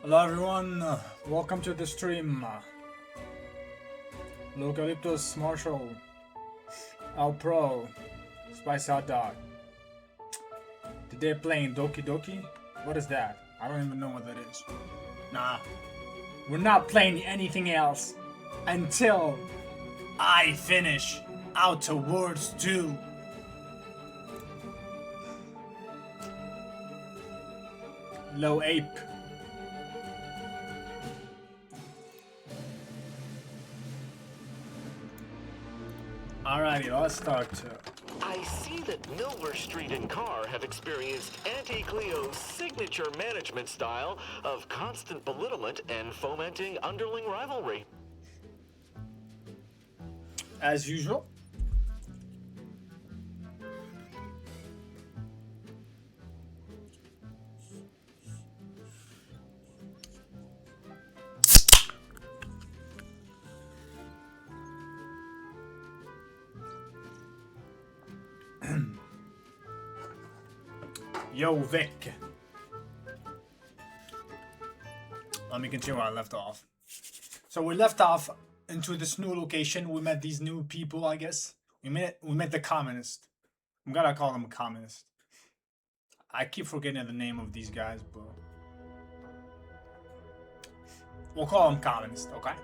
Hello everyone, welcome to the stream. Leucalyptus Marshall, Al Pro, Spice Hot Dog. Today playing Doki Doki? What is that? I don't even know what that is. Nah, we're not playing anything else until I finish Outer Worlds 2. Low Ape. Alrighty, let's start. I see that Milver Street and Carr have experienced Auntie Cleo's signature management style of constant belittlement and fomenting underling rivalry. As usual. Yo, Vic. Let me continue where I left off. So we left off into this new location. We met these new people, I guess. We met the communist. I'm gonna call them a communist. I keep forgetting the name of these guys, but we'll call them communist, okay?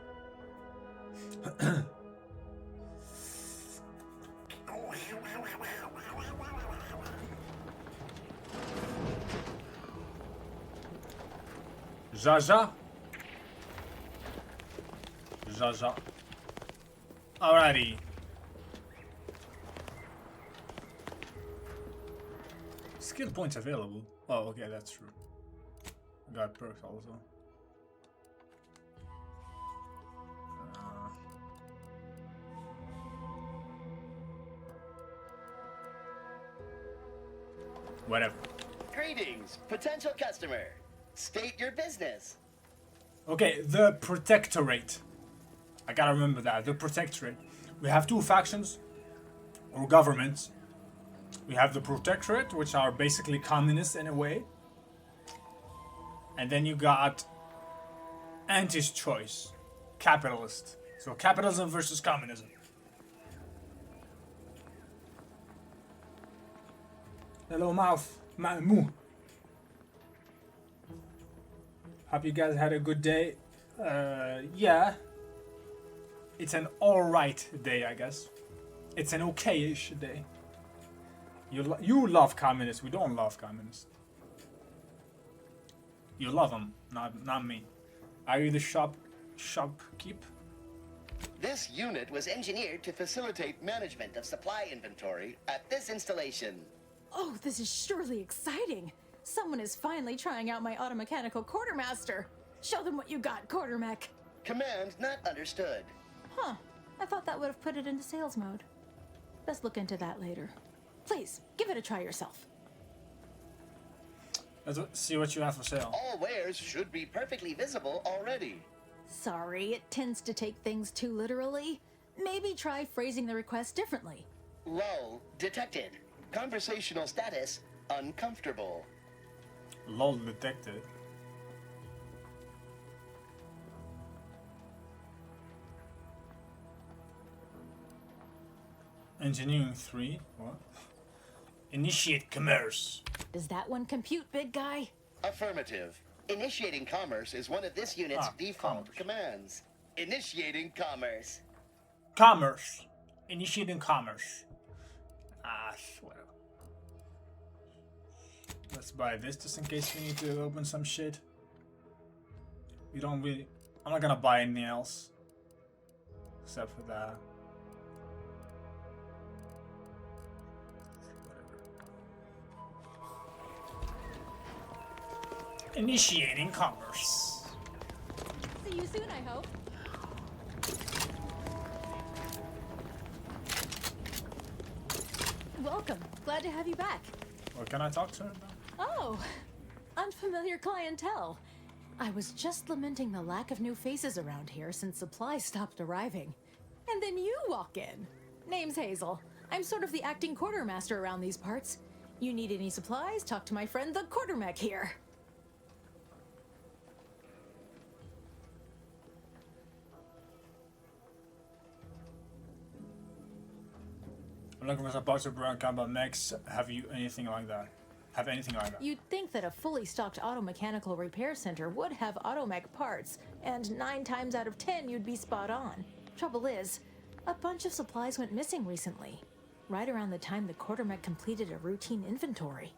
Jaja. Jaja. Alrighty. Skill points available. Oh, okay, that's true. I got perks also. Whatever. Greetings, potential customer. State your business. Okay, the Protectorate. I gotta remember that. The Protectorate. We have two factions, or governments. We have the Protectorate, which are basically communists in a way. And then you got Auntie's Choice, capitalist. So capitalism versus communism. Hello, mouth. Moo. Hope you guys had a good day. Yeah. It's an alright day, I guess. It's an okay-ish day. You love communists. We don't love communists. You love them, not me. Are you the shopkeep? This unit was engineered to facilitate management of supply inventory at this installation. Oh, this is surely exciting. Someone is finally trying out my automechanical quartermaster. Show them what you got, Quartermech. Command not understood. Huh. I thought that would have put it into sales mode. Let's look into that later. Please, give it a try yourself. Let's see what you have for sale. All wares should be perfectly visible already. Sorry, it tends to take things too literally. Maybe try phrasing the request differently. Lull detected. Conversational status uncomfortable. Lol detected. Engineering 3. What? Initiate commerce. Does that one compute, big guy? Affirmative. Initiating commerce is one of this unit's default commands. Initiating commerce. Commerce. Initiating commerce. Whatever. Let's buy this just in case we need to open some shit. We don't really... I'm not gonna buy anything else. Except for that. Initiating commerce. See you soon, I hope. Welcome. Glad to have you back. What can I talk to her about? Oh, unfamiliar clientele. I was just lamenting the lack of new faces around here since supplies stopped arriving. And then you walk in. Name's Hazel. I'm sort of the acting quartermaster around these parts. You need any supplies? Talk to my friend the Quartermech here. I'm looking for some parts of Brown Combat Mechs. Have you anything like that? Have anything like that? You'd think that a fully stocked auto mechanical repair center would have automech parts, and 9 times out of 10 you'd be spot on. Trouble is, a bunch of supplies went missing recently, right around the time the quartermech completed a routine inventory.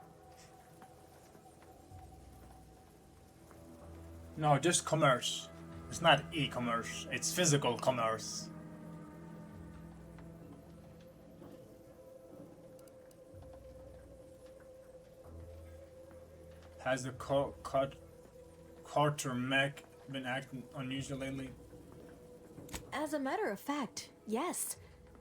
No, just commerce. It's not e-commerce, it's physical commerce. Has the Carter mech been acting unusual lately? As a matter of fact, yes.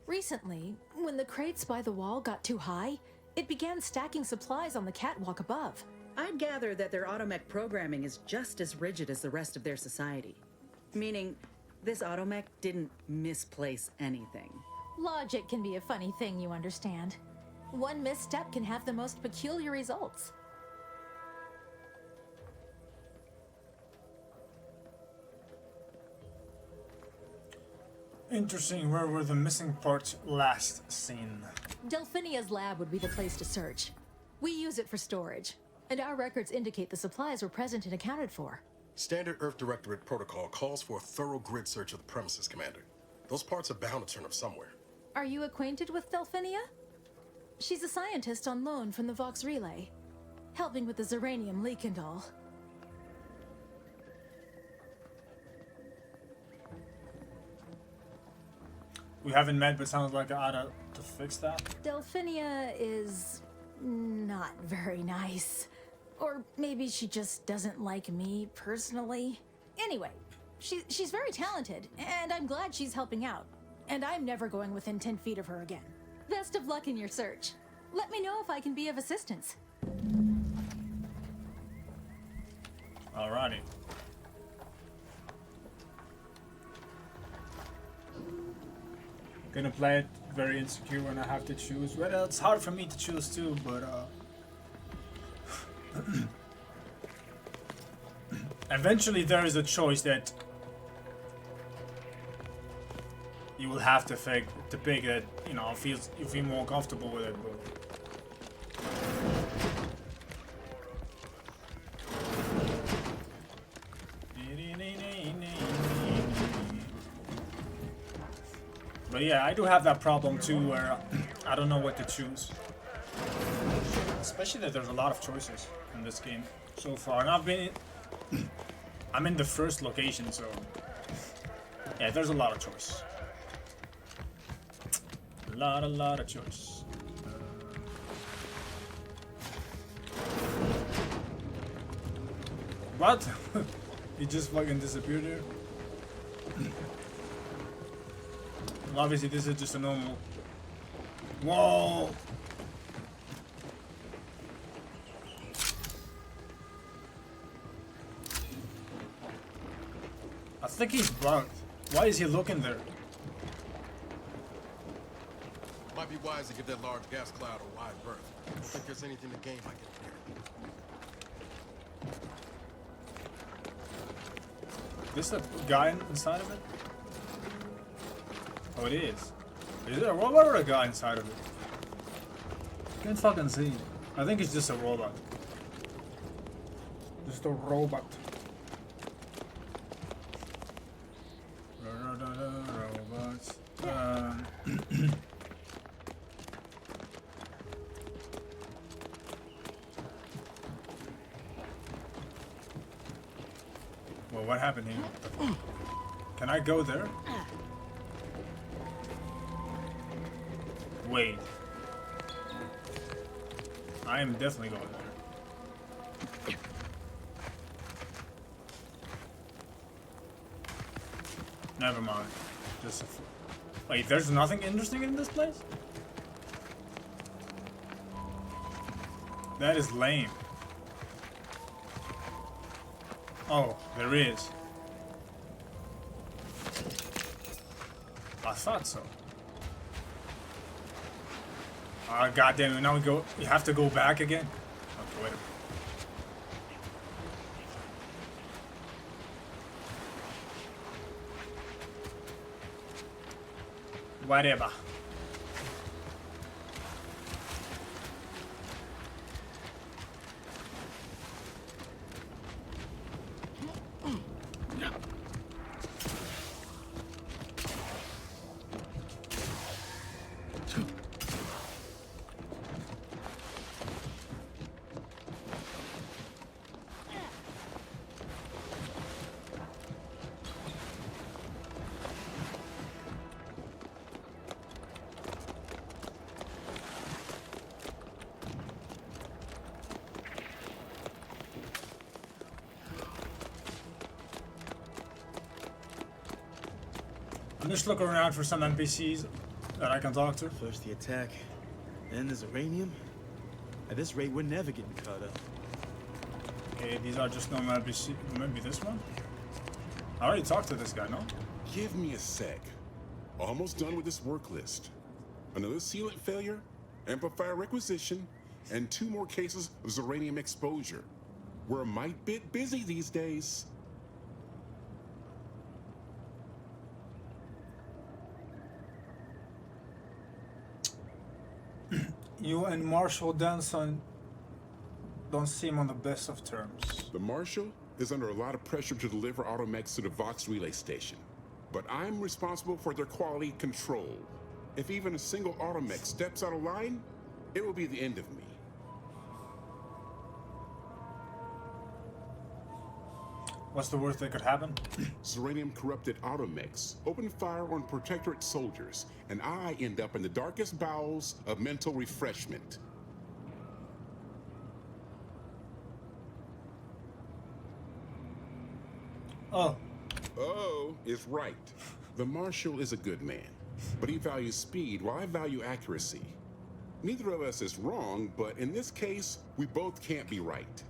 Recently, when the crates by the wall got too high, it began stacking supplies on the catwalk above. I'd gather that their automech programming is just as rigid as the rest of their society. Meaning, this automech didn't misplace anything. Logic can be a funny thing, you understand. One misstep can have the most peculiar results. Interesting, where were the missing parts last seen? Delphinia's lab would be the place to search. We use it for storage, and our records indicate the supplies were present and accounted for. Standard Earth Directorate protocol calls for a thorough grid search of the premises, Commander. Those parts are bound to turn up somewhere. Are you acquainted with Delphinia? She's a scientist on loan from the Vox Relay, helping with the Zeranium leak and all. We haven't met, but sounds like I oughta to fix that. Delphinia is not very nice. Or maybe she just doesn't like me personally. Anyway, she's very talented, and I'm glad she's helping out. And I'm never going within 10 feet of her again. Best of luck in your search. Let me know if I can be of assistance. Alrighty. Gonna play it very insecure when I have to choose. Well, it's hard for me to choose too, but eventually there is a choice that you will have to pick that, you know, you feel more comfortable with it. But yeah, I do have that problem too, where I don't know what to choose. Especially that there's a lot of choices in this game so far, and I'm in the first location, so yeah, there's a lot of choice. A lot of choice. What? He just fucking disappeared here? Well, obviously this is just a normal... Whoa! I think he's bugged. Why is he looking there? Might be wise to give that large gas cloud a wide berth. I don't think there's anything to gain by getting here. Is this a guy inside of it? Oh, it is. Is there a robot or a guy inside of it? Can't fucking see. I think it's just a robot. Just a robot. Robots. Well, what happened here? Can I go there? Wait. I am definitely going there. Never mind. Just wait, there's nothing interesting in this place? That is lame. Oh, there is. I thought so. Ah, goddamn it! Now we go. You have to go back again. Okay, wait a minute. Whatever. I'm just looking around for some NPCs that I can talk to. First the attack, then the uranium. At this rate, we're never getting caught up. Okay, these are just normal NPCs. Maybe this one? I already talked to this guy, no? Give me a sec. Almost done with this work list. Another sealant failure, amplifier requisition, and 2 more cases of uranium exposure. We're a mite bit busy these days. You and Marshall Danson don't seem on the best of terms. The Marshal is under a lot of pressure to deliver automechs to the Vox relay station. But I'm responsible for their quality control. If even a single automech steps out of line, it will be the end of me. What's the worst that could happen? Zeranium corrupted automechs open fire on Protectorate soldiers, and I end up in the darkest bowels of mental refreshment. Oh, Oh, is right. The Marshal is a good man, but he values speed while I value accuracy. Neither of us is wrong, but in this case, we both can't be right.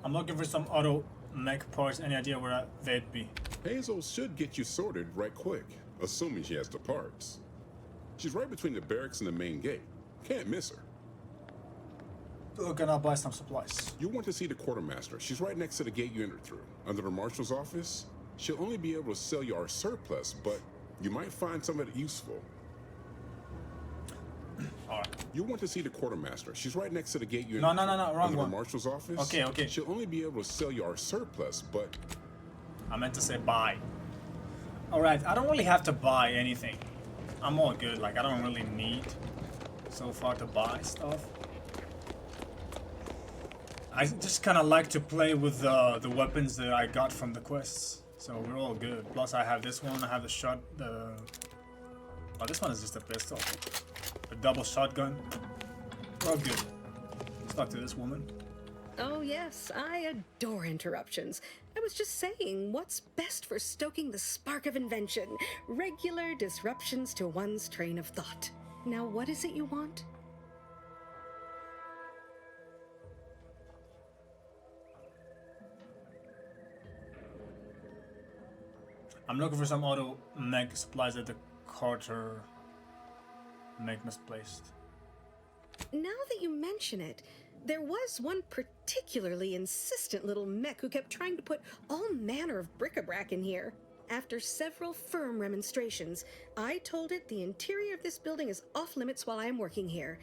I'm looking for some auto mech parts. Any idea where they'd be? Hazel should get you sorted right quick, assuming she has the parts. She's right between the barracks and the main gate. Can't miss her. Look, and I'll buy some supplies. You want to see the quartermaster. She's right next to the gate you entered through. Under the marshal's office, she'll only be able to sell you our surplus, but you might find some of it useful. Alright. You want to see the quartermaster. She's right next to the gate you No, entered no, no, through. no, wrong Under one. the marshal's office. Okay. She'll only be able to sell you our surplus, but I meant to say buy. Alright, I don't really have to buy anything. I'm all good. Like, I don't really need so far to buy stuff. I just kind of like to play with the weapons that I got from the quests. So we're all good. Plus I have this one. I have oh, this one is just a pistol. A double shotgun. We're all good. Let's talk to this woman. Oh, yes, I adore interruptions. I was just saying, what's best for stoking the spark of invention? Regular disruptions to one's train of thought. Now, what is it you want? I'm looking for some auto mech supplies at the Carter mech misplaced. Now that you mention it, there was one particularly insistent little mech who kept trying to put all manner of bric-a-brac in here. After several firm remonstrations, I told it the interior of this building is off limits while I am working here.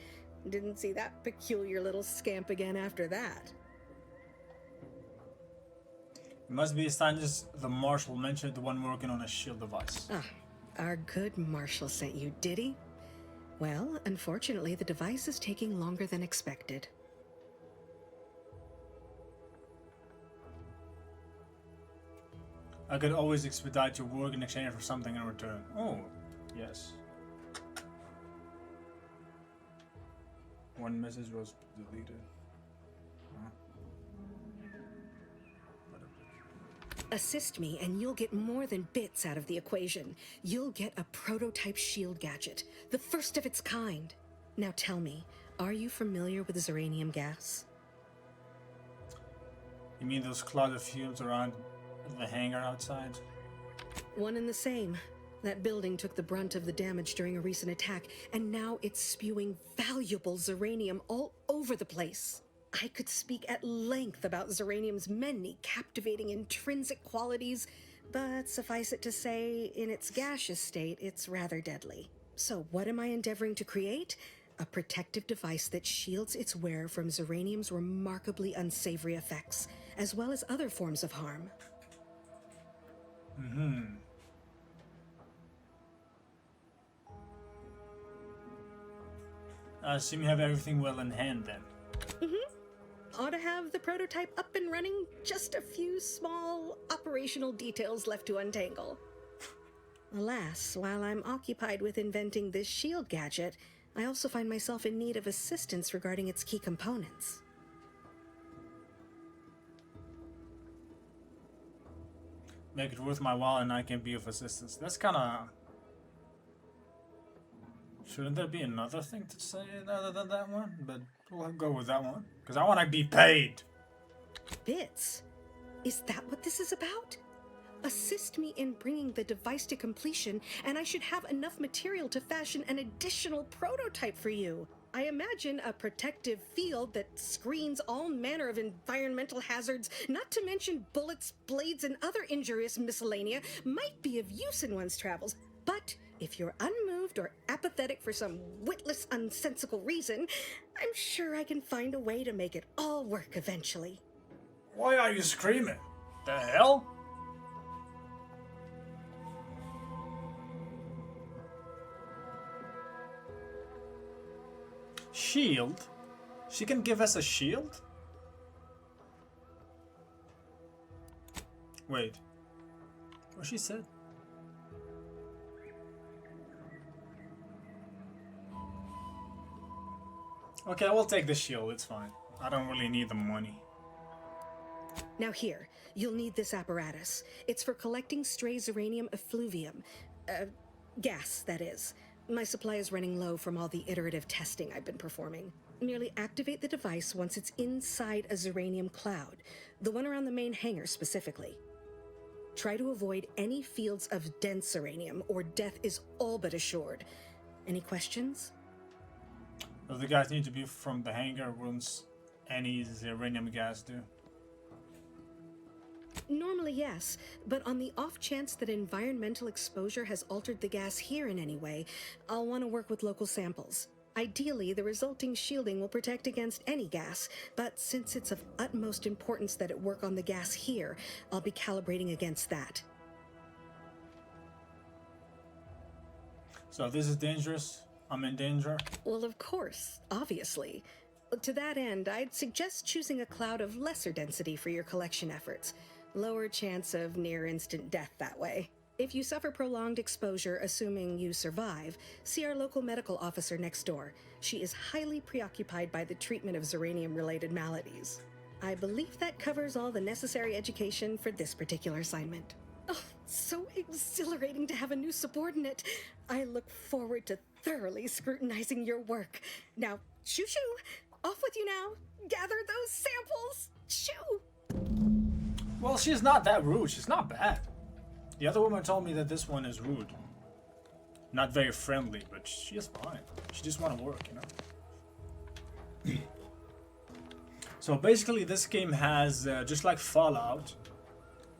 Didn't see that peculiar little scamp again after that. It must be Stannis the Marshal mentioned, the one working on a shield device. Ah, our good Marshal sent you, did he? Well, unfortunately, the device is taking longer than expected. I could always expedite your work in exchange for something in return. Oh, yes. One message was deleted. Huh? Assist me, and you'll get more than bits out of the equation. You'll get a prototype shield gadget, the first of its kind. Now tell me, are you familiar with Zeranium gas? You mean those cloud of fumes around the hangar outside? One and the same. That building took the brunt of the damage during a recent attack, and now it's spewing valuable Zeranium all over the place. I could speak at length about Zeranium's many captivating intrinsic qualities, but suffice it to say, in its gaseous state, it's rather deadly. So what am I endeavoring to create? A protective device that shields its wearer from Zeranium's remarkably unsavory effects, as well as other forms of harm. I assume you have everything well in hand then. Ought to have the prototype up and running, just a few small operational details left to untangle. Alas, while I'm occupied with inventing this shield gadget, I also find myself in need of assistance regarding its key components. Make it worth my while and I can be of assistance. That's kinda... Shouldn't there be another thing to say other than that one? But we'll go with that one. Because I want to be paid. Bits? Is that what this is about? Assist me in bringing the device to completion, and I should have enough material to fashion an additional prototype for you. I imagine a protective field that screens all manner of environmental hazards, not to mention bullets, blades, and other injurious miscellanea, might be of use in one's travels. But if you're unmoved or apathetic for some witless, unsensical reason, I'm sure I can find a way to make it all work eventually. Why are you screaming? The hell? Shield? She can give us a shield? Wait. What she said? Okay, I will take the shield, it's fine. I don't really need the money. Now here, you'll need this apparatus. It's for collecting stray Zeranium effluvium. Gas, that is. My supply is running low from all the iterative testing I've been performing. Merely activate the device once it's inside a Zeranium cloud, the one around the main hangar specifically. Try to avoid any fields of dense Zeranium, or death is all but assured. Any questions? Does the guys need to be from the hangar once any Zeranium gas do? Normally, yes, but on the off chance that environmental exposure has altered the gas here in any way, I'll want to work with local samples. Ideally, the resulting shielding will protect against any gas, but since it's of utmost importance that it work on the gas here, I'll be calibrating against that. So this is dangerous? I'm in danger? Well, of course, obviously. To that end, I'd suggest choosing a cloud of lesser density for your collection efforts. Lower chance of near-instant death that way. If you suffer prolonged exposure, assuming you survive, see our local medical officer next door. She is highly preoccupied by the treatment of Zeranium-related maladies. I believe that covers all the necessary education for this particular assignment. Oh, so exhilarating to have a new subordinate. I look forward to thoroughly scrutinizing your work. Now, shoo-shoo! Off with you now! Gather those samples! Shoo! Well, she's not that rude. She's not bad. The other woman told me that this one is rude. Not very friendly, but she is fine. She just want to work, you know? So basically this game has, just like Fallout,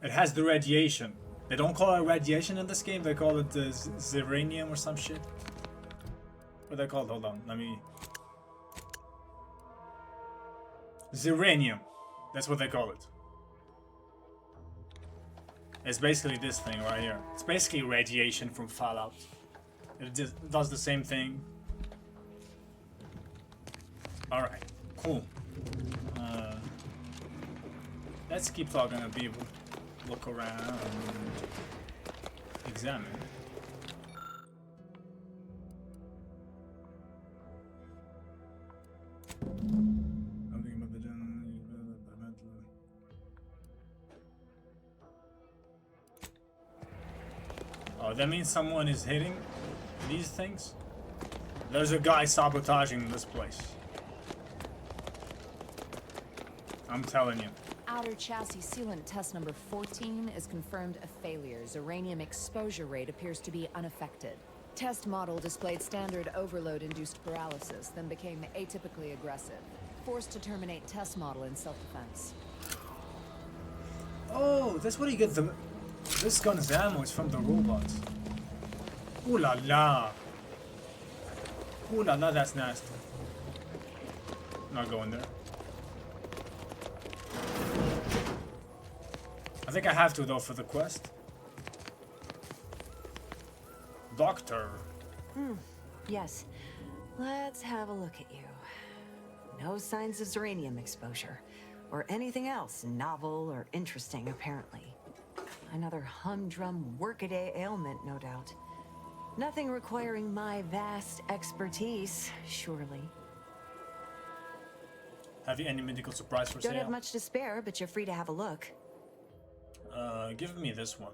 it has the radiation. They don't call it radiation in this game, they call it the Zeranium or some shit. What are they called? Hold on, let me... Zeranium. That's what they call it. It's basically this thing right here. It's basically radiation from Fallout. It just does the same thing. Alright, cool. Let's keep talking to people. Look around. Examine. Oh, that means someone is hitting these things? There's a guy sabotaging this place. I'm telling you. Outer chassis sealant test number 14 is confirmed a failure. Zeranium exposure rate appears to be unaffected. Test model displayed standard overload-induced paralysis, then became atypically aggressive. Forced to terminate test model in self-defense. Oh, that's what you get the... This gun's ammo is from the robots. Ooh la la. Ooh la la, that's nasty. Not going there. I think I have to though for the quest. Doctor. Yes. Let's have a look at you. No signs of Zeranium exposure. Or anything else novel or interesting, apparently. Another humdrum workaday ailment, no doubt. Nothing requiring my vast expertise, surely. Have you any medical supplies for sale? Don't have much to spare, but you're free to have a look. Give me this one.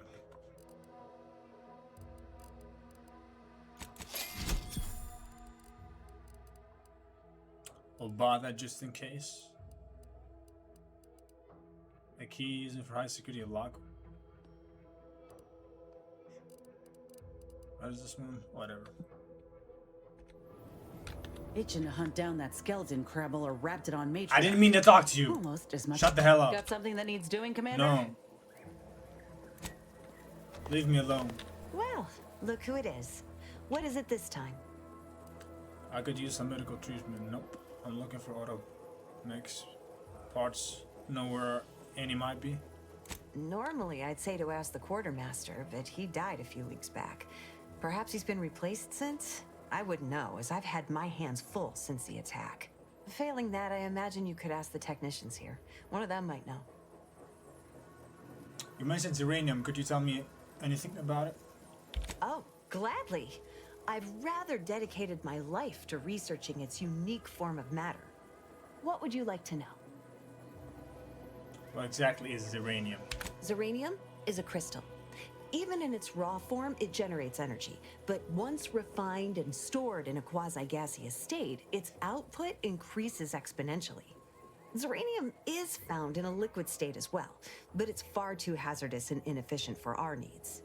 I'll buy that just in case. A key using for high security lock. What is this one? Whatever. Itching to hunt down that skeleton crabble or wrapped it on Matrix. I didn't mean to talk to you. Almost as much. Shut the hell up. Got something that needs doing, Commander? No. Leave me alone. Well, look who it is. What is it this time? I could use some medical treatment. Nope. I'm looking for auto mix parts. Know where any might be. Normally, I'd say to ask the quartermaster, but he died a few weeks back. Perhaps he's been replaced since? I wouldn't know, as I've had my hands full since the attack. Failing that, I imagine you could ask the technicians here. One of them might know. You mentioned Zeranium. Could you tell me anything about it? Oh, gladly. I've rather dedicated my life to researching its unique form of matter. What would you like to know? What exactly is Zeranium? Zeranium is a crystal. Even in its raw form, it generates energy. But once refined and stored in a quasi-gaseous state, its output increases exponentially. Zeranium is found in a liquid state as well, but it's far too hazardous and inefficient for our needs.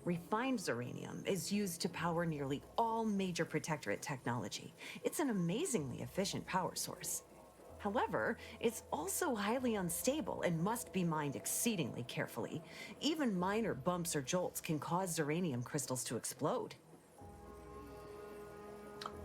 Refined Zeranium is used to power nearly all major Protectorate technology. It's an amazingly efficient power source. However, it's also highly unstable and must be mined exceedingly carefully. Even minor bumps or jolts can cause Zeranium crystals to explode.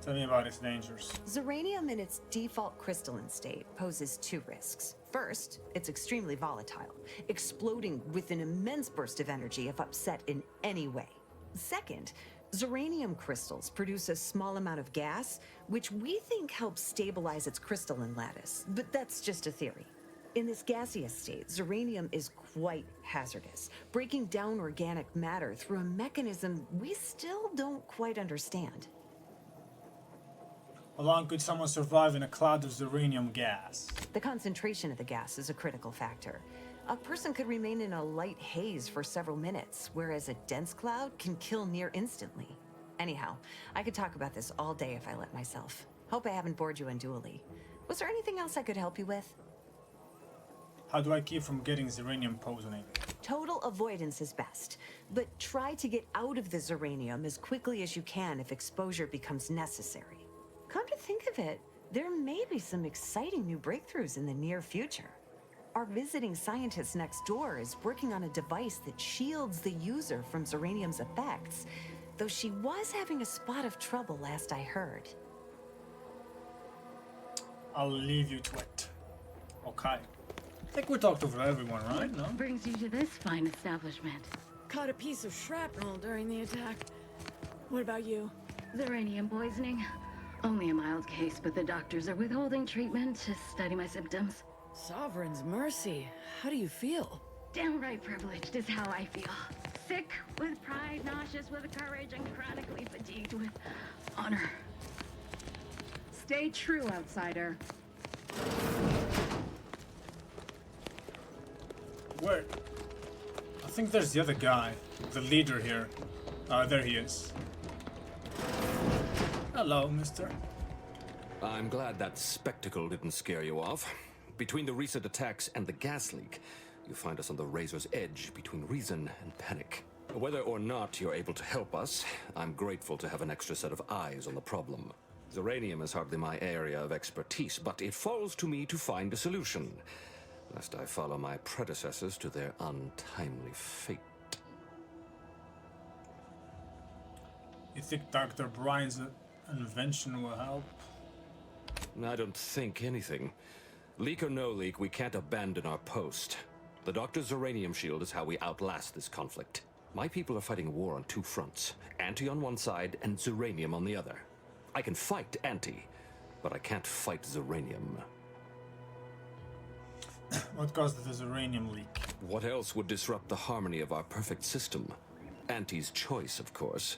Tell me about its dangers. Zeranium in its default crystalline state poses two risks. First, it's extremely volatile, exploding with an immense burst of energy if upset in any way. Second, Zeranium crystals produce a small amount of gas, which we think helps stabilize its crystalline lattice, but that's just a theory. In this gaseous state, Zeranium is quite hazardous, breaking down organic matter through a mechanism we still don't quite understand. How long could someone survive in a cloud of Zeranium gas? The concentration of the gas is a critical factor. A person could remain in a light haze for several minutes, whereas a dense cloud can kill near instantly. Anyhow, I could talk about this all day if I let myself. Hope I haven't bored you unduly. Was there anything else I could help you with? How do I keep from getting Zeranium poisoning? Total avoidance is best, but try to get out of the Zeranium as quickly as you can if exposure becomes necessary. Come to think of it, there may be some exciting new breakthroughs in the near future. Our visiting scientist next door is working on a device that shields the user from Zeranium's effects, though she was having a spot of trouble last I heard. I'll leave you to it. Okay. I think we talked over everyone, right? No? Brings you to this fine establishment. Caught a piece of shrapnel during the attack. What about you? Zeranium poisoning. Only a mild case, but the doctors are withholding treatment to study my symptoms. Sovereign's mercy. How do you feel? Downright privileged is how I feel. Sick with pride, nauseous with courage, and chronically fatigued with honor. Stay true, outsider. Where? I think there's the other guy. The leader here. There he is. Hello, mister. I'm glad that spectacle didn't scare you off. Between the recent attacks and the gas leak, you find us on the razor's edge between reason and panic. Whether or not you're able to help us, I'm grateful to have an extra set of eyes on the problem. Zeranium is hardly my area of expertise, but it falls to me to find a solution, lest I follow my predecessors to their untimely fate. You think Dr. Brian's invention will help? I don't think anything. Leak or no leak, we can't abandon our post. The Doctor's Zeranium shield is how we outlast this conflict. My people are fighting a war on two fronts. Anti on one side and Zeranium on the other. I can fight Anti, but I can't fight Zeranium. What caused the Zeranium leak? What else would disrupt the harmony of our perfect system? Anti's choice, of course.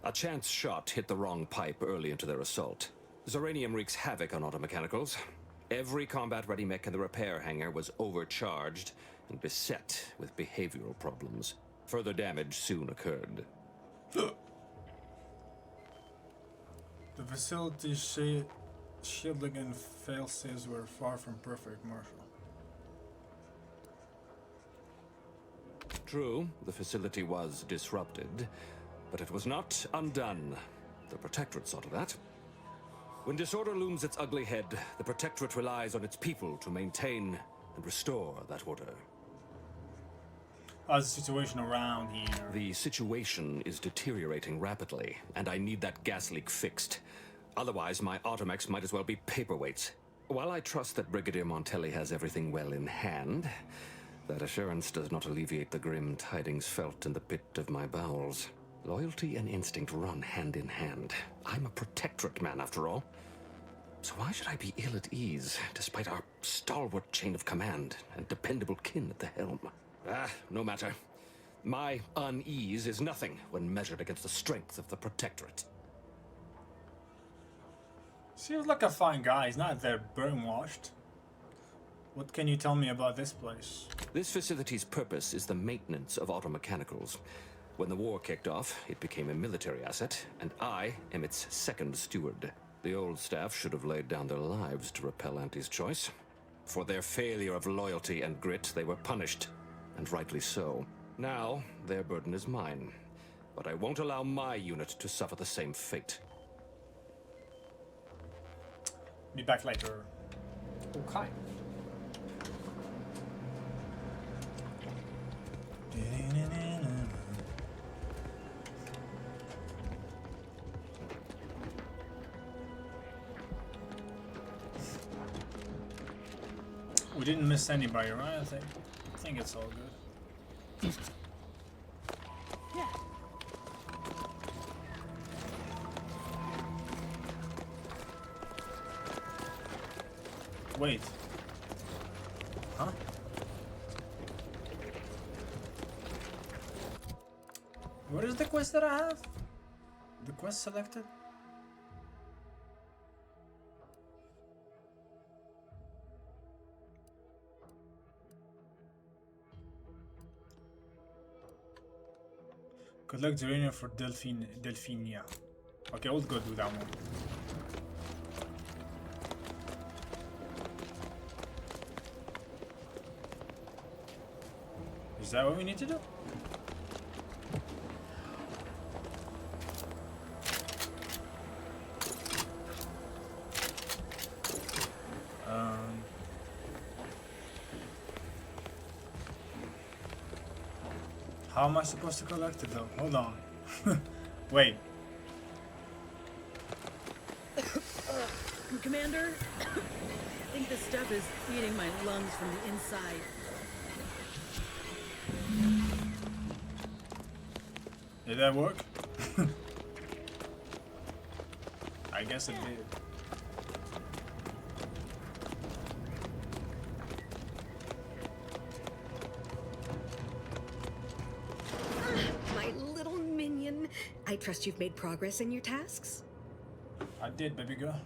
A chance shot hit the wrong pipe early into their assault. Zeranium wreaks havoc on automechanicals. Every combat-ready mech in the repair hangar was overcharged, and beset with behavioral problems. Further damage soon occurred. The facility's shielding and failsafes were far from perfect, Marshal. True, the facility was disrupted, but it was not undone. The Protectorate saw to that. When disorder looms its ugly head, the Protectorate relies on its people to maintain and restore that order. How's the situation around here? The situation is deteriorating rapidly, and I need that gas leak fixed. Otherwise, my Automechs might as well be paperweights. While I trust that Brigadier Montelli has everything well in hand, that assurance does not alleviate the grim tidings felt in the pit of my bowels. Loyalty and instinct run hand in hand. I'm a Protectorate man, after all. So why should I be ill at ease, despite our stalwart chain of command and dependable kin at the helm? No matter. My unease is nothing when measured against the strength of the Protectorate. Seems like a fine guy. He's not that brainwashed. What can you tell me about this place? This facility's purpose is the maintenance of automechanicals. When the war kicked off, it became a military asset, and I am its second steward. The old staff should have laid down their lives to repel Auntie's choice. For their failure of loyalty and grit, they were punished, and rightly so. Now, their burden is mine, but I won't allow my unit to suffer the same fate. Be back later. Okay. We didn't miss anybody, right? I think it's all good. Yeah. Wait. Huh? What is the quest that I have? The quest selected? Collect uranium for Delphinia. Okay, we'll go do that one. Is that what we need to do? How am I supposed to collect it though? Hold on. Wait. Commander, I think this stuff is eating my lungs from the inside. Did that work? I guess it did. My little minion. I trust you've made progress in your tasks? I did, baby girl.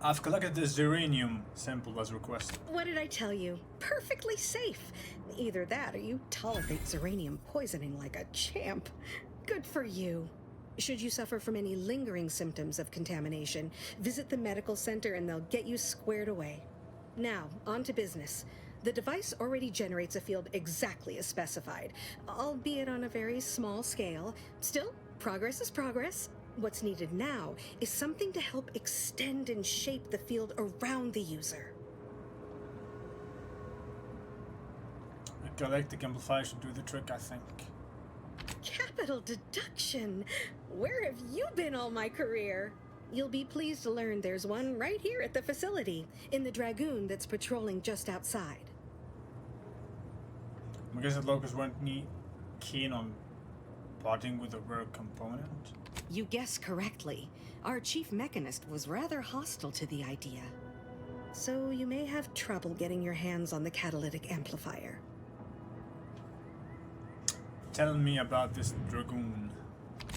I've collected the Zeranium sample as requested. What did I tell you? Perfectly safe. Either that or you tolerate Zeranium poisoning like a champ. Good for you. Should you suffer from any lingering symptoms of contamination, visit the medical center and they'll get you squared away. Now, on to business. The device already generates a field exactly as specified, albeit on a very small scale. Still, progress is progress. What's needed now is something to help extend and shape the field around the user. A galactic amplifier should do the trick, I think. Capital deduction! Where have you been all my career? You'll be pleased to learn there's one right here at the facility, in the Dragoon that's patrolling just outside. I guess the locals weren't keen on parting with a rare component. You guessed correctly. Our chief mechanist was rather hostile to the idea. So you may have trouble getting your hands on the catalytic amplifier. Tell me about this Dragoon.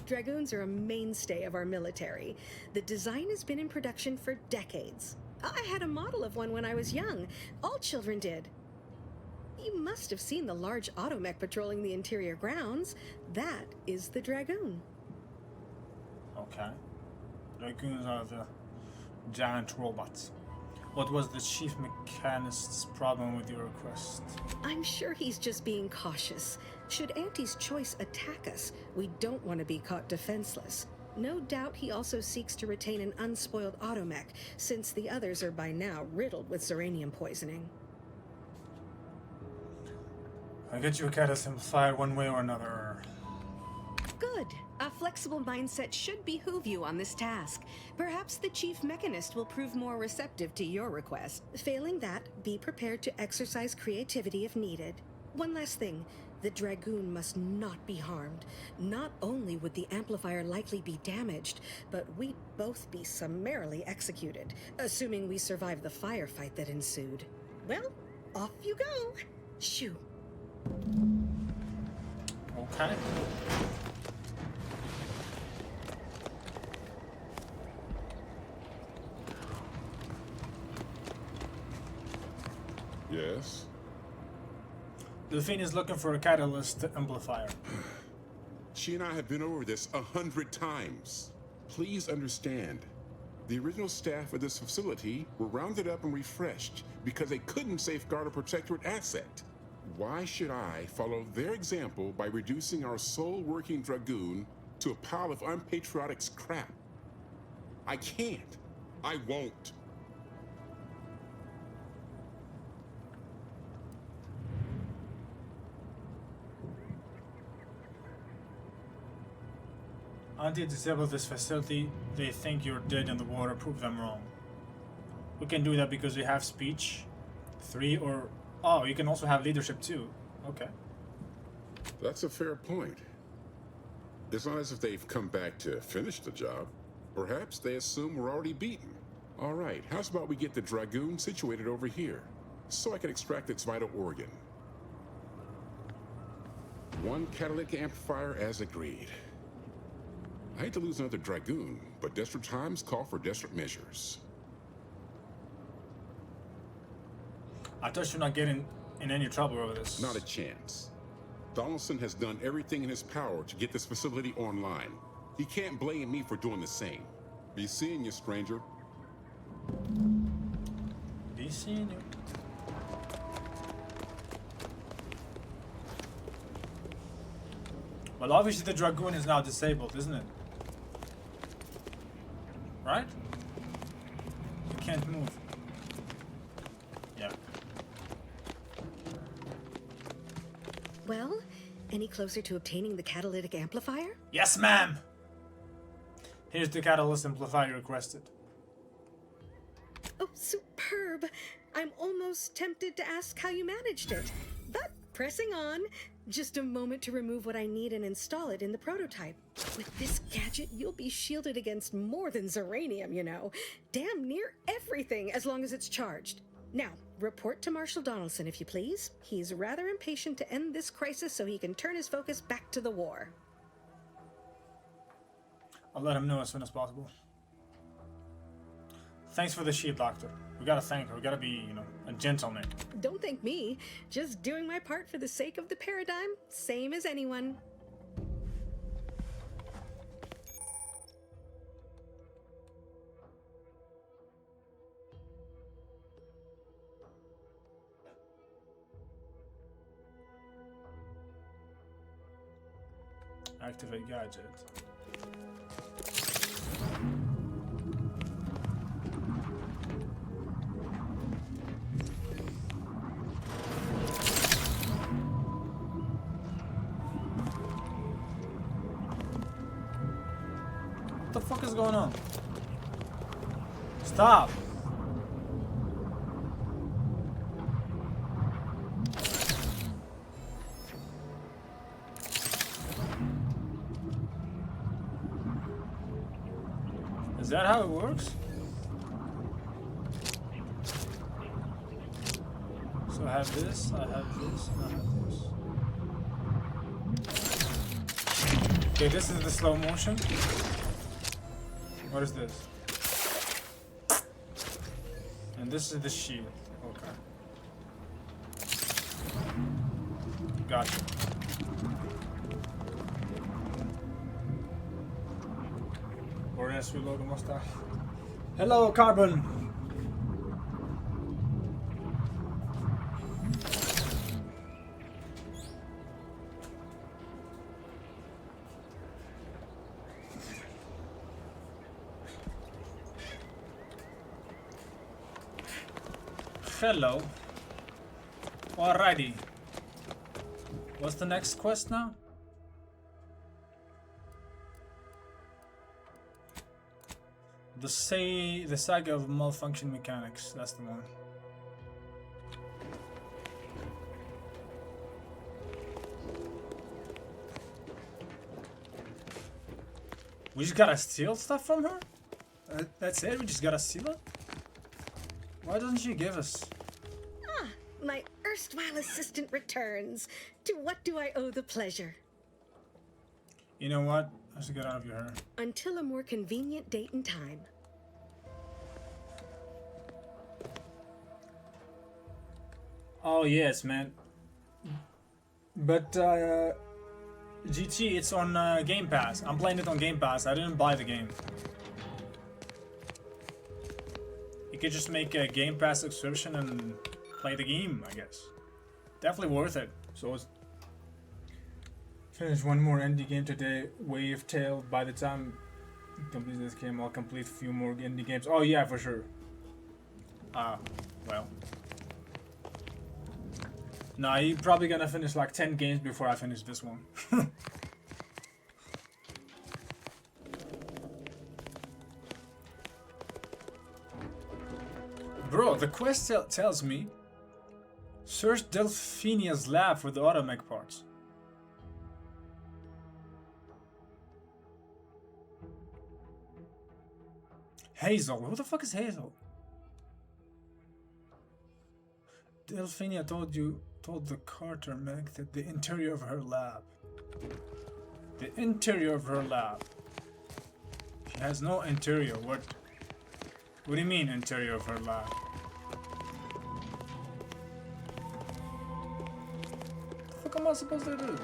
Dragoons are a mainstay of our military. The design has been in production for decades. I had a model of one when I was young. All children did. You must have seen the large automech patrolling the interior grounds. That is the Dragoon. Okay. Dragoons are the giant robots. What was the chief mechanist's problem with your request? I'm sure he's just being cautious. Should Auntie's choice attack us, we don't want to be caught defenseless. No doubt he also seeks to retain an unspoiled automech, since the others are by now riddled with Zeranium poisoning. I'll get you a catalyst amplifier one way or another. Good. A flexible mindset should behoove you on this task. Perhaps the chief mechanist will prove more receptive to your request. Failing that, be prepared to exercise creativity if needed. One last thing. The Dragoon must not be harmed. Not only would the amplifier likely be damaged, but we'd both be summarily executed, assuming we survive the firefight that ensued. Well, off you go. Shoo. Okay. Yes? Delphine is looking for a catalyst amplifier. She and I have been over this 100 times. Please understand. The original staff of this facility were rounded up and refreshed because they couldn't safeguard a protectorate asset. Why should I follow their example by reducing our sole working Dragoon to a pile of unpatriotic scrap? I can't. I won't. Auntie disabled this facility. They think you're dead in the water. Prove them wrong. We can do that because we have speech. 3 or... Oh, you can also have leadership too. Okay. That's a fair point. It's not as if they've come back to finish the job. Perhaps they assume we're already beaten. All right, how's about we get the Dragoon situated over here, so I can extract its vital organ. 1 catalytic amplifier as agreed. I hate to lose another Dragoon, but desperate times call for desperate measures. I thought you're not getting in any trouble over this. Not a chance. Donaldson has done everything in his power to get this facility online. He can't blame me for doing the same. Be seeing you, stranger. Be seeing you. Well, obviously the Dragoon is now disabled, isn't it? Right? You can't move. Yeah. Well, any closer to obtaining the catalytic amplifier? Yes, ma'am! Here's the catalyst amplifier requested. Oh, superb! I'm almost tempted to ask how you managed it. But pressing on, just a moment to remove what I need and install it in the prototype. With this gadget, you'll be shielded against more than Zeranium, you know. Damn near everything, as long as it's charged. Now, report to Marshal Donaldson, if you please. He's rather impatient to end this crisis so he can turn his focus back to the war. I'll let him know as soon as possible. Thanks for the shield, Doctor. We gotta thank her. We gotta be, you know, a gentleman. Don't thank me. Just doing my part for the sake of the paradigm, same as anyone. Activate gadget. What the fuck is going on? Stop! Is that how it works? So I have this, I have this, and I have this. Okay, this is the slow motion. What is this? And this is the shield. Okay. Gotcha. Or else we logo mustache. Hello, Carbon! Hello. Alrighty. What's the next quest now? The saga of malfunction mechanics. That's the one. We just gotta steal stuff from her? That's it? We just gotta steal it? Why doesn't she give us? Ah, my erstwhile assistant returns. To what do I owe the pleasure? You know what? I should get out of your hair. Until a more convenient date and time. Oh yes, man. But GT, it's on Game Pass. I'm playing it on Game Pass. I didn't buy the game. You could just make a Game Pass subscription and play the game, I guess. Definitely worth it. So it's finish one more indie game today. Wave Tail. By the time I complete this game, I'll complete a few more indie games. Oh yeah, for sure. Well. Nah, you're probably gonna finish like 10 games before I finish this one. Bro, the quest tells me search Delphinia's lab for the automech parts. Hazel, who the fuck is Hazel? Delphinia told the Carter mech that the interior of her lab. The interior of her lab. She has no interior. What do you mean interior of her lab? What the fuck am I supposed to do?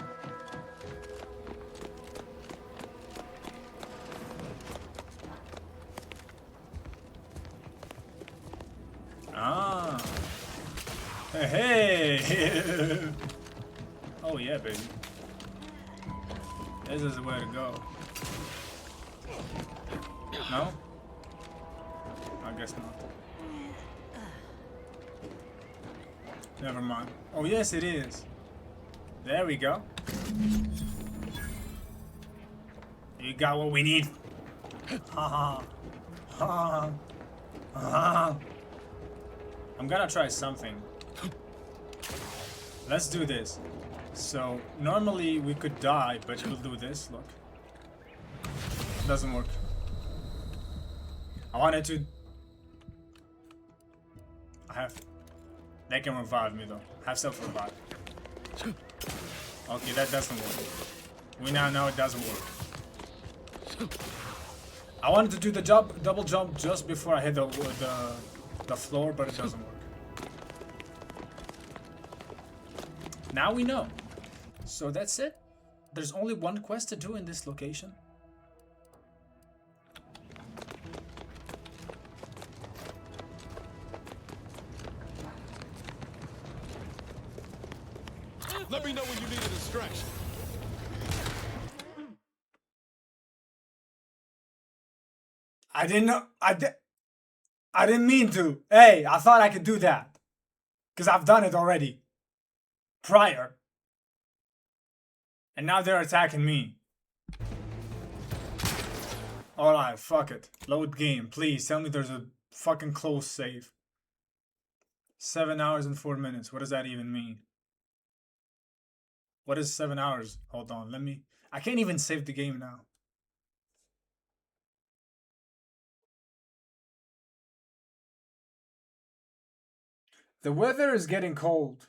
Ah. Hey. Oh yeah, baby. This is the way to go. No? I guess not. Never mind. Oh yes, it is. There we go. You got what we need. Ha ha. Ha. I'm gonna try something. Let's do this. So normally we could die, but we'll do this. Look. Doesn't work. I wanted to. They can revive me though. Have self-revive. Okay, that doesn't work. We now know it doesn't work. I wanted to do the double jump just before I hit the floor, but it doesn't work. Now we know. So that's it. There's only one quest to do in this location. Let me know when you need a distraction. I didn't know. I didn't mean to. Hey, I thought I could do that. Because I've done it already. Prior. And now they're attacking me. Alright, fuck it. Load game. Please tell me there's a fucking close save. 7 hours and 4 minutes. What does that even mean? What is 7 hours? Hold on, let me... I can't even save the game now. The weather is getting cold.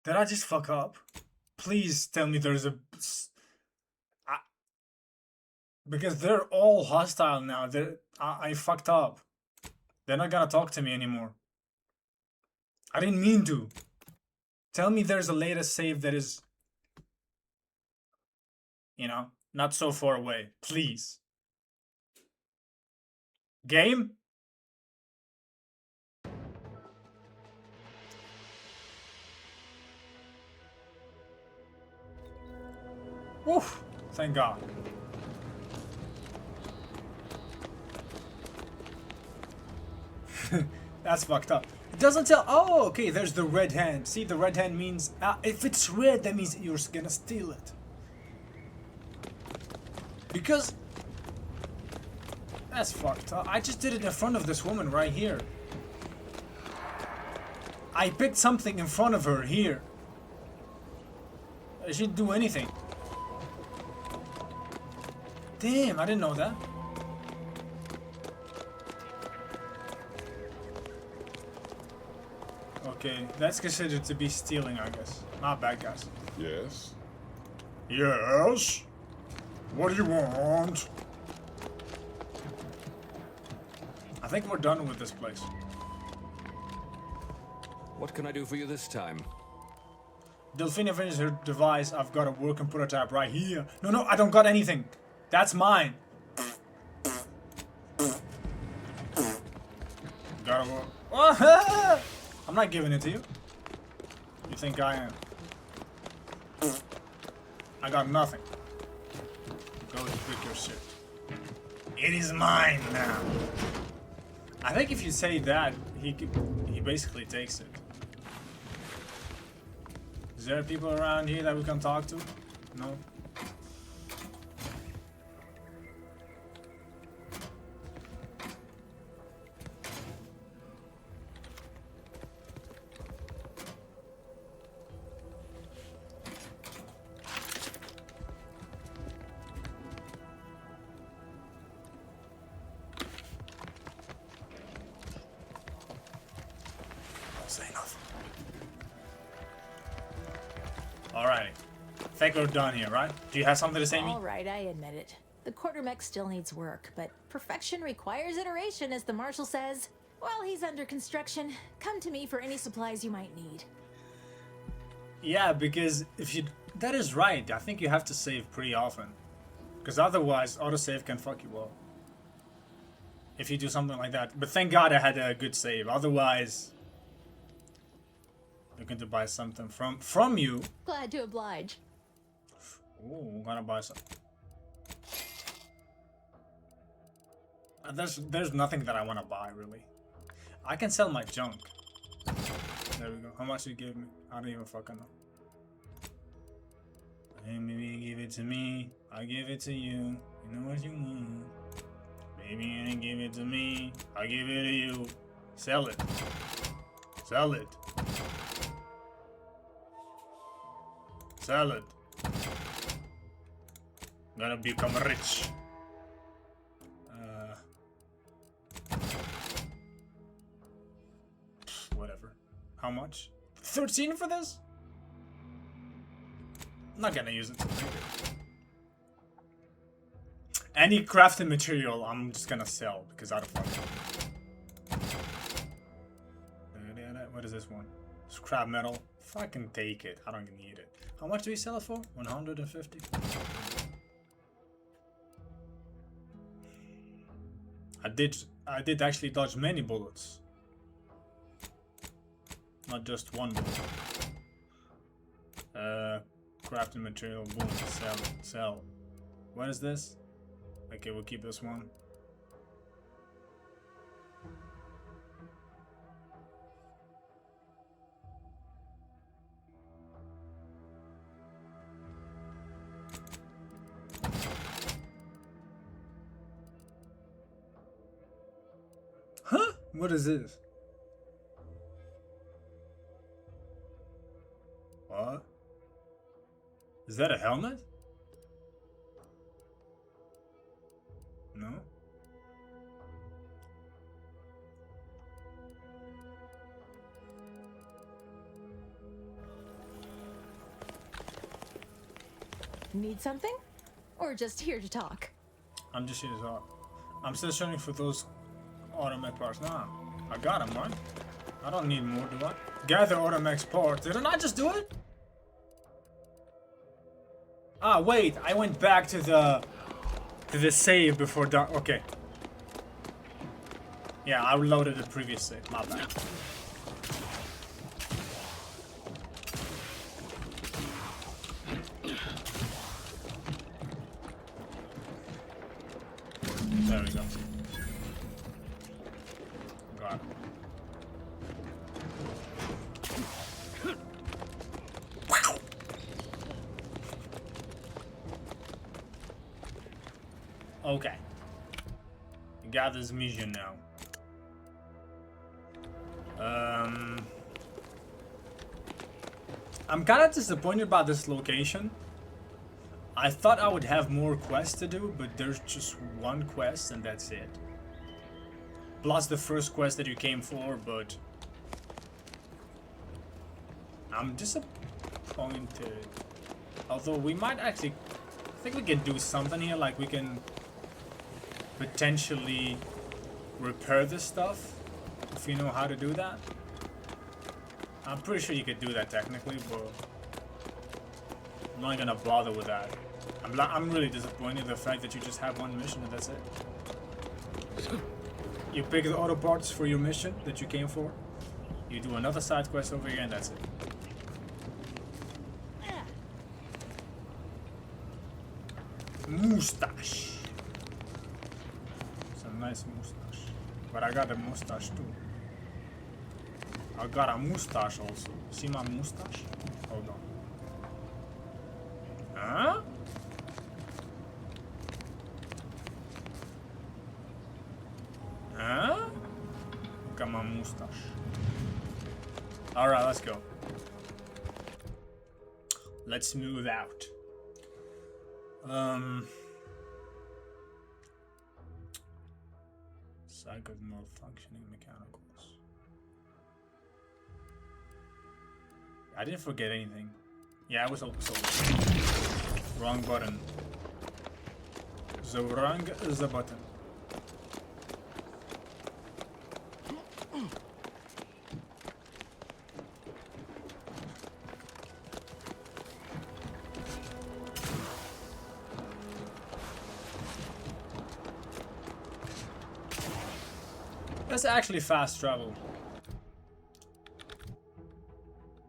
Did I just fuck up? Please tell me there's a... Because they're all hostile now. I fucked up. They're not gonna talk to me anymore. I didn't mean to. Tell me there's a latest save that is, you know, not so far away. Please. Game? Woof! Thank God. That's fucked up. It doesn't tell. Oh, okay, there's the red hand. See, the red hand means. If it's red, that means you're gonna steal it. Because. That's fucked up. I just did it in front of this woman right here. I picked something in front of her here. She didn't do anything. Damn, I didn't know that. Okay, that's considered to be stealing, I guess. Not bad guys. Yes? Yes? What do you want? I think we're done with this place. What can I do for you this time? Delphina finished her device. I've got a working prototype right here. No, I don't got anything. That's mine. Gotta work. Oh, I'm not giving it to you. You think I am? I got nothing. Go to pick your shit. It is mine now. I think if you say that, he basically takes it. Is there people around here that we can talk to? No? Alrighty. Think we're done here, right? Do you have something to say to me? All right, I admit it. The quartermech still needs work, but perfection requires iteration, as the marshal says. While he's under construction, come to me for any supplies you might need. Yeah, because if you... That is right. I think you have to save pretty often. Because otherwise, autosave can fuck you up. If you do something like that. But thank God I had a good save. Otherwise... Looking to buy something from you. Glad to oblige. Ooh, I'm gonna buy some. There's nothing that I want to buy really. I can sell my junk. There we go. How much you give me? I don't even fucking know. Hey, maybe you give it to me. I give it to you. You know what you want. Maybe you ain't give it to me. I give it to you. Sell it. Sell it. Sell it. Gonna become rich. Whatever. How much? 13 for this? I'm not gonna use it to make it. Any crafted material, I'm just gonna sell because I don't fucking. What is this one? Scrap metal. Fucking take it. I don't need it. How much do we sell it for? 150. I did actually dodge many bullets. Not just one bullet. Crafting material, boom, sell, sell. What is this? Okay, we'll keep this one. Huh? What is this? What? Is that a helmet? No? Need something? Or just here to talk? I'm just here, so I'm still searching for those automech parts. Nah, I got them, right? I don't need more, do I? Gather automech parts. Didn't I just do it? Ah, wait, I went back to the save before dark. Okay. Yeah, I reloaded the previous save. My bad. There we go. Got it. Okay. We got this mission now. I'm kind of disappointed about this location. I thought I would have more quests to do, but there's just one quest and that's it. Plus the first quest that you came for, but I'm disappointed. Although we might actually, I think we can do something here, like we can potentially repair this stuff if you know how to do that. I'm pretty sure you could do that technically, but I'm not gonna bother with that. I'm really disappointed in the fact that you just have one mission and that's it. You pick the auto parts for your mission that you came for. You do another side quest over here and that's it. Mustache. It's a nice mustache. But I got a mustache too. I got a mustache also. See my mustache? Hold on. Huh? Huh? Look at my mustache. Alright, let's go. Let's move out. Psych of malfunctioning mechanicals. I didn't forget anything. Yeah, I was also wrong button. The wrong is the button. Let's actually fast travel.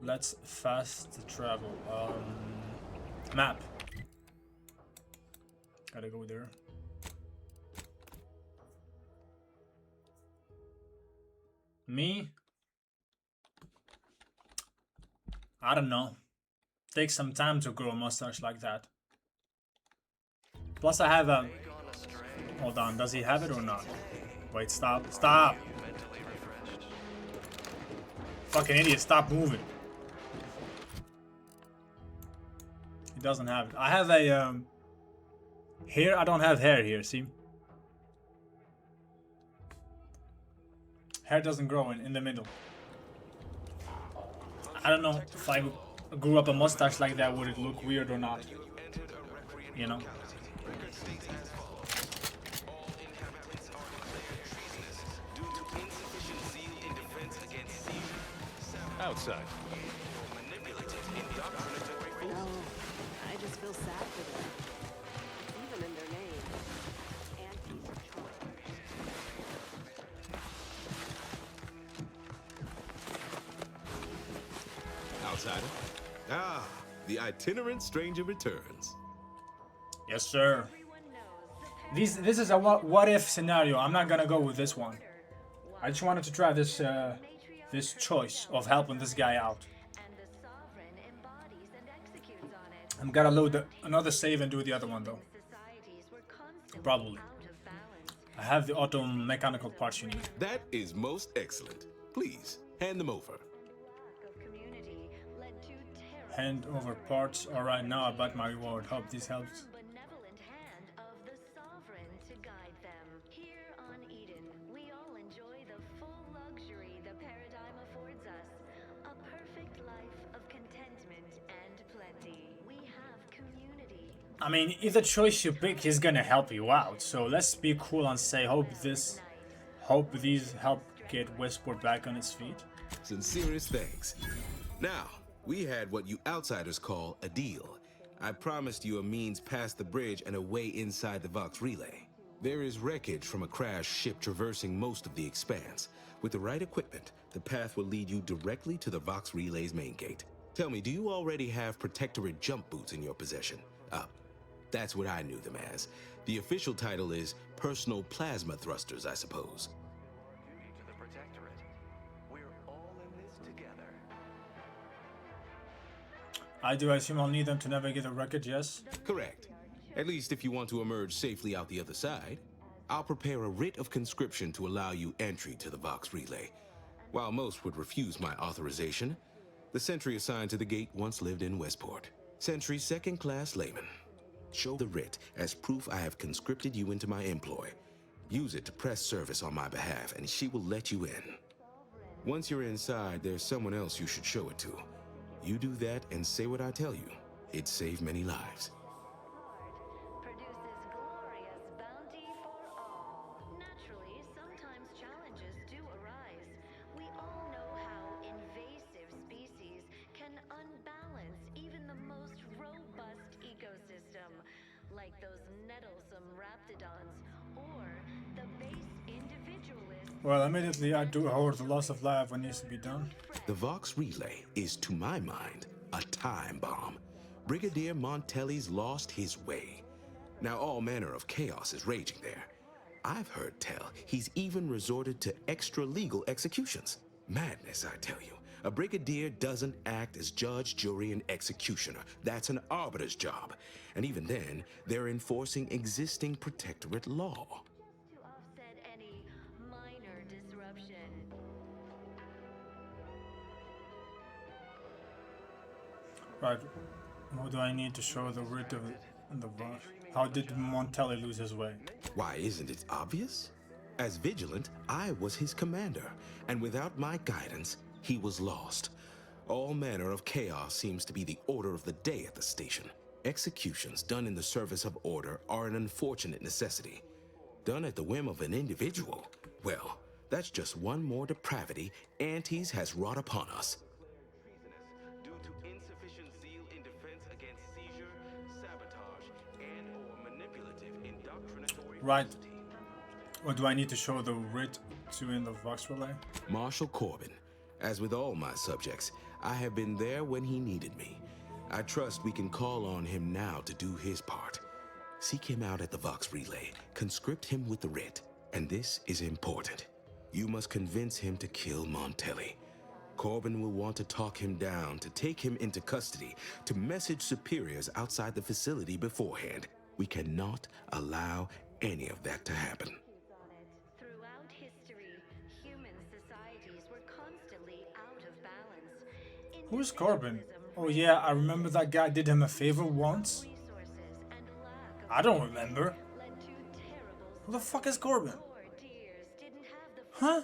Let's fast travel. Map. Gotta go there. Me? I don't know. Takes some time to grow a mustache like that. Plus I have a... Hold on, does he have it or not? Wait, stop. Stop! Fucking idiot, stop moving. He doesn't have it. I have a, hair. I don't have hair here, see? Hair doesn't grow in the middle. I don't know if I grew up a mustache like that, would it look weird or not? You know? Outside. No, I just feel sad for them. Even in their name. Outsider. Ah, the itinerant stranger returns. Yes, sir. This is a what if scenario. I'm not gonna go with this one. I just wanted to try this this choice of helping this guy out. I'm gonna load another save and do the other one though. Probably. I have the auto mechanical parts you need. That is most excellent. Please, hand them over. Hand over parts. Alright, now I bought my reward. Hope this helps. I mean, either choice you pick is gonna help you out. So let's be cool and say, hope these help get Westport back on its feet. Sincerest thanks. Now, we had what you outsiders call a deal. I promised you a means past the bridge and a way inside the Vox Relay. There is wreckage from a crashed ship traversing most of the expanse. With the right equipment, the path will lead you directly to the Vox Relay's main gate. Tell me, do you already have Protectorate jump boots in your possession? That's what I knew them as. The official title is Personal Plasma Thrusters, I suppose. Duty to the Protectorate. We're all in this together. I do assume I'll need them to navigate the wreckage, yes? Correct. At least if you want to emerge safely out the other side. I'll prepare a writ of conscription to allow you entry to the Vox Relay. While most would refuse my authorization, the sentry assigned to the gate once lived in Westport. Sentry second-class layman. Show the writ as proof I have conscripted you into my employ. Use it to press service on my behalf, and she will let you in. Once you're inside, there's someone else you should show it to. You do that and say what I tell you. It'd save many lives. Produces glorious bounty for all. Naturally, sometimes challenges do arise. We all know how invasive species can unbalance even the most robust ecosystem, like those nettlesome raptidons or the base individualists. Well, immediately I do hoard the loss of life when needs to be done. The Vox Relay is, to my mind, a time bomb. Brigadier Montelli's lost his way. Now all manner of chaos is raging there. I've heard tell he's even resorted to extra-legal executions. Madness, I tell you. A brigadier doesn't act as judge, jury, and executioner. That's an arbiter's job. And even then, they're enforcing existing protectorate law. To offset any minor disruption. Right. What do I need to show the writ of the Vox? How did Montelli lose his way? Why, isn't it obvious? As Vigilant, I was his commander, and without my guidance, he was lost. All manner of chaos seems to be the order of the day at the station. Executions done in the service of order are an unfortunate necessity. Done at the whim of an individual, well, that's just one more depravity Antes has wrought upon us. Due to insufficient zeal in defense against seizure, sabotage, and/or manipulative indoctrinatory. Right. What do I need to show the writ to in the Vox Relay? Marshal Corbin. As with all my subjects, I have been there when he needed me. I trust we can call on him now to do his part. Seek him out at the Vox Relay, conscript him with the writ, and this is important. You must convince him to kill Montelli. Corbin will want to talk him down, to take him into custody, to message superiors outside the facility beforehand. We cannot allow any of that to happen. Throughout history, human societies were constantly out of balance. Who's Corbin? Oh yeah, I remember that guy did him a favor once. I don't remember. Who the fuck is Corbin? Huh?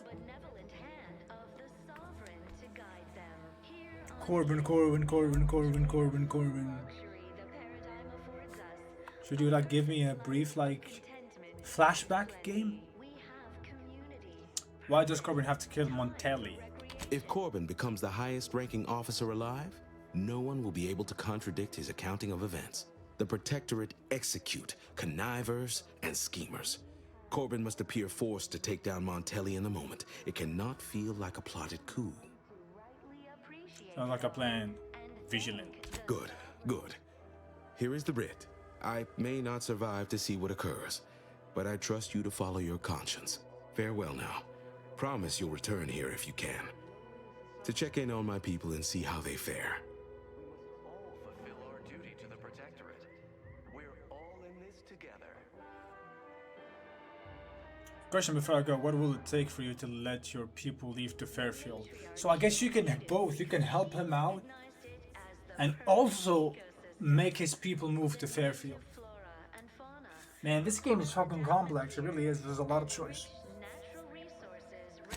Corbin. Should you like give me a brief like flashback game? Why does Corbin have to kill Montelli? If Corbin becomes the highest ranking officer alive, no one will be able to contradict his accounting of events. The Protectorate execute connivers and schemers. Corbin must appear forced to take down Montelli in the moment. It cannot feel like a plotted coup. Sounds like a plan. Vigilant. Good, good. Here is the writ. I may not survive to see what occurs, but I trust you to follow your conscience. Farewell now. Promise you'll return here if you can, to check in on my people and see how they fare. All fulfill our duty to the Protectorate. We're all in this together. Question before I go, what will it take for you to let your people leave to Fairfield? So I guess you can both. You can help him out and also make his people move to Fairfield. Man, this game is fucking complex. It really is. There's a lot of choice.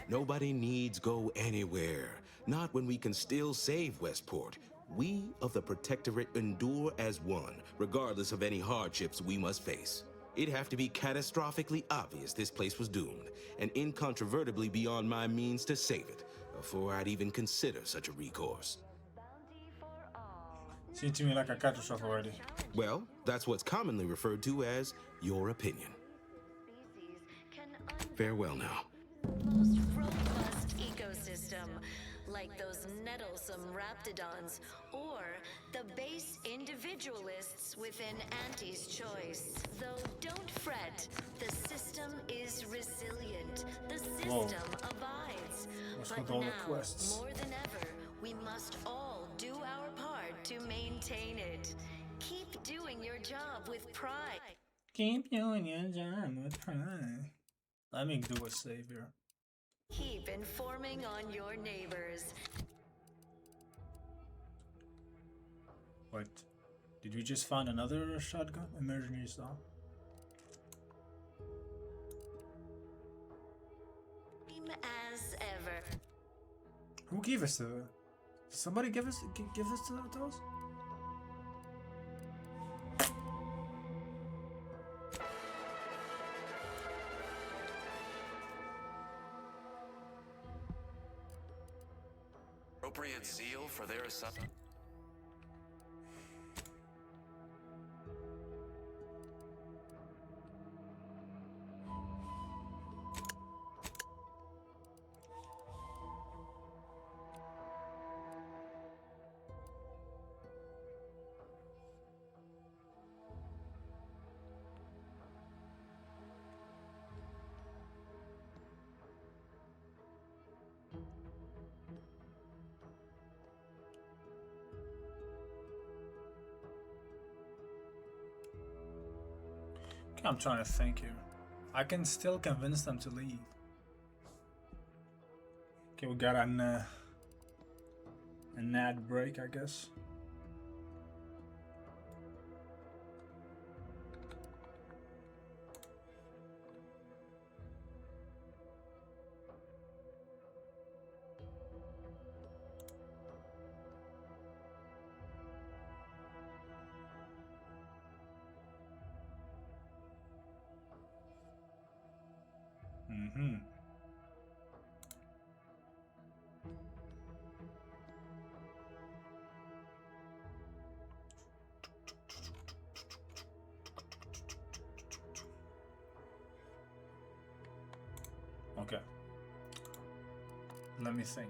Nobody needs go anywhere. Not when we can still save Westport. We of the Protectorate endure as one, regardless of any hardships we must face. It'd have to be catastrophically obvious this place was doomed, and incontrovertibly beyond my means to save it, before I'd even consider such a recourse. Seems to me like I cut yourself already. Well, that's what's commonly referred to as your opinion. Farewell now. Most robust ecosystem, like those nettlesome raptidons, or the base individualists within Auntie's choice. Though don't fret, the system is resilient. The system abides. But now, more than ever, we must all do our part to maintain it. Keep doing your job with pride. Keep doing your job with pride. Let me do a savior. Keep informing on your neighbors. Wait, did we just find another shotgun? Emergency style. As ever. Who gave us the? Did somebody give us those? Appropriate seal for their assignment. I'm trying to think here. I can still convince them to leave. Okay, we got an ad break, I guess. Okay. Let me think.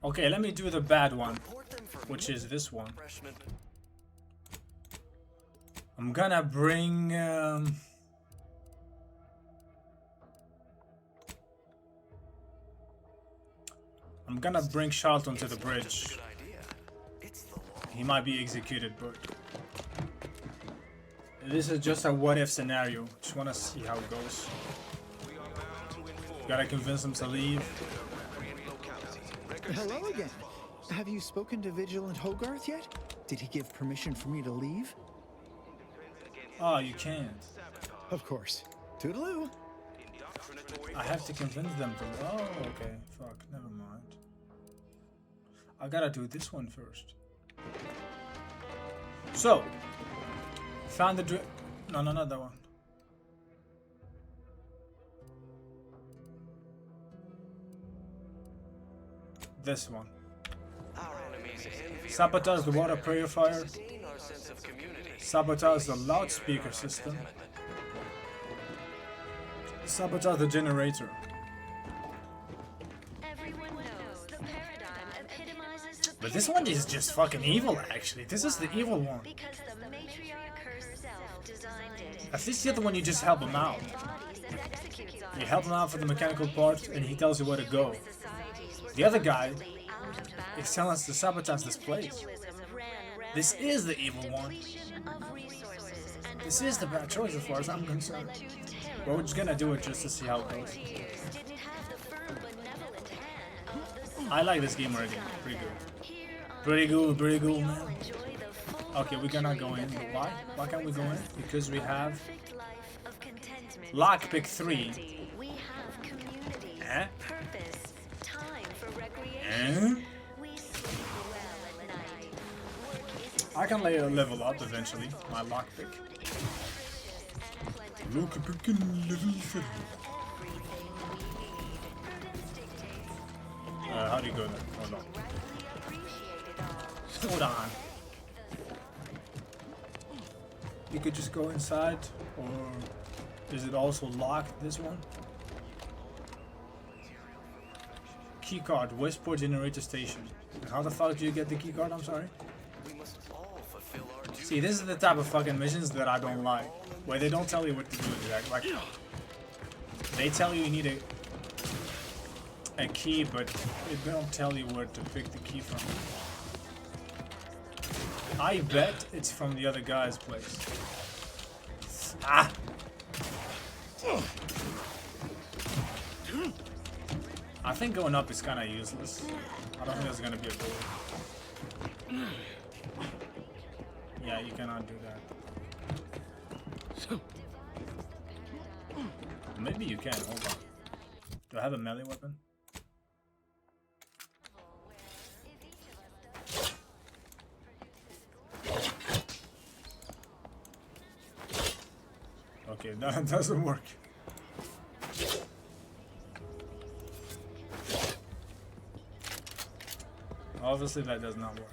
Okay, let me do the bad one, which is this one. I'm gonna bring Charlton to the bridge. He might be executed, but this is just a what-if scenario. Just wanna see how it goes. Gotta convince him to leave. Hello again. Have you spoken to Vigilant Hogarth yet? Did he give permission for me to leave? Oh, you can't. Of course. Toodaloo. I have to convince them to. Oh, okay. Fuck. Never mind. I gotta do this one first. So, found the no, not that one. This one. Sabotage the water purifier. Sabotage the loudspeaker system. Sabotage the generator. But this one is just fucking evil, actually. This is the evil one. At least the other one, you just help him out. You help him out for the mechanical part, and he tells you where to go. The other guy is telling us to sabotage this place. This is the evil one. This is the bad choice as far as I'm concerned. But we're just gonna do it just to see how it goes. I like this game already. Pretty good. Pretty good, man. Okay, we cannot go in. Why? Why can't we go in? Because we have lockpick 3. We have community, Eh? purpose, time for recreation. Eh? We sleep well at night. Work is I can level up eventually. My lockpick. Lockpick in level 7. How do you go there? Oh no. Hold on. You could just go inside, or is it also locked, this one? Keycard, Westport Generator Station. And how the fuck do you get the keycard? I'm sorry. See, this is the type of fucking missions that I don't like, where they don't tell you what to do exactly. Like, they tell you need a key, but they don't tell you where to pick the key from. I bet it's from the other guy's place. Ah! I think going up is kind of useless. I don't think there's gonna be a door. Yeah, you cannot do that. Maybe you can, hold on. Do I have a melee weapon? Okay, that doesn't work. Obviously that does not work.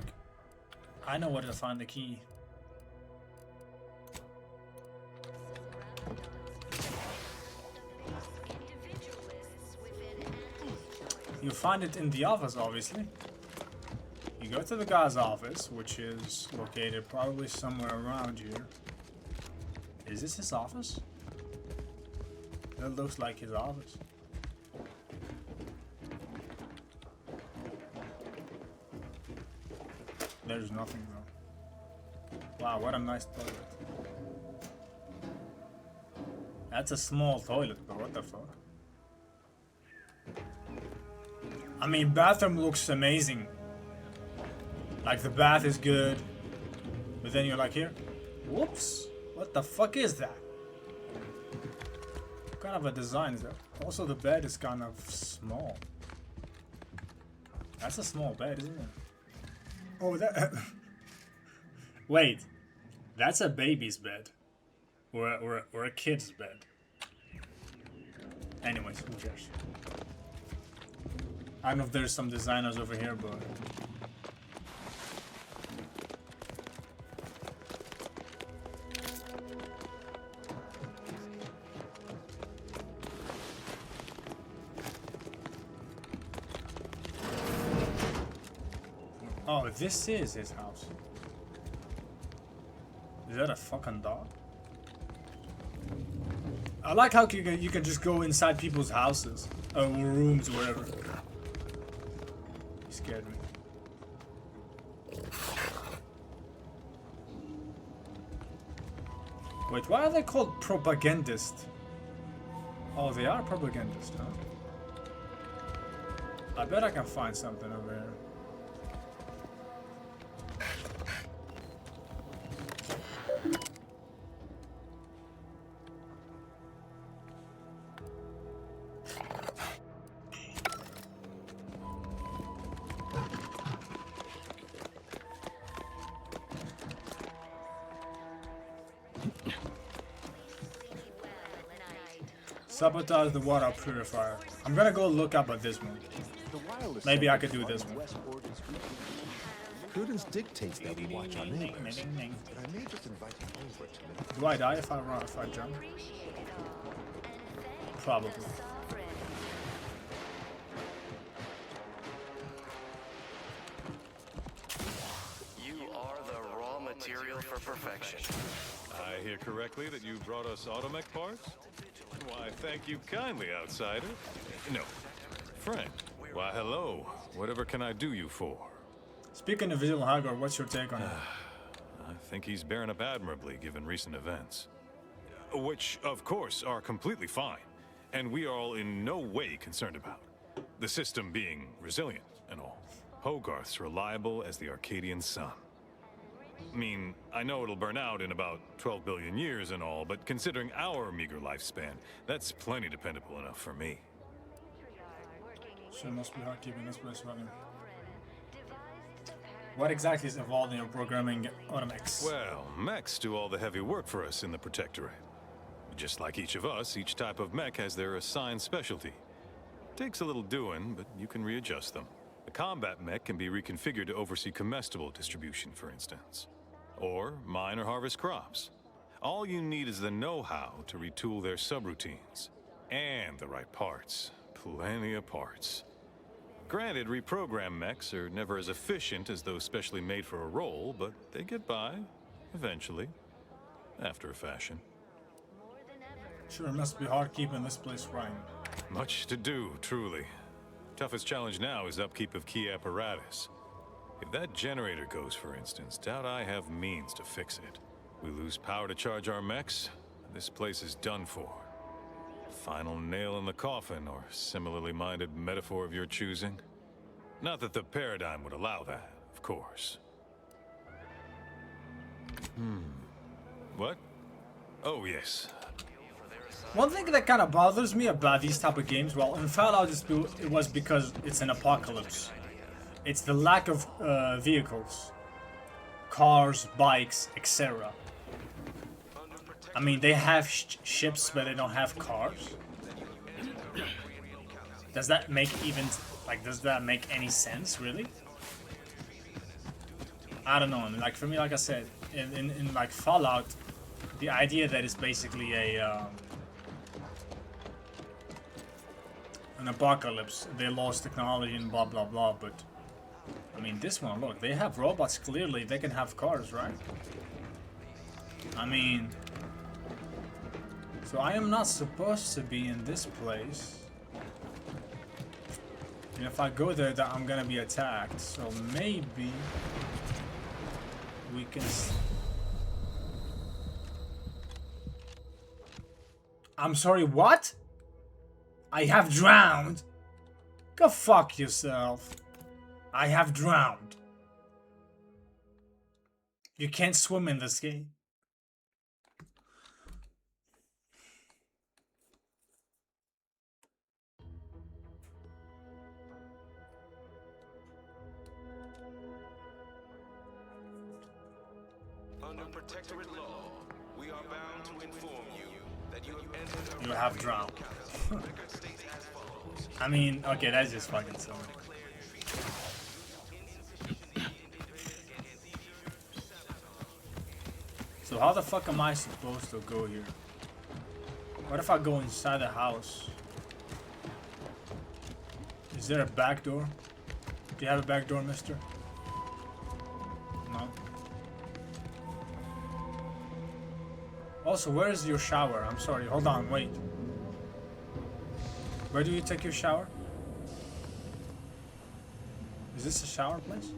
I know where to find the key. You find it in the office, obviously. You go to the guy's office, which is located probably somewhere around here. Is this his office? That looks like his office. There's nothing though. Wow, what a nice toilet. That's a small toilet, but what the fuck? I mean, bathroom looks amazing. Like the bath is good. But then you're like, here? Whoops. What the fuck is that? What kind of a design is that? Also, the bed is kind of small. That's a small bed, isn't it? Oh, that... Wait. That's a baby's bed. Or a kid's bed. Anyways, who cares? I don't know if there's some designers over here, but... Oh, this is his house. Is that a fucking dog? I like how you can just go inside people's houses. Or rooms, or whatever. He scared me. Wait, why are they called propagandist? Oh, they are propagandist, huh? I bet I can find something over here. Sabotage the water purifier. I'm gonna go look up at this one. Maybe I could do this one. Prudence dictates that we watch our neighbors. But I may just invite him over to Do I die if I jump? Probably. You are the raw material for perfection. I hear correctly that you brought us automech parts? Why, thank you kindly, outsider. No, friend. Why, hello. Whatever can I do you for? Speaking of Visual Hagar, what's your take on it? I think he's bearing up admirably given recent events. Which, of course, are completely fine, and we are all in no way concerned about. The system being resilient and all. Hogarth's reliable as the Arcadian sun. I mean, I know it'll burn out in about 12 billion years and all, but considering our meager lifespan, that's plenty dependable enough for me. Sure must be hard keeping this place running. What exactly is involved in your programming Automechs? Well, mechs do all the heavy work for us in the Protectorate. Just like each of us, each type of mech has their assigned specialty. Takes a little doing, but you can readjust them. A combat mech can be reconfigured to oversee comestible distribution, for instance. Or mine or harvest crops. All you need is the know-how to retool their subroutines. And the right parts. Plenty of parts. Granted, reprogrammed mechs are never as efficient as those specially made for a role, but they get by, eventually, after a fashion. Sure, it must be hard keeping this place running. Much to do, truly. Toughest challenge now is upkeep of key apparatus. If that generator goes, for instance, doubt I have means to fix it. We lose power to charge our mechs, this place is done for. Final nail in the coffin, or similarly minded metaphor of your choosing. Not that the paradigm would allow that, of course. What? Oh, yes. One thing that kind of bothers me about these type of games, well, in Fallout it was because it's an apocalypse. It's the lack of vehicles, cars, bikes, etc. I mean, they have ships, but they don't have cars. Does that make does that make any sense, really? I don't know. Like, for me, like I said, in like Fallout, the idea that it's basically an apocalypse, they lost technology and blah blah blah, but I mean, this one, look, they have robots, clearly they can have cars, right? I mean, so I am not supposed to be in this place, and if I go there, that I'm gonna be attacked, so maybe we can... I'm sorry, what? I have drowned. Go fuck yourself. I have drowned. You can't swim in this game. Under Protectorate law, we are bound to inform you that you have entered You have drowned. I mean, okay, that's just fucking silly. So how the fuck am I supposed to go here? What if I go inside the house? Is there a back door? Do you have a back door, mister? No. Also, where is your shower? I'm sorry, hold on, wait. Where do you take your shower? Is this a shower place?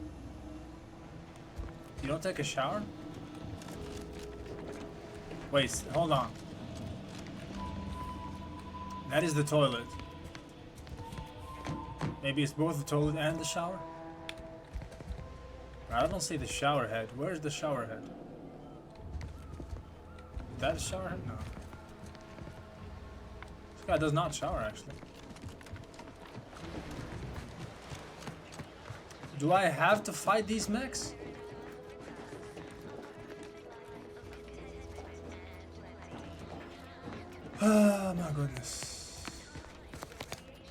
You don't take a shower? Wait, hold on. That is the toilet. Maybe it's both the toilet and the shower? I don't see the shower head. Where's the shower head? Is that a shower head? No. This guy does not shower, actually. Do I have to fight these mechs? Oh my goodness.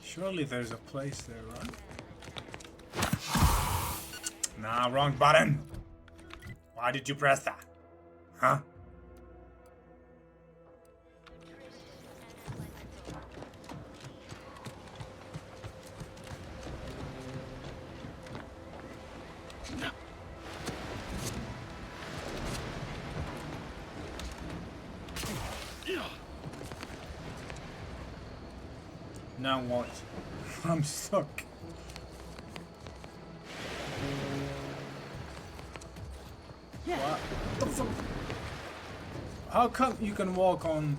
Surely there's a place there, right? Nah, wrong button. Why did you press that? Huh? Now what? I'm stuck. What the fuck? How come you can walk on...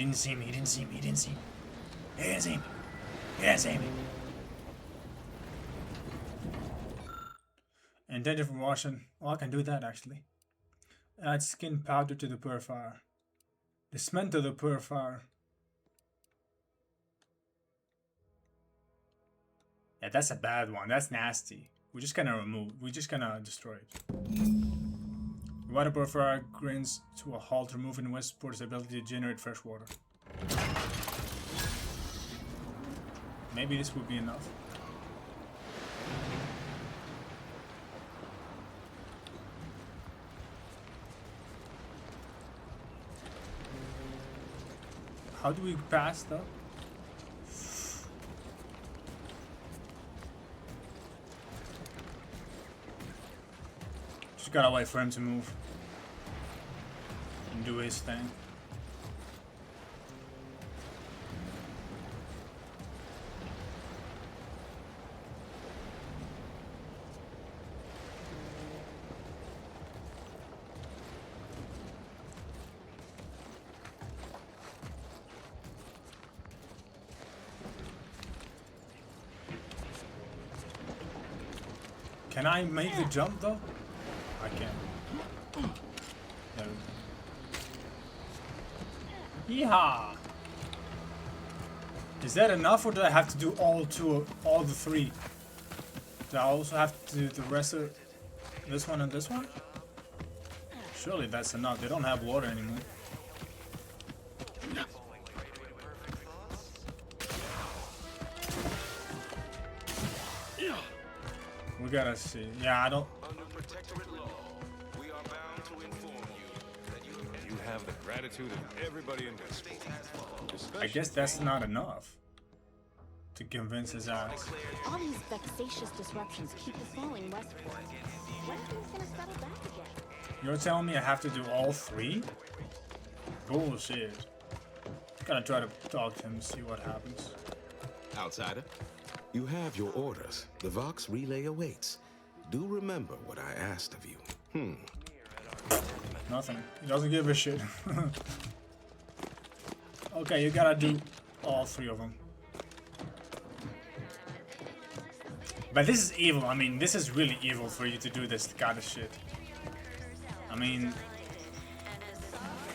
didn't see me, he didn't see me, he didn't see me. He didn't see me. He didn't see me. Intended for washing. Well, I can do that actually. Add skin powder to the purifier. Dismantle the purifier. Yeah, that's a bad one. That's nasty. We're just gonna remove. We're just gonna destroy it. Water purifier grinds to a halt, removing Westport's ability to generate fresh water. Maybe this would be enough. How do we pass though? Just gotta wait for him to move and do his thing. Can I make the jump though? I can. There we go. Yeehaw! Is that enough, or do I have to do all the three? Do I also have to do the rest of this one and this one? Surely that's enough. They don't have water anymore. We gotta see. Yeah, I don't. Under protectorate law, we are bound to inform you that you have the gratitude of everybody in Westport. I guess that's not enough to convince his ass. All these vexatious disruptions keep us falling westward. When are things gonna settle back again? You're telling me I have to do all three? Bullshit. Gotta try to talk to him and see what happens. Outsider, you have your orders. The Vox relay awaits. Do remember what I asked of you. Nothing. He doesn't give a shit. Okay, you gotta do all three of them. But this is evil. I mean, this is really evil for you to do this kind of shit. I mean,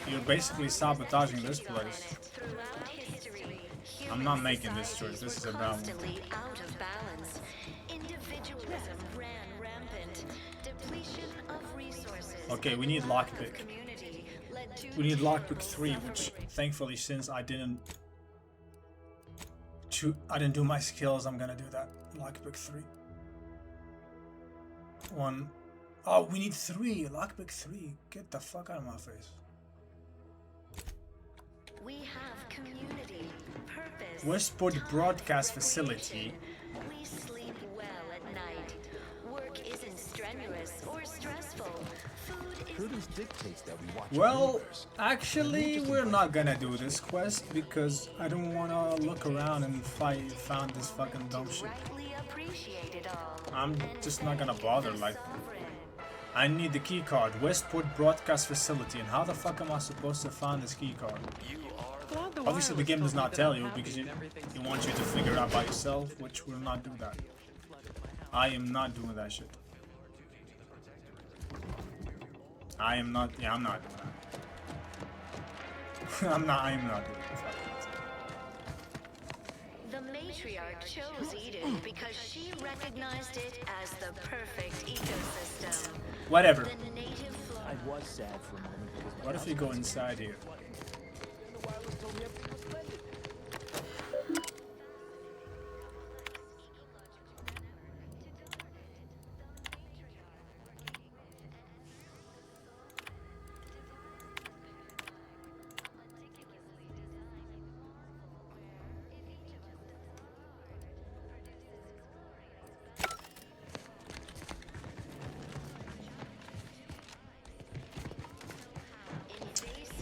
you're basically sabotaging this place. I'm not making this choice. This is a bad one. Out of balance. Individualism ran rampant. Depletion of resources. Okay, we need lockpick. We need lockpick 3, which thankfully, since I didn't do my skills, I'm gonna do that. Lockpick 3. 1. Oh, we need 3. Lockpick 3. Get the fuck out of my face. We have community, purpose. Westport Broadcast Facility. We sleep well at night. Work isn't strenuous or stressful. Prudence dictates that we watch. Well, actually, we're not gonna do this quest because I don't wanna look around and found this fucking dumb shit. I'm just not gonna bother. Like, I need the key card. Westport Broadcast Facility. And how the fuck am I supposed to find this key card? Obviously, the game does not tell you because it wants you to figure it out by yourself, which will not do that. I am not doing that shit. I am not. Yeah, I'm not doing that. I am not doing that. The matriarch chose Eden because she recognized it as the perfect ecosystem. Whatever. I was sad for a moment. What if we go inside here?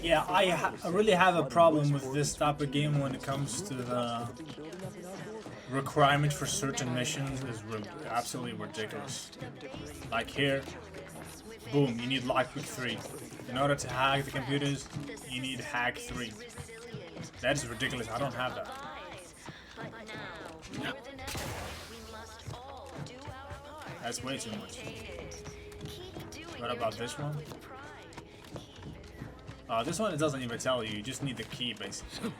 Yeah, I really have a problem with this type of game when it comes to the requirement for certain missions is absolutely ridiculous. Like here, boom, you need lockpick 3. In order to hack the computers, you need hack 3. That is ridiculous. I don't have that. That's way too much. What about this one? This one it doesn't even tell you. You just need the key, basically.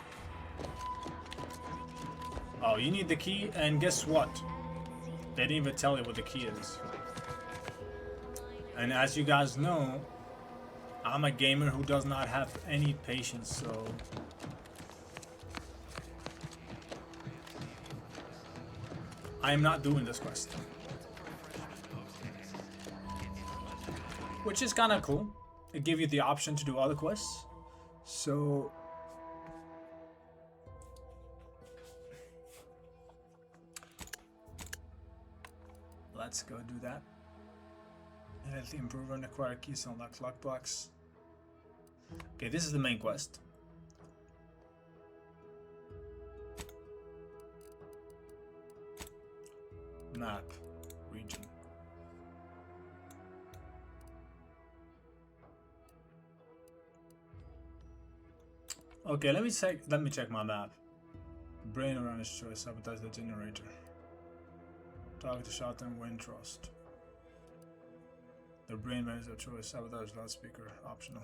Oh, you need the key, and guess what? They didn't even tell you what the key is. And as you guys know, I'm a gamer who does not have any patience, so... I am not doing this quest. Which is kind of cool. It gives you the option to do other quests. So... let's go do that. And let the improver and acquire keys to unlock lockbox. Okay, this is the main quest. Map. Region. Okay, let me check my map. Brain around his choice, sabotage the generator. Target the shotgun, wind trust. The brain manager choice, sabotage loudspeaker, optional.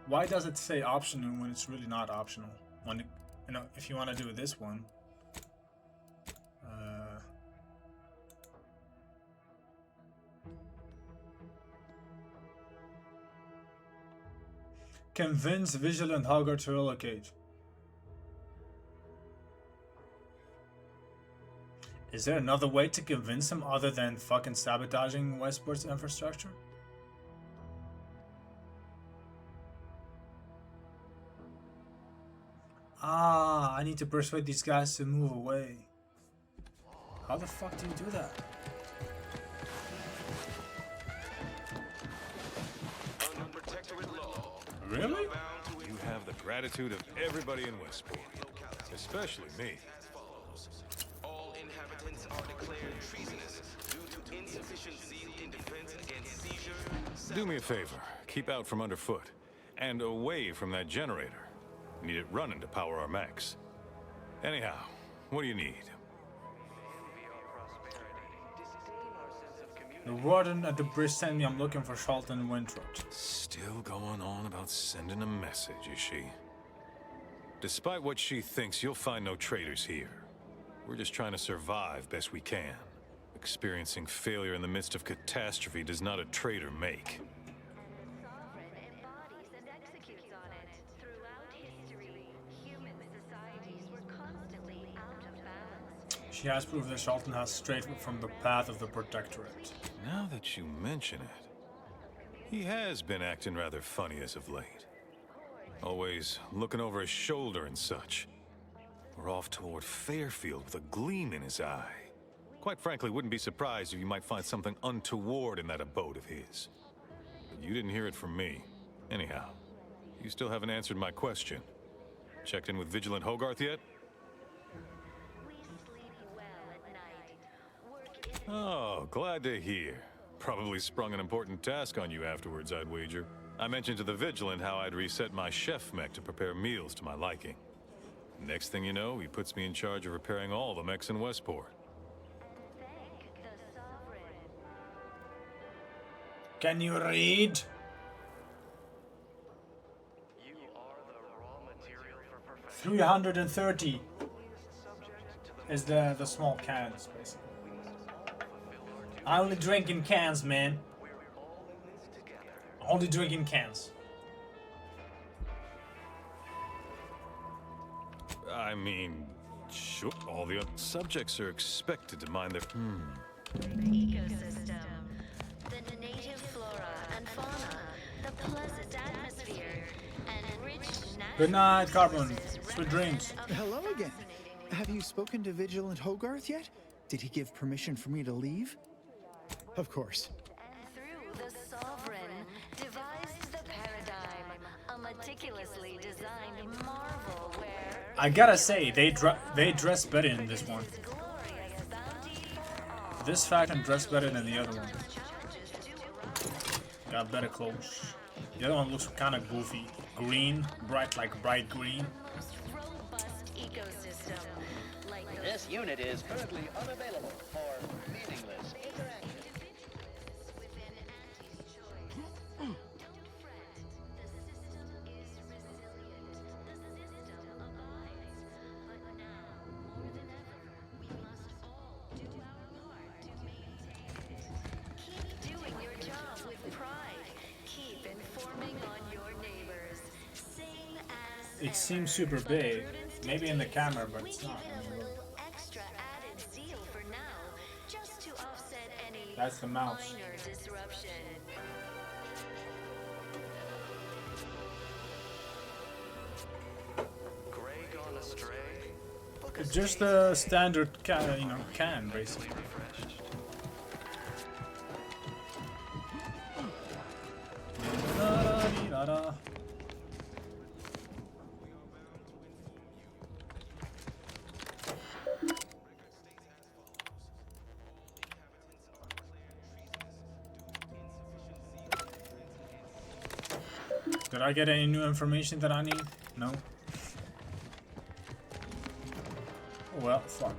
Why does it say optional when it's really not optional? When it, you know, if you want to do this one, convince Vigilant Hogarth to relocate. Is there another way to convince him other than fucking sabotaging Westport's infrastructure? Ah, I need to persuade these guys to move away. How the fuck do you do that? Really? You have the gratitude of everybody in Westport, especially me. All inhabitants are declared treasonous due to insufficient zeal in defense against seizure. Do me a favor, keep out from underfoot, and away from that generator. Need it running to power our mechs. Anyhow, what do you need? The warden at the bridge sent me. I'm looking for Charlton Wintrot. Still going on about sending a message, is she? Despite what she thinks, you'll find no traitors here. We're just trying to survive best we can. Experiencing failure in the midst of catastrophe does not a traitor make. She has proved that Charlton has strayed from the path of the Protectorate. Now that you mention it, he has been acting rather funny as of late. Always looking over his shoulder and such. We're off toward Fairfield with a gleam in his eye. Quite frankly, wouldn't be surprised if you might find something untoward in that abode of his. But you didn't hear it from me. Anyhow, you still haven't answered my question. Checked in with Vigilant Hogarth yet? Oh, glad to hear. Probably sprung an important task on you afterwards, I'd wager. I mentioned to the Vigilant how I'd reset my chef mech to prepare meals to my liking. Next thing you know, he puts me in charge of repairing all the mechs in Westport. Can you read? 330 is the small cans, basically. I only drink in cans, man. Only drink in cans. I mean, sure, all the other subjects are expected to mind their... Ecosystem, the native flora and fauna, the pleasant atmosphere, and rich natural... Good night, Carbon. Sweet dreams. Hello again. Have you spoken to Vigilant Hogarth yet? Did he give permission for me to leave? Of course. Through the Sovereign devised the paradigm, a meticulously designed marvel where... I gotta say, they dress better in this one. This faction dressed better than the other one. Got better clothes. The other one looks kind of goofy. Green, bright green. This unit is currently unavailable for meaningless interaction. It seems super big. Maybe in the camera, but it's not. That's the mouse. It's just a standard can basically. Did I get any new information that I need? No. Oh, well, fuck.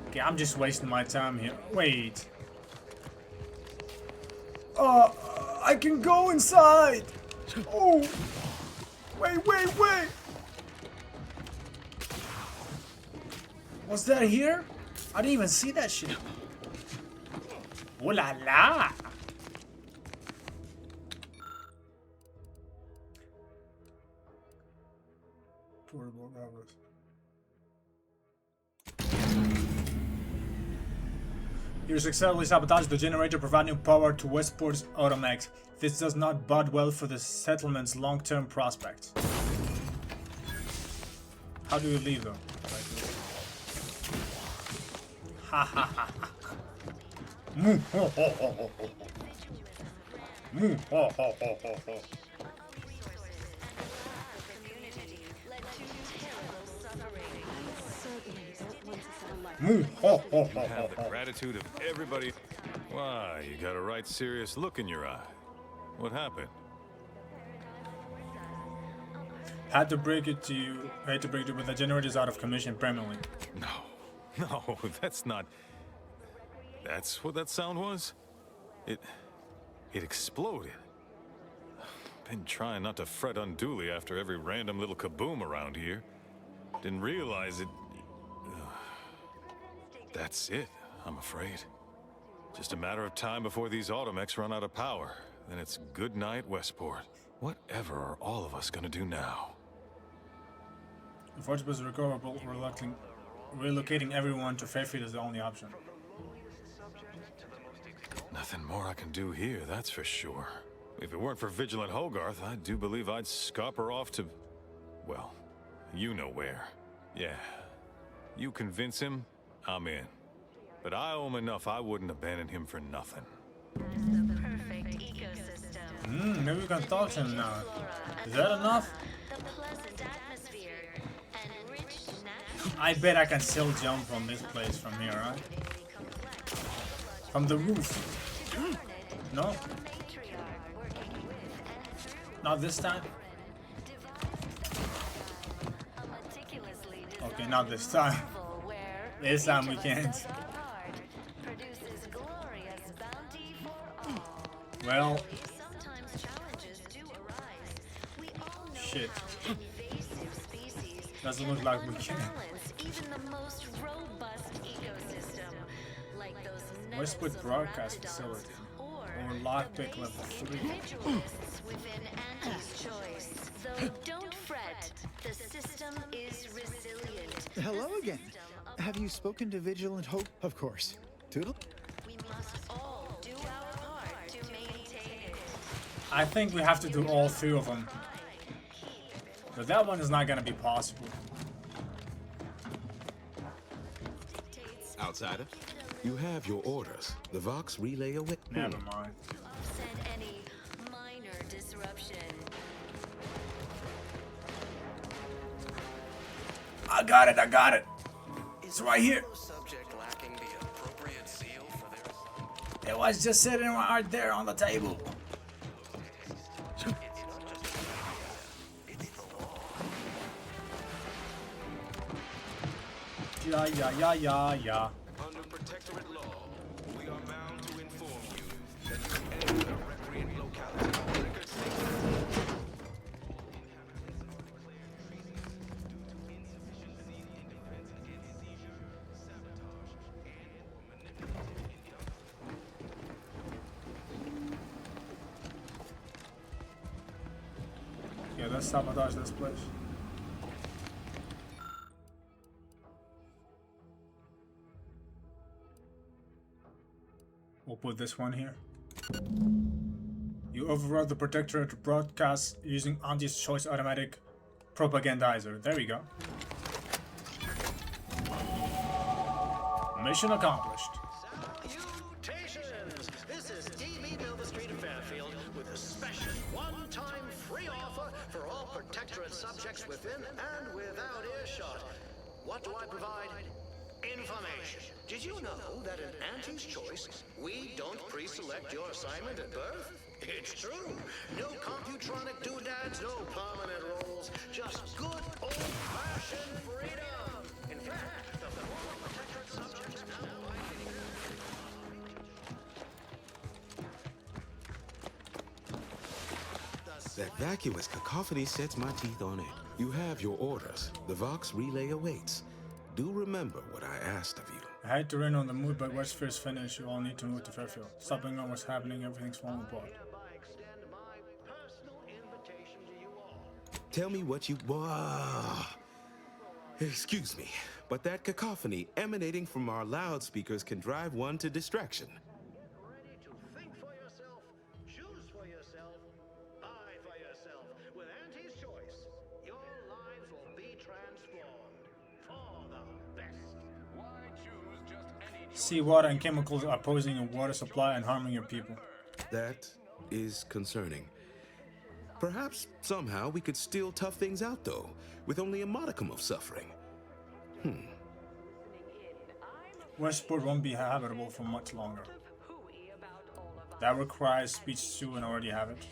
Okay, I'm just wasting my time here. Wait. I can go inside! Oh! Wait! Was that here? I didn't even see that shit. Oh la la! Portable goggles. You successfully sabotaged the generator providing power to Westport's Automex. This does not bode well for the settlement's long-term prospects. How do you leave them? Ha ha ha ha. Moo ho ho ho ho ho. Moo ho ho ho ho ho. You have the gratitude of everybody. Why, you got a right serious look in your eye. What happened? Had to break it to you, but the generator's out of commission permanently. No, that's not... That's what that sound was? It exploded. Been trying not to fret unduly after every random little kaboom around here. Didn't realize it... That's it, I'm afraid. Just a matter of time before these Automex run out of power. Then it's good night, Westport. Whatever are all of us gonna do now? The fortress is recoverable, relocating everyone to Fairfield is the only option. Nothing more I can do here, that's for sure. If it weren't for Vigilant Hogarth, I do believe I'd scupper off to... well, you know where. Yeah. You convince him, I'm in. But I owe him enough I wouldn't abandon him for nothing. The perfect ecosystem. Maybe we can talk to him now. Is that enough? The pleasant atmosphere and rich natural. I bet I can still jump from this place from here, right? From the roof. No? Not this time? Okay, not this time. This time we can't. Well... shit. Doesn't look like we can. Westwood Broadcast Facility. Or lockpick level 3. Though don't fret, the system is resilient. Hello again. Have you spoken to Vigilant Hope? Of course. Toodle? We must all do our part to maintain it. I think we have to do all three of them. But that one is not gonna be possible. Outsider, you have your orders. The Vox relay away. Never mind. Offset any minor disruption. I got it! It's right here! Subject lacking the appropriate seal for their It was just sitting right there on the table. Yeah. Under protectorate law, we are bound to inform you that you enter a recreant locality on record statement. Yeah, let's sabotage this place. We'll put this one here. You overrode the Protectorate broadcast using Auntie's Choice automatic propagandizer. There we go. Mission accomplished. Salutations! This is DB Nova Street of Fairfield with a special one-time free offer for all Protectorate subjects within and without earshot. What do I provide? Information. Did you know that in Auntie's Choice, we don't pre-select your assignment at birth? It's true. No computronic doodads, no permanent roles, just good old-fashioned freedom. In fact, the former Protectorate subjects now That vacuous cacophony sets my teeth on it. You have your orders. The Vox relay awaits. Do remember what I asked of you. I hate to rain on the mood, but once Fear's finished, you all need to move to Fairfield. Stopping on what's happening, everything's falling apart. Tell me what you... Excuse me, but that cacophony emanating from our loudspeakers can drive one to distraction. think for yourself, choose for yourself, buy for yourself. With Auntie's Choice, your lives will be transformed for the best. Why choose just any Seawater and chemicals are poisoning your water supply and harming your people. That is concerning. Perhaps somehow we could still tough things out, though, with only a modicum of suffering. Westport won't be habitable for much longer. That requires speech too, and already have it.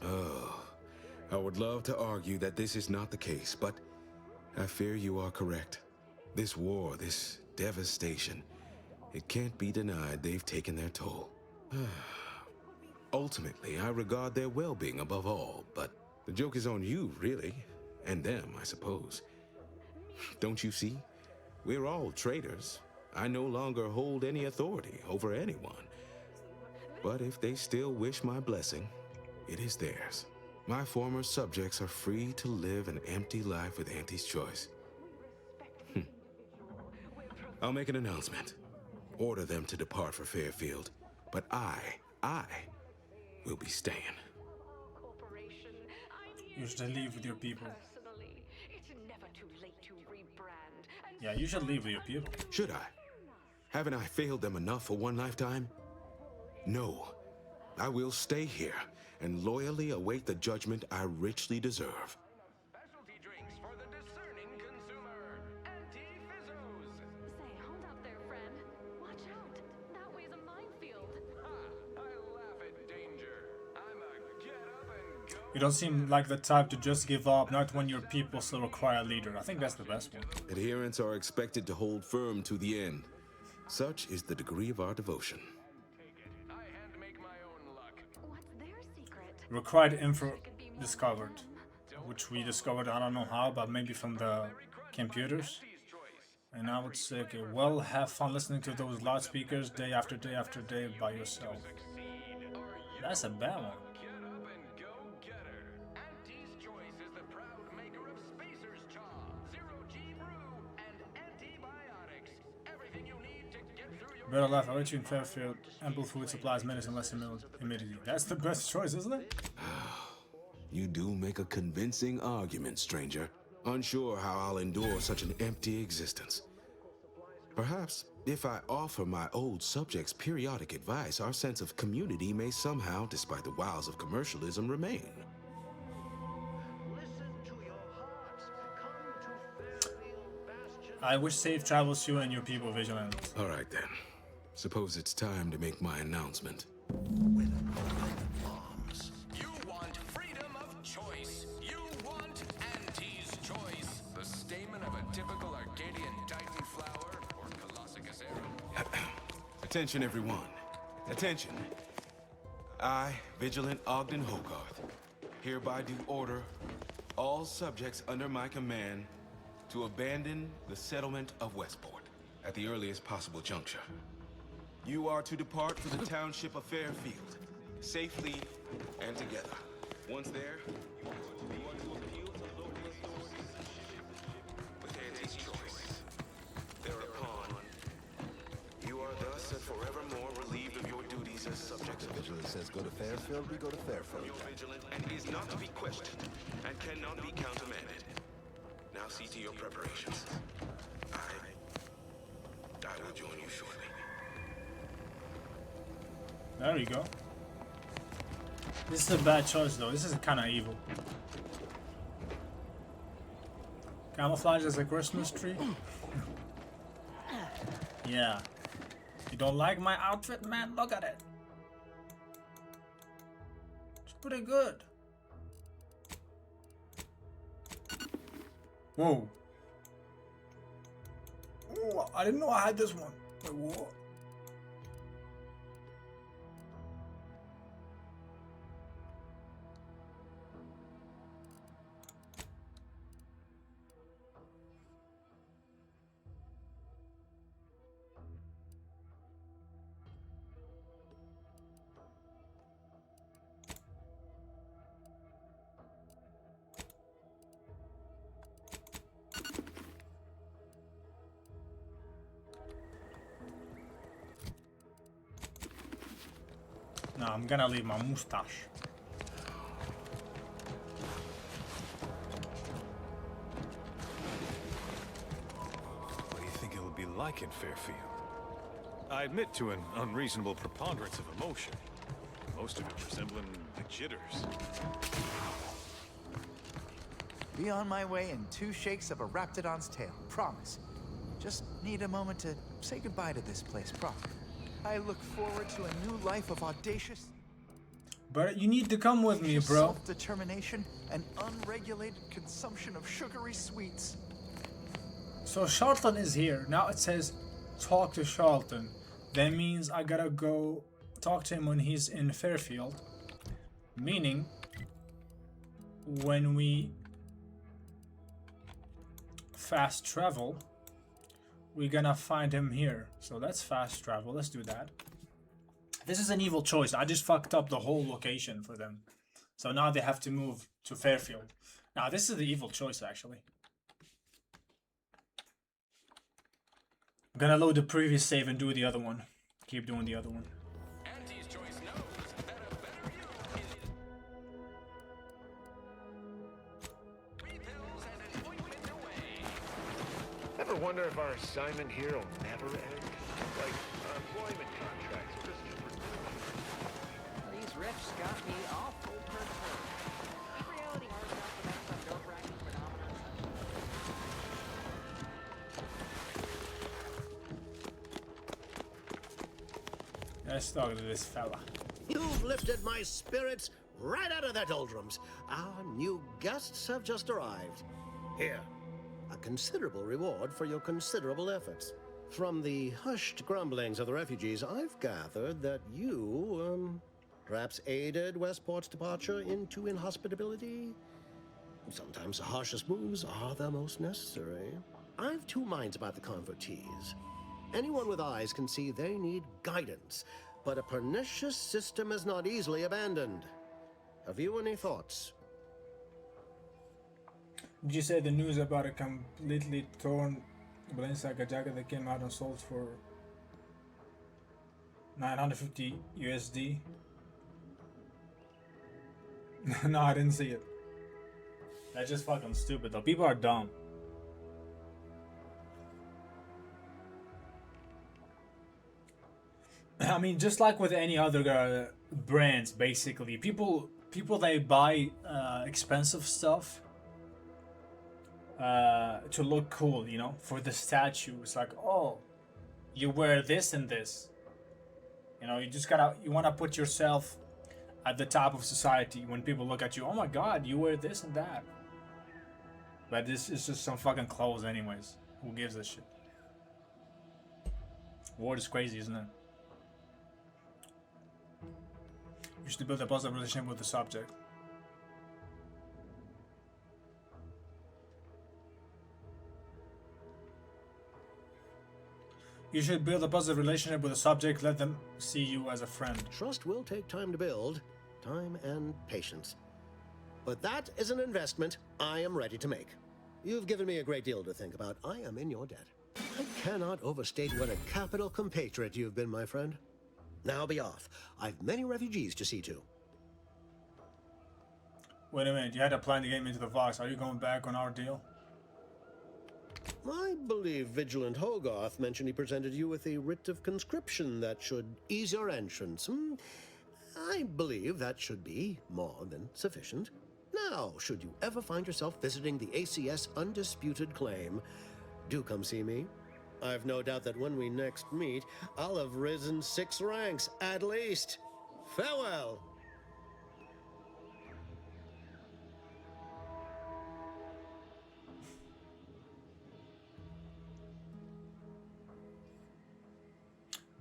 Oh, I would love to argue that this is not the case, but I fear you are correct. This war, this devastation, it can't be denied they've taken their toll. Ultimately, I regard their well-being above all, but the joke is on you, really. And them, I suppose. Don't you see? We're all traitors. I no longer hold any authority over anyone. But if they still wish my blessing, it is theirs. My former subjects are free to live an empty life with Auntie's Choice. I'll make an announcement. Order them to depart for Fairfield. But I will be staying. You should leave with your people. Yeah, you should leave with your people. Should I? Haven't I failed them enough for one lifetime? No. I will stay here and loyally await the judgment I richly deserve. specialty drinks for the discerning consumer? Anti-Fizzos. Say, hold up there, friend. Watch out. That way's a minefield. I laugh at danger. I'm a get up and go. You don't seem like the type to just give up, not when your people still require a leader. I think that's the best one. Adherents are expected to hold firm to the end. Such is the degree of our devotion. Required info discovered, which we discovered, I don't know how, but maybe from the computers. And I would say, okay, well, have fun listening to those loudspeakers day after day after day by yourself. That's a bad one. Better life, I bet you in Fairfield. Ample food supplies, medicine, less humidity. That's the best choice, isn't it? You do make a convincing argument, stranger. Unsure how I'll endure such an empty existence. Perhaps, if I offer my old subjects periodic advice, our sense of community may somehow, despite the wiles of commercialism, remain. I wish safe travels to you and your people, Vigilant. All right, then. Suppose it's time to make my announcement. You want freedom of choice. You want Auntie's choice. The stamen of a typical Arcadian Titan flower or Colossicus arrow. Attention, everyone. Attention. I, Vigilant Ogden Hogarth, hereby do order all subjects under my command to abandon the settlement of Westport at the earliest possible juncture. You are to depart for the township of Fairfield, safely and together. Once there, you are to appeal to local authorities with Auntie's choice. Thereupon, you are thus and forevermore relieved of your duties as subjects of Vigilance says go to Fairfield, we go to Fairfield. Your vigilant and is not to be questioned and cannot be countermanded. Now see to your preparations. I will join you shortly. There we go. This is a bad choice though. This is kind of evil. Camouflage as a Christmas tree? Yeah. You don't like my outfit, man? Look at it. It's pretty good. Whoa. Oh, I didn't know I had this one. Wait, what? No, I'm gonna leave my mustache. What do you think it'll be like in Fairfield? I admit to an unreasonable preponderance of emotion. Most of it resembling the jitters. Be on my way in 2 shakes of a Raptidon's tail, promise. Just need a moment to say goodbye to this place, promise. I look forward to a new life of audacious... But you need to come with me, bro. Self-determination and unregulated consumption of sugary sweets. So Charlton is here. Now it says talk to Charlton. That means I gotta go talk to him when he's in Fairfield. Meaning, when we fast travel, we're gonna find him here. So let's fast travel. Let's do that. This is an evil choice. I just fucked up the whole location for them. So now they have to move to Fairfield. Now this is the evil choice, actually. I'm gonna load the previous save and do the other one. Keep doing the other one. Auntie's choice knows that a better you is... 3 pills and an ointment away. Ever wonder if our assignment here will never end? Like our employment contracts, Christian. These riffs got me awful perturbed. Is reality hard enough without some nerve-wracking phenomenon? Let's talk to this fella. You've lifted my spirits right out of their doldrums. Our new guests have just arrived. Here, a considerable reward for your considerable efforts. From the hushed grumblings of the refugees, I've gathered that you, perhaps aided Westport's departure into inhospitability. Sometimes the harshest moves are the most necessary. I've 2 minds about the convertees. Anyone with eyes can see they need guidance, but a pernicious system is not easily abandoned. Have you any thoughts? Did you say the news about a completely torn Balenciaga jacket that came out and sold for 950 USD? No, I didn't see it. That's just fucking stupid though. People are dumb. I mean, just like with any other brands, basically, people they buy expensive stuff to look cool, you know, for the statue. It's like, oh, you wear this and this, You know, you wanna put yourself at the top of society when people look at you. Oh my god, you wear this and that. But this is just some fucking clothes anyways. Who gives a shit? War is crazy, isn't it? You should build a positive relationship with the subject. You should build a positive relationship with the subject. Let them see you as a friend. Trust will take time to build. Time and patience. But that is an investment I am ready to make. You've given me a great deal to think about. I am in your debt. I cannot overstate what a capital compatriot you've been, my friend. Now be off. I've many refugees to see to. Wait a minute, you had to plan to get me into the Vox. Are you going back on our deal? I believe Vigilant Hogarth mentioned he presented you with a writ of conscription that should ease your entrance. I believe that should be more than sufficient. Now, should you ever find yourself visiting the ACS Undisputed Claim, do come see me. I've no doubt that when we next meet, I'll have risen 6 ranks, at least. Farewell!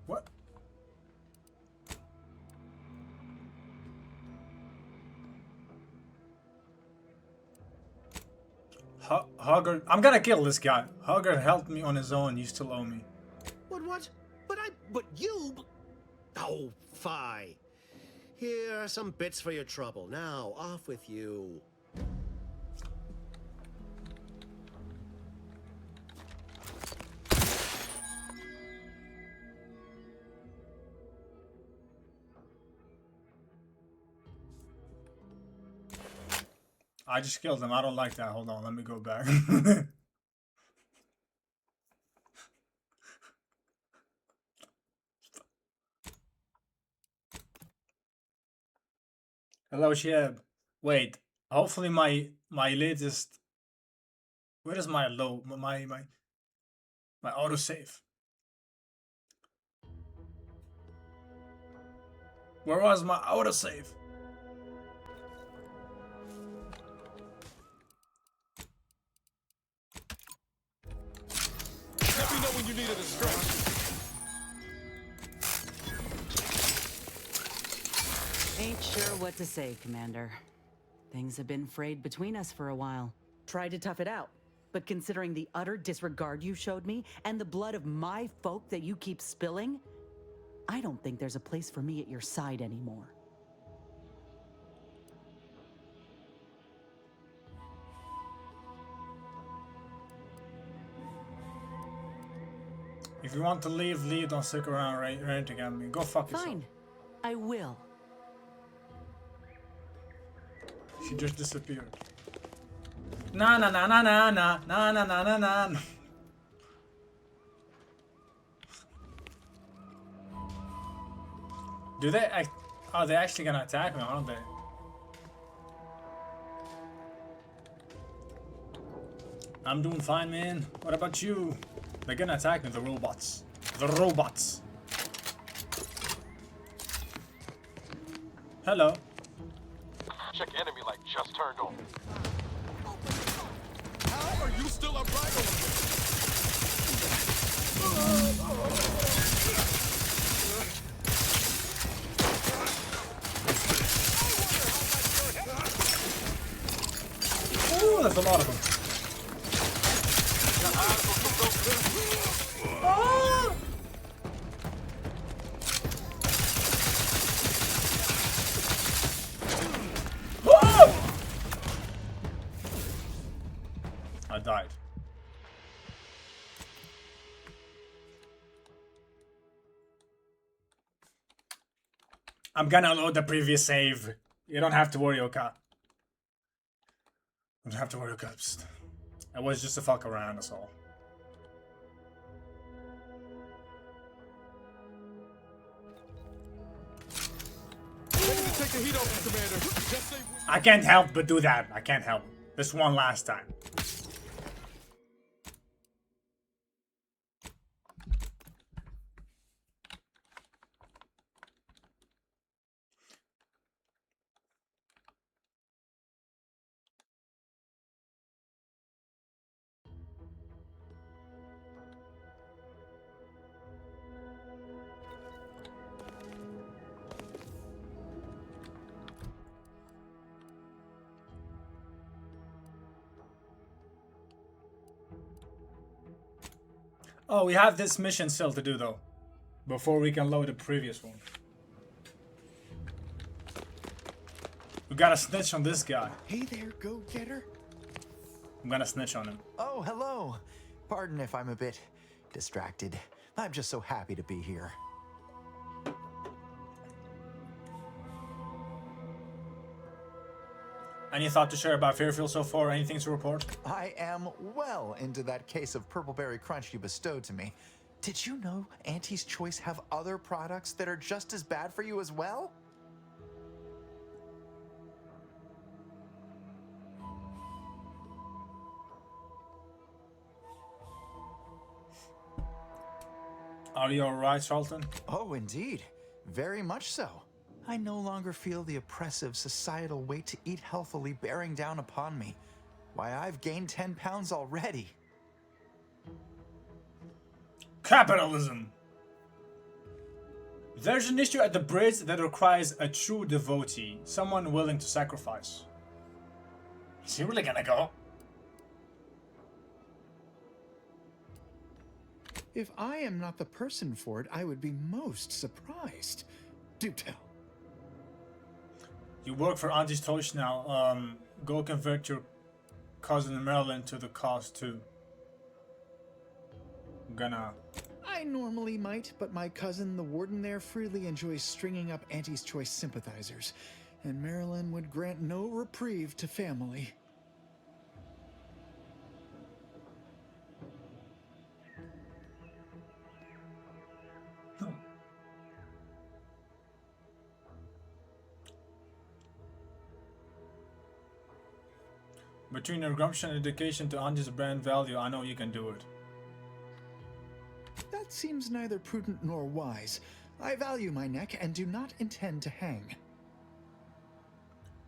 What? Hugger, I'm gonna kill this guy. Hugger helped me on his own. You still owe me. What? But you... Oh, fie. Here are some bits for your trouble. Now, off with you. I just killed him. I don't like that. Hold on, let me go back. Hello, Sheb. Wait, hopefully my latest. Where is my my autosave? Where was my autosave? Let me know when you needed a stretch. Ain't sure what to say, Commander. Things have been frayed between us for a while. Tried to tough it out, but considering the utter disregard you showed me and the blood of my folk that you keep spilling, I don't think there's a place for me at your side anymore. If you want to leave, don't stick around ranting at me. Go fuck yourself. Fine, I will. She just disappeared. Na na na na na na na na na na na. Do they? Oh, they're actually gonna attack me, aren't they? I'm doing fine, man. What about you? They're gonna attack me, the robots. The robots. Hello. Check enemy light just turned on. How are you still upright over there? Ooh, there's a lot of them. Ah! I died. I'm gonna load the previous save. You don't have to worry, Oka. You don't have to worry, Oka. It was just a fuck around, that's all. Take the heat off, Commander. Just say I can't help but do that. I can't help. This one last time. Oh, we have this mission still to do though, before we can load the previous one. We gotta snitch on this guy. Hey there, go-getter. I'm gonna snitch on him. Oh, hello. Pardon if I'm a bit distracted. I'm just so happy to be here. Any thought to share about Fairfield so far? Anything to report? I am well into that case of Purpleberry Crunch you bestowed to me. Did you know Auntie's Choice have other products that are just as bad for you as well? Are you alright, Charlton? Oh, indeed. Very much so. I no longer feel the oppressive societal weight to eat healthily bearing down upon me. Why, I've gained 10 pounds already. Capitalism! There's an issue at the bridge that requires a true devotee, someone willing to sacrifice. Is he really gonna go? If I am not the person for it, I would be most surprised. Do tell. You work for Auntie's Choice now. Go convert your cousin Marilyn to the cause too. I'm gonna... I normally might, but my cousin, the warden there, freely enjoys stringing up Auntie's Choice sympathizers, and Marilyn would grant no reprieve to family. Between your gumption and dedication to Auntie's brand value, I know you can do it. That seems neither prudent nor wise. I value my neck and do not intend to hang.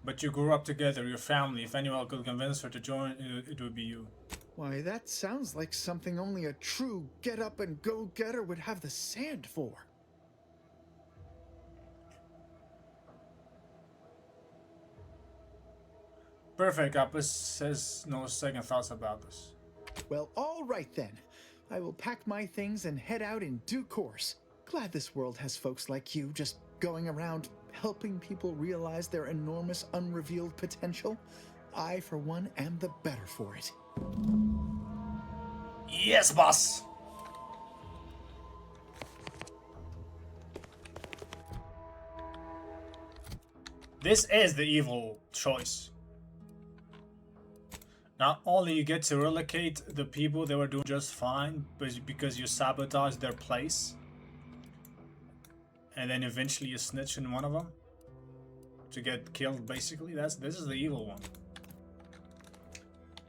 But you grew up together, your family. If anyone could convince her to join, it would be you. Why, that sounds like something only a true get-up-and-go-getter would have the sand for. Perfect, Apis says no second thoughts about this. Well, all right then. I will pack my things and head out in due course. Glad this world has folks like you just going around helping people realize their enormous unrevealed potential. I, for one, am the better for it. Yes, boss! This is the evil choice. Not only you get to relocate the people that were doing just fine, but because you sabotage their place, and then eventually you snitch in one of them to get killed. Basically, this is the evil one.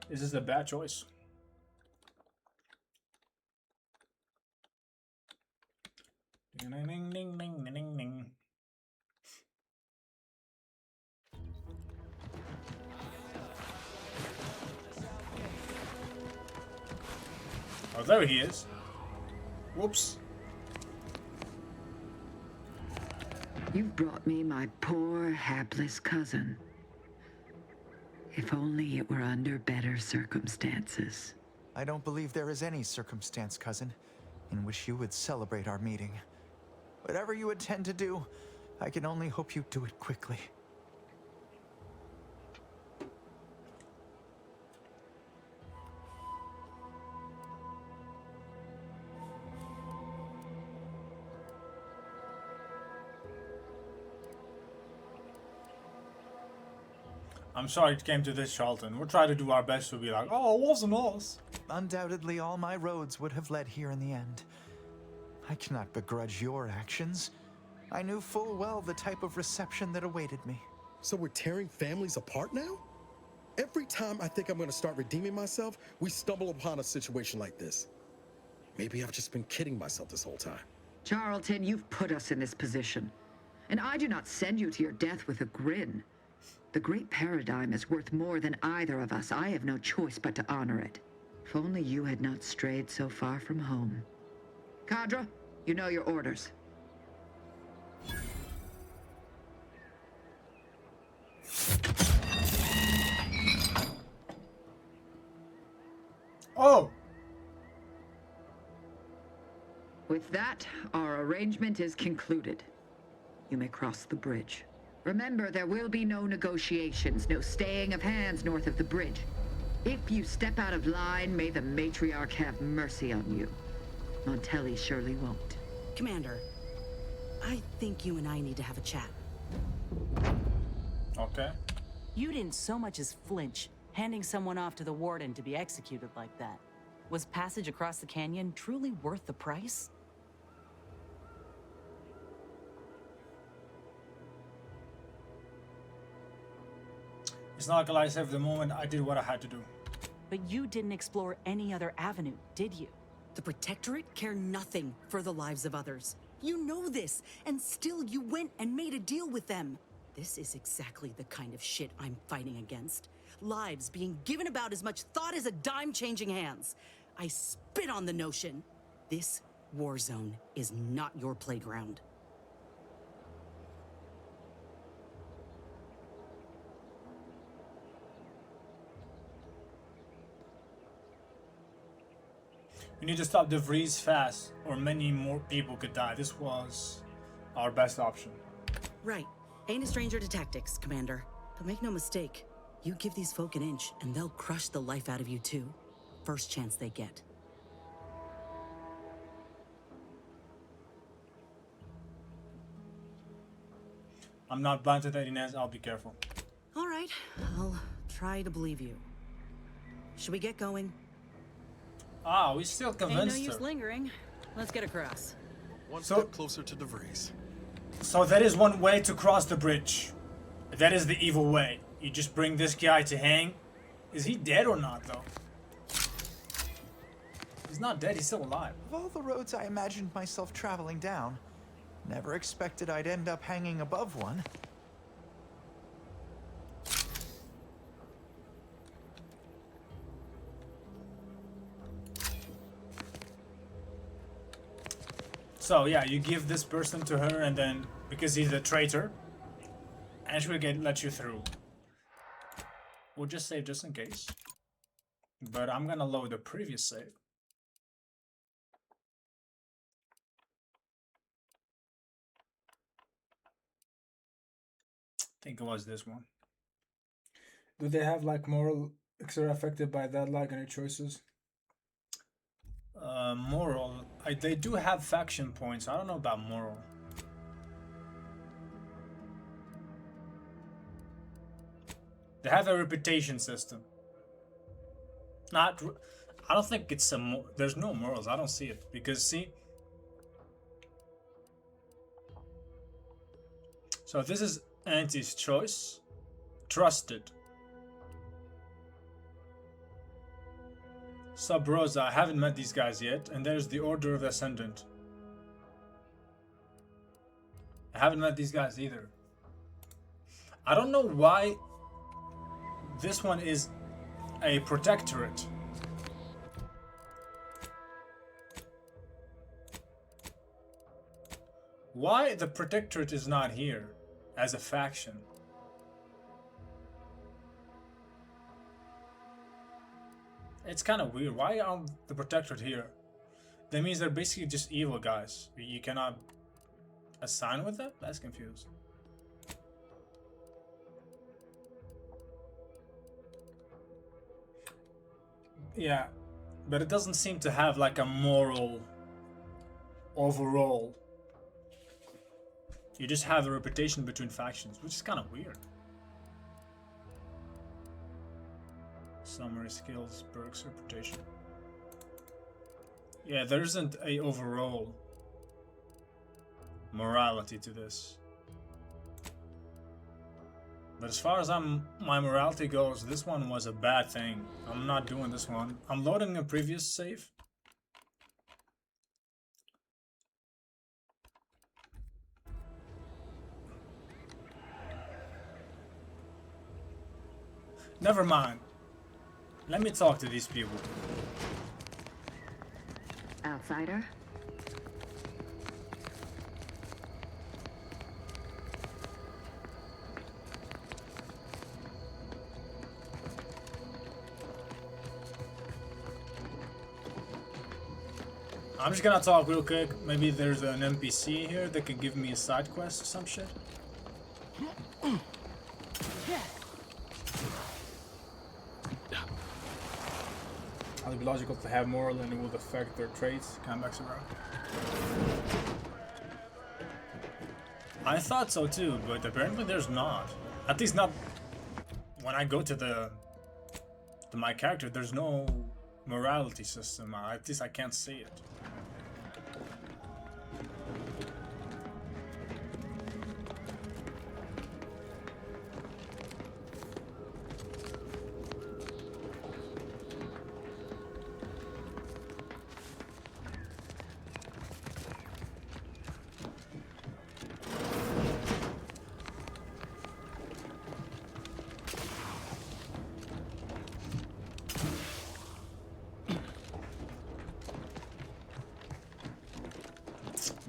This is the bad choice. Ding ding ding ding ding ding ding. Oh, there he is. Whoops. You've brought me my poor, hapless cousin. If only it were under better circumstances. I don't believe there is any circumstance, cousin, in which you would celebrate our meeting. Whatever you intend to do, I can only hope you do it quickly. I'm sorry it came to this, Charlton. We'll try to do our best to be like, oh, it wasn't us. Undoubtedly, all my roads would have led here in the end. I cannot begrudge your actions. I knew full well the type of reception that awaited me. So we're tearing families apart now? Every time I think I'm going to start redeeming myself, we stumble upon a situation like this. Maybe I've just been kidding myself this whole time. Charlton, you've put us in this position. And I do not send you to your death with a grin. The great paradigm is worth more than either of us. I have no choice but to honor it. If only you had not strayed so far from home. Cadra, you know your orders. Oh! With that, our arrangement is concluded. You may cross the bridge. Remember, there will be no negotiations, no staying of hands north of the bridge. If you step out of line, may the matriarch have mercy on you. Montelli surely won't. Commander, I think you and I need to have a chat. Okay. You didn't so much as flinch, handing someone off to the warden to be executed like that. Was passage across the canyon truly worth the price? It's not like I saved the moment. I did what I had to do. But you didn't explore any other avenue, did you? The Protectorate care nothing for the lives of others. You know this, and still you went and made a deal with them. This is exactly the kind of shit I'm fighting against. Lives being given about as much thought as a dime changing hands. I spit on the notion. This war zone is not your playground. We need to stop De Vries fast, or many more people could die. This was our best option. Right. Ain't a stranger to tactics, Commander. But make no mistake, you give these folk an inch, and they'll crush the life out of you too. First chance they get. I'm not blind to that, Inez. I'll be careful. All right, I'll try to believe you. Should we get going? Ah, we still convinced Ain't no use her. lingering. Let's get across. One step closer to De Vries. So that is one way to cross the bridge. That is the evil way. You just bring this guy to hang. Is he dead or not, though? He's not dead, he's still alive. Of all the roads I imagined myself traveling down, never expected I'd end up hanging above one. So yeah, you give this person to her, and then because he's a traitor, and she will let you through. We'll just save just in case. But I'm gonna load the previous save. I think it was this one. Do they have like moral extra affected by that, like any choices? Moral. They do have faction points. I don't know about moral. They have a reputation system. Not. I don't think it's a. There's no morals. I don't see it because see. So this is Auntie's choice. Trusted. Sub Rosa, I haven't met these guys yet, and there's the Order of the Ascendant. I haven't met these guys either. I don't know why this one is a protectorate. Why the protectorate is not here as a faction? It's kind of weird. Why aren't the protectorate here? That means they're basically just evil guys. You cannot assign with them? That's confused. Yeah, but it doesn't seem to have like a moral overall. You just have a reputation between factions, which is kind of weird. Summary skills, perks, reputation. Yeah, there isn't a overall morality to this. But as far as my morality goes, this one was a bad thing. I'm not doing this one. I'm loading a previous save. Never mind. Let me talk to these people. Outsider? I'm just gonna talk real quick. Maybe there's an NPC here that can give me a side quest or some shit. It would be logical to have more than it would affect their traits. Comebacks around. I thought so too, but apparently there's not. At least not when I go to my character. There's no morality system. At least I can't see it.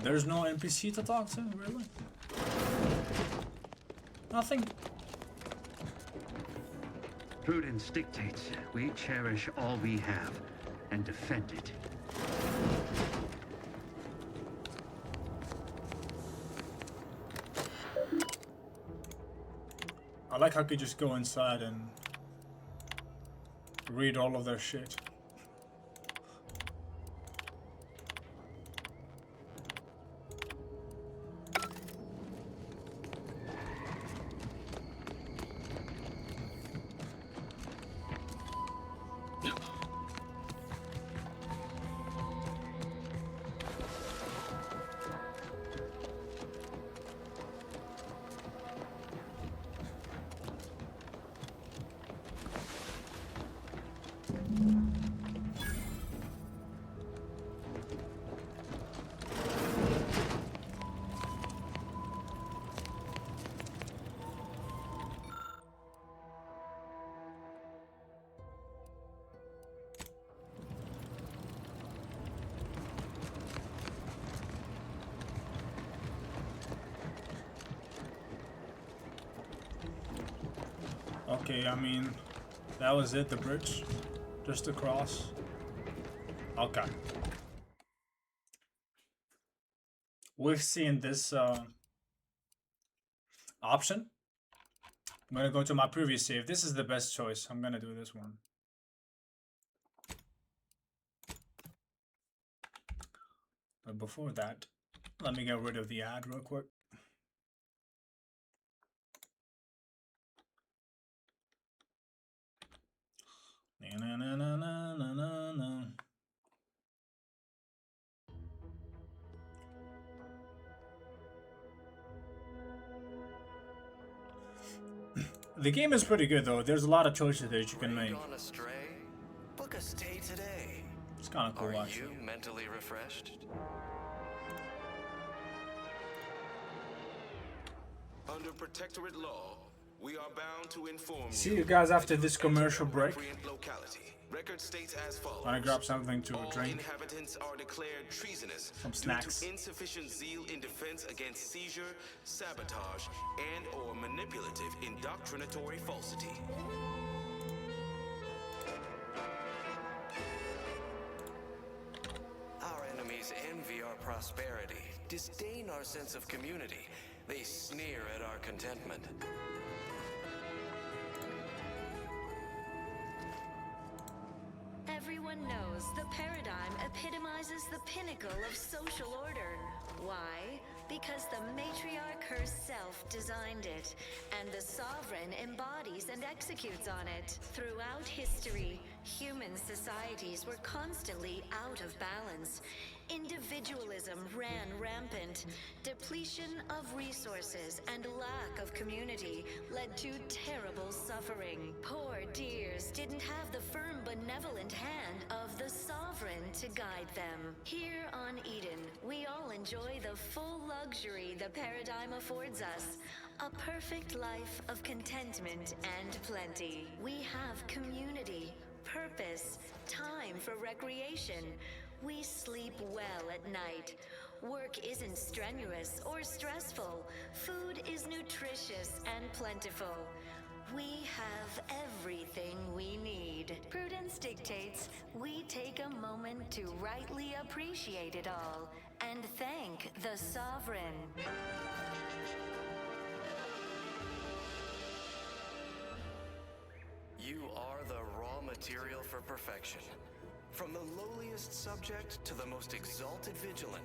There's no NPC to talk to, really? Nothing? Prudence dictates we cherish all we have and defend it. I like how you could just go inside and read all of their shit. Okay, I mean, that was it, the bridge? Just across? Okay. We've seen this option. I'm gonna go to my previous save. This is the best choice. I'm gonna do this one. But before that, let me get rid of the ad real quick. Na, na, na, na, na, na, na. The game is pretty good though. There's a lot of choices that you can make. Gone astray? Book a stay today. It's kind of cool. Are actually. you mentally refreshed? Under protectorate law, we are bound to inform See you guys after this commercial break. locality. Record states as follows. Wanna grab something to All drink? inhabitants are declared treasonous Some due snacks. to insufficient zeal in defense against seizure, sabotage, and/or manipulative indoctrinatory falsity. Our enemies envy our prosperity, disdain our sense of community. They sneer at our contentment. Everyone knows the paradigm epitomizes the pinnacle of social order. Why? Because the matriarch herself designed it, and the sovereign embodies and executes on it. Throughout history, human societies were constantly out of balance. Individualism ran rampant. Depletion of resources and lack of community led to terrible suffering. Poor dears didn't have the firm, benevolent hand of the sovereign to guide them. Here on Eden, we all enjoy the full luxury the paradigm affords us. A perfect life of contentment and plenty. We have community, purpose, time for recreation. We sleep well at night. Work isn't strenuous or stressful. Food is nutritious and plentiful. We have everything we need. Prudence dictates we take a moment to rightly appreciate it all and thank the Sovereign. You are the raw material for perfection. From the lowliest subject to the most exalted vigilant,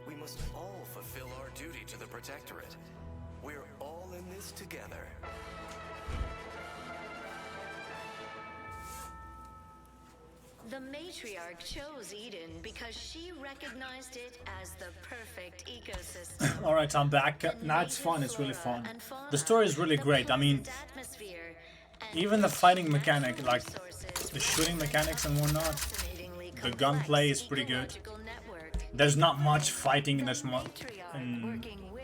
we must all fulfill our duty to the Protectorate. We're all in this together. The matriarch chose Eden because she recognized it as the perfect ecosystem. Alright, I'm back. Now it's fun, it's really fun. The story is really great. I mean, even the fighting mechanic, like the shooting mechanics and whatnot, the gunplay is pretty good. There's not much fighting, there's much.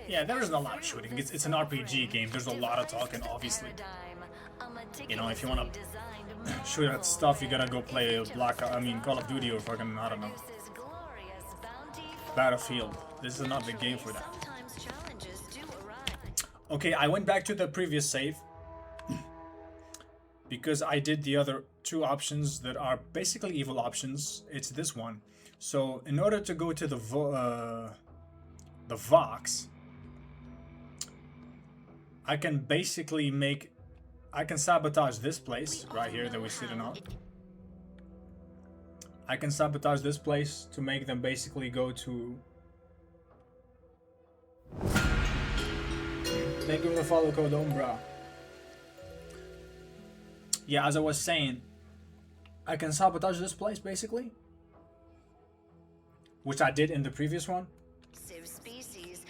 Yeah, there is a lot of shooting. It's an RPG game. There's a lot of talking, obviously. You know, if you want to shoot at stuff, you gotta go play Call of Duty or fucking, I don't know, Battlefield. This is not the game for that. Okay, I went back to the previous save because I did the other two options that are basically evil options. It's this one. So in order to go to the Vox, I can basically I can sabotage this place right here that we're sitting on. I can sabotage this place to make them basically go to... Thank you for the follow code, Umbra. Yeah, as I was saying, I can sabotage this place basically, which I did in the previous one.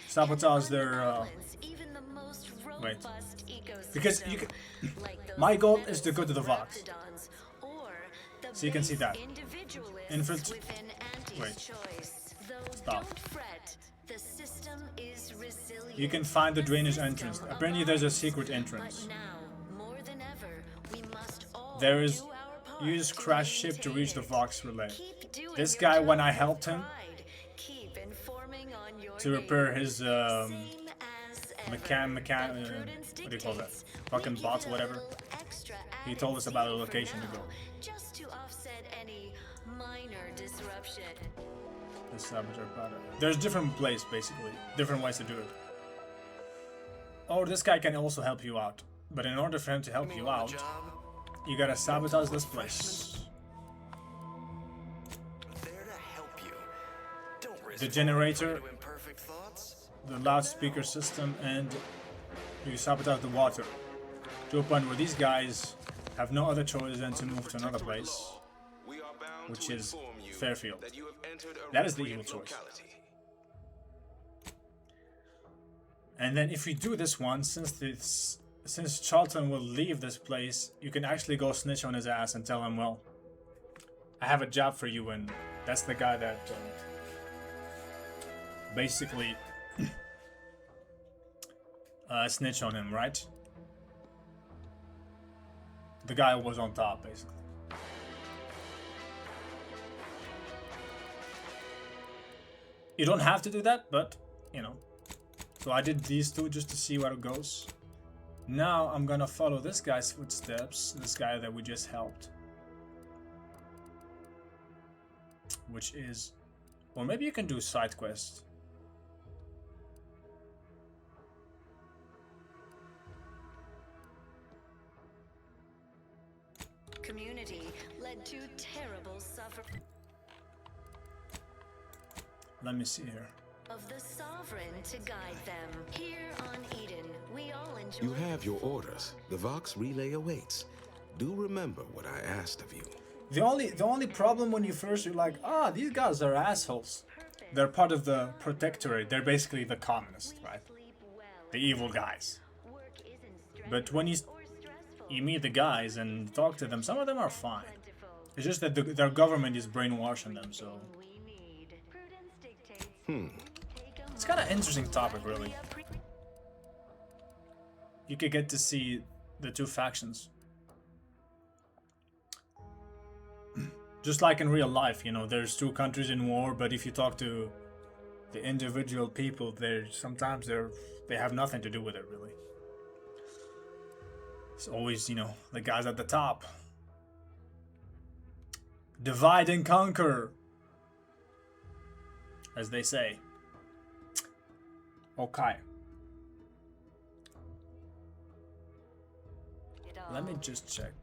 Sabotage their wait, because you can, my goal is to go to the Vox, so you can see that wait, stop. You can find the drainage entrance. Apparently there's a secret entrance. There is, use crash ship to reach the Vox relay. This guy, when I helped him to repair his what do you call that? Fucking bots or whatever. He told us about a location to go. Just to offset any minor disruption. The saboteur powder. There's different places basically, different ways to do it. Or this guy can also help you out, but in order for him to help you out, you gotta sabotage this place. The generator, the loudspeaker system, and you sabotage the water to a point where these guys have no other choice than to move to another place, which is Fairfield. That is the evil choice. And then if you do this one, since Charlton will leave this place, you can actually go snitch on his ass and tell him, well, I have a job for you, and that's the guy that basically snitch on him, right? The guy who was on top, basically. You don't have to do that, but, you know. So I did these two just to see where it goes. Now I'm gonna follow this guy's footsteps, this guy that we just helped. Which is... Or maybe you can do side quest. Community led to terrible suffering. Let me see here. Of the Sovereign to guide them. Here on Eden, we all enjoy. You have your orders. The Vox relay awaits. Do remember what I asked of you. The only problem when you're like, ah, these guys are assholes. They're part of the Protectorate. They're basically the communists, right? The evil guys. But when you meet the guys and talk to them, some of them are fine. It's just that their government is brainwashing them, so... It's kind of interesting topic, really. You could get to see the two factions. Just like in real life, you know, there's two countries in war, but if you talk to the individual people, sometimes they have nothing to do with it, really. It's always, you know, the guys at the top. Divide and conquer, as they say. Okay. Let me just check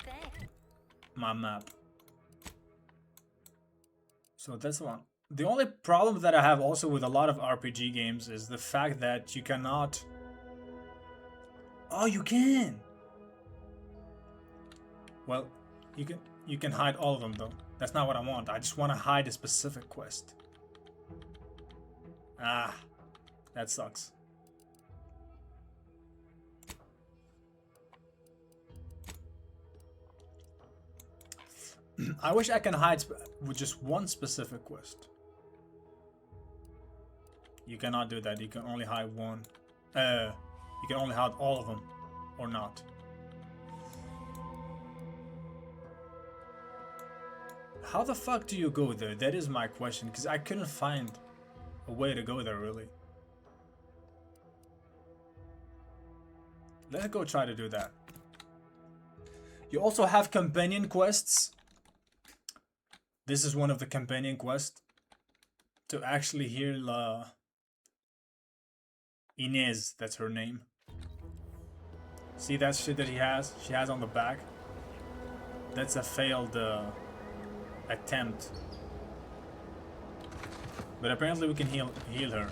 my map. So that's one. The only problem that I have also with a lot of RPG games is the fact that you cannot... Oh, you can! Well, you can hide all of them though. That's not what I want. I just want to hide a specific quest. Ah, that sucks. I wish I can hide with just one specific quest. You cannot do that. You can only hide one. You can only hide all of them, or not. How the fuck do you go there? That is my question, because I couldn't find a way to go there, really. Let's go try to do that. You also have companion quests. This is one of the companion quests. To actually hear Inez, that's her name. See that shit that she has on the back? That's a failed attempt. But apparently we can heal her.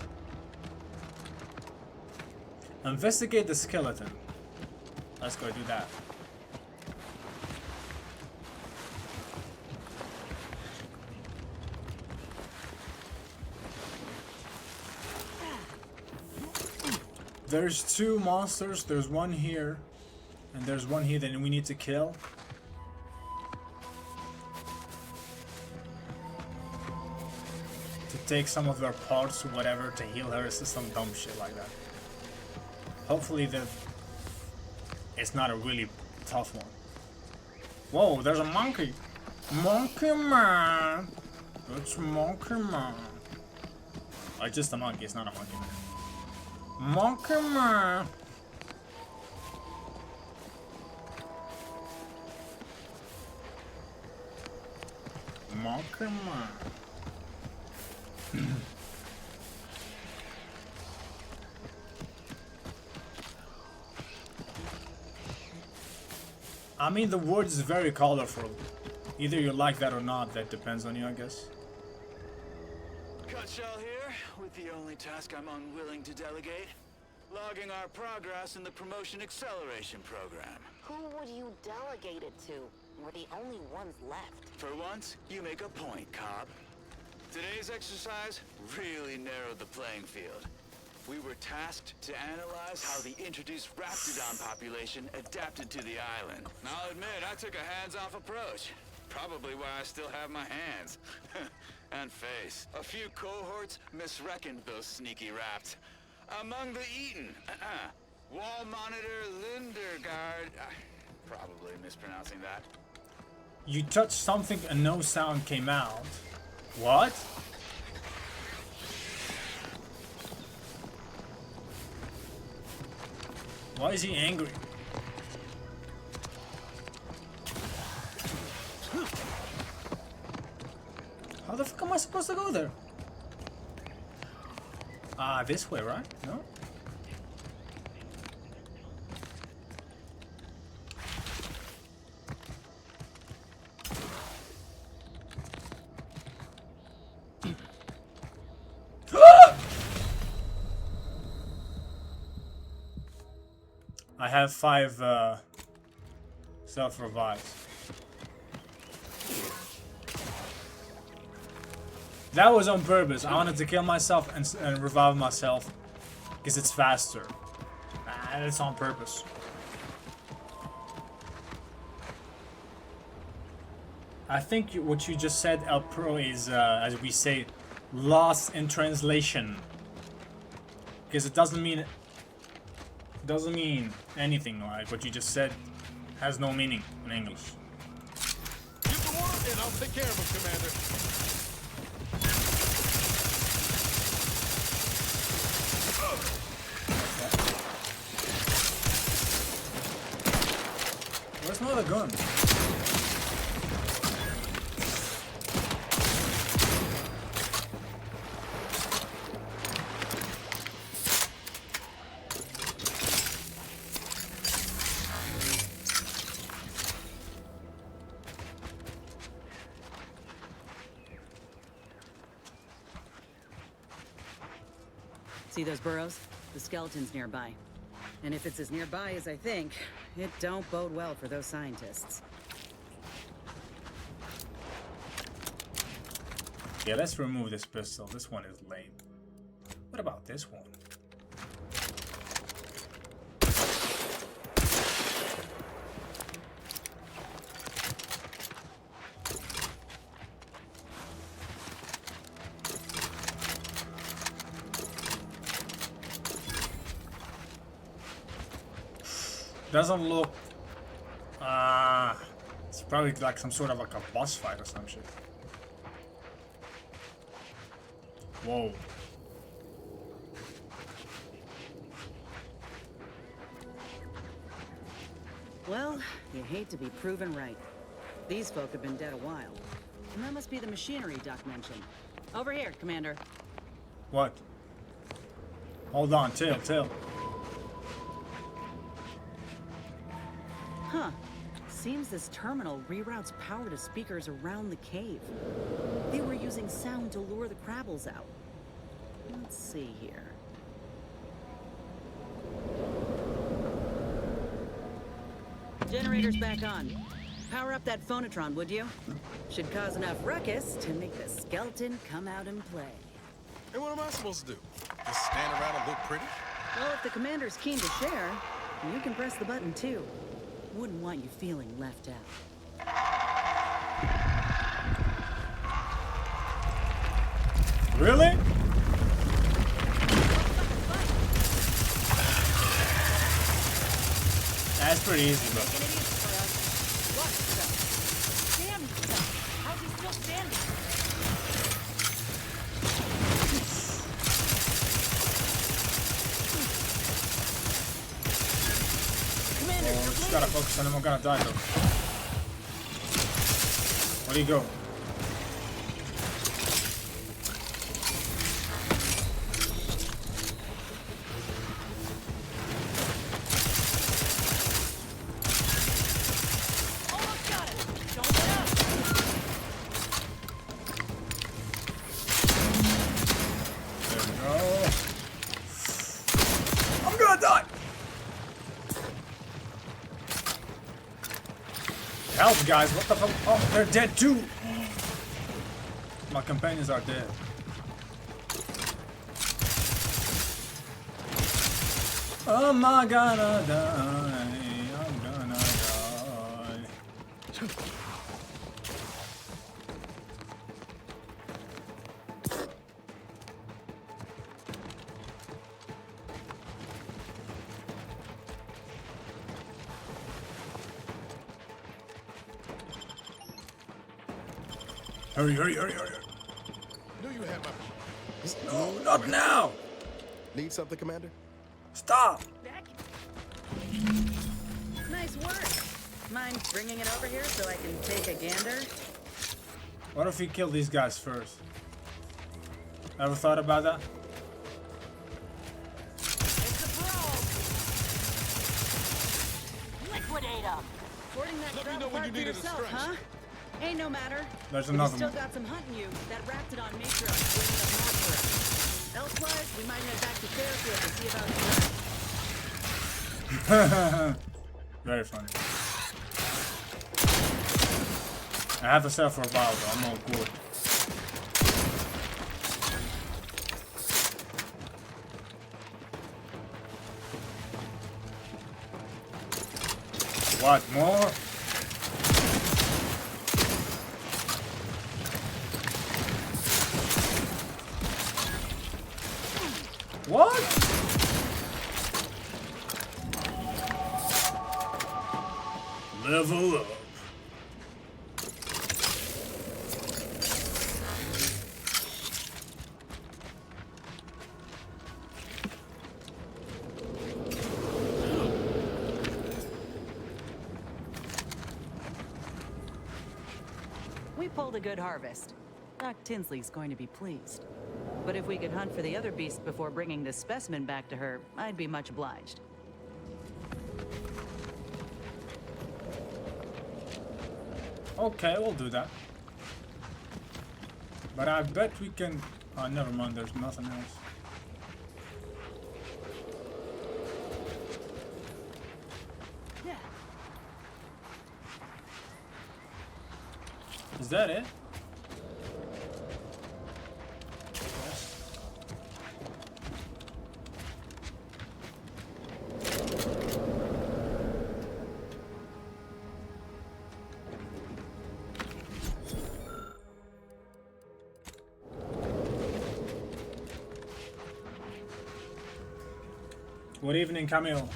Investigate the skeleton. Let's go do that. There's two monsters. There's one here, and there's one here that we need to kill. To take some of their parts or whatever to heal her. It's just some dumb shit like that. Hopefully it's not a really tough one. Whoa, there's a monkey. Monkey man. It's monkey man. Oh, it's just a monkey. It's not a monkey man. Monkey man. Monkey man. I mean, the word is very colorful. Either you like that or not, that depends on you, I guess. Cutshell here, with the only task I'm unwilling to delegate. Logging our progress in the Promotion Acceleration Program. Who would you delegate it to? We're the only ones left. For once, you make a point, Cobb. Today's exercise really narrowed the playing field. We were tasked to analyze how the introduced Raptidon population adapted to the island. I'll admit, I took a hands-off approach. Probably why I still have my hands. And face. A few cohorts misreckoned those sneaky raps. Among the Eaton, Wall Monitor Lindergaard. Probably mispronouncing that. You touched something and no sound came out. What? Why is he angry? How the fuck am I supposed to go there? Ah, this way, right? No? I have 5 self-revives. That was on purpose. I wanted to kill myself and revive myself because it's faster. And it's on purpose. I think what you just said, El Pro, is, as we say, lost in translation. Because it doesn't mean anything. Like what you just said has no meaning in English. Give the word and I'll take care of him, Commander. not a gun. See those burrows? The skeleton's nearby. And if it's as nearby as I think, it don't bode well for those scientists. Yeah, let's remove this pistol. This one is lame. What about this one? Doesn't look... it's probably like some sort of like a boss fight or some shit. Whoa. Well, you hate to be proven right. These folk have been dead a while. And that must be the machinery Duck mentioned. Over here, Commander. What? Hold on, chill. Huh. Seems this terminal reroutes power to speakers around the cave. They were using sound to lure the Crabbles out. Let's see here. Generator's back on. Power up that phonotron, would you? Should cause enough ruckus to make the skeleton come out and play. Hey, what am I supposed to do? Just stand around and look pretty? Well, if the commander's keen to share, you can press the button too. Wouldn't want you feeling left out. Really? That's pretty easy, bro. Damn yourself! How's he still standing? Oh, just gotta focus on him. I'm gonna die though. Where'd he go? Help, guys, what the fuck? Oh, they're dead too! My companions are dead. Am I gonna die? I'm gonna die. Hurry. Knew you had my... No, not now! Need something, Commander? Stop! Nice work. Mind bringing it over here so I can take a gander? What if we kill these guys first? Ever thought about that? Liquidate them! Sorting that Let me drop know when apart you for need a yourself, distraction. huh? Ain't no matter. There's We another still one. got some hunting you. That Raptidon matriarch waiting up north for us. Elsewise, we might head back to Fairfield to see about the Very funny. I have to sell for a while though, I'm all good. What, more? What? Level up. pulled a good harvest. Doc Tinsley's going to be pleased. But if we could hunt for the other beasts before bringing this specimen back to her, I'd be much obliged. Okay, we'll do that. But I bet we can... Oh, never mind, there's nothing else. Is that it? Yes. Good evening, Camille.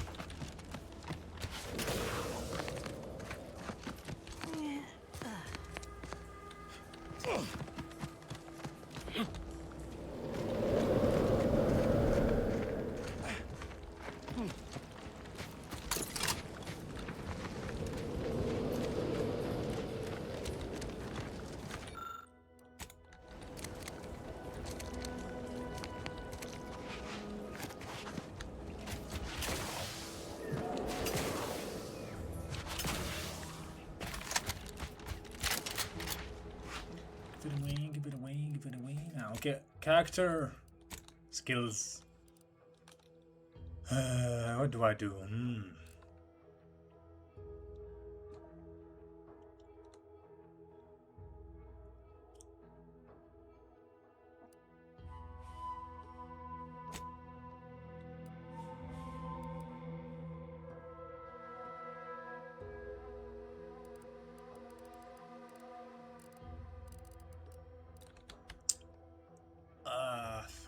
Give it away now. Okay, character skills. What do I do?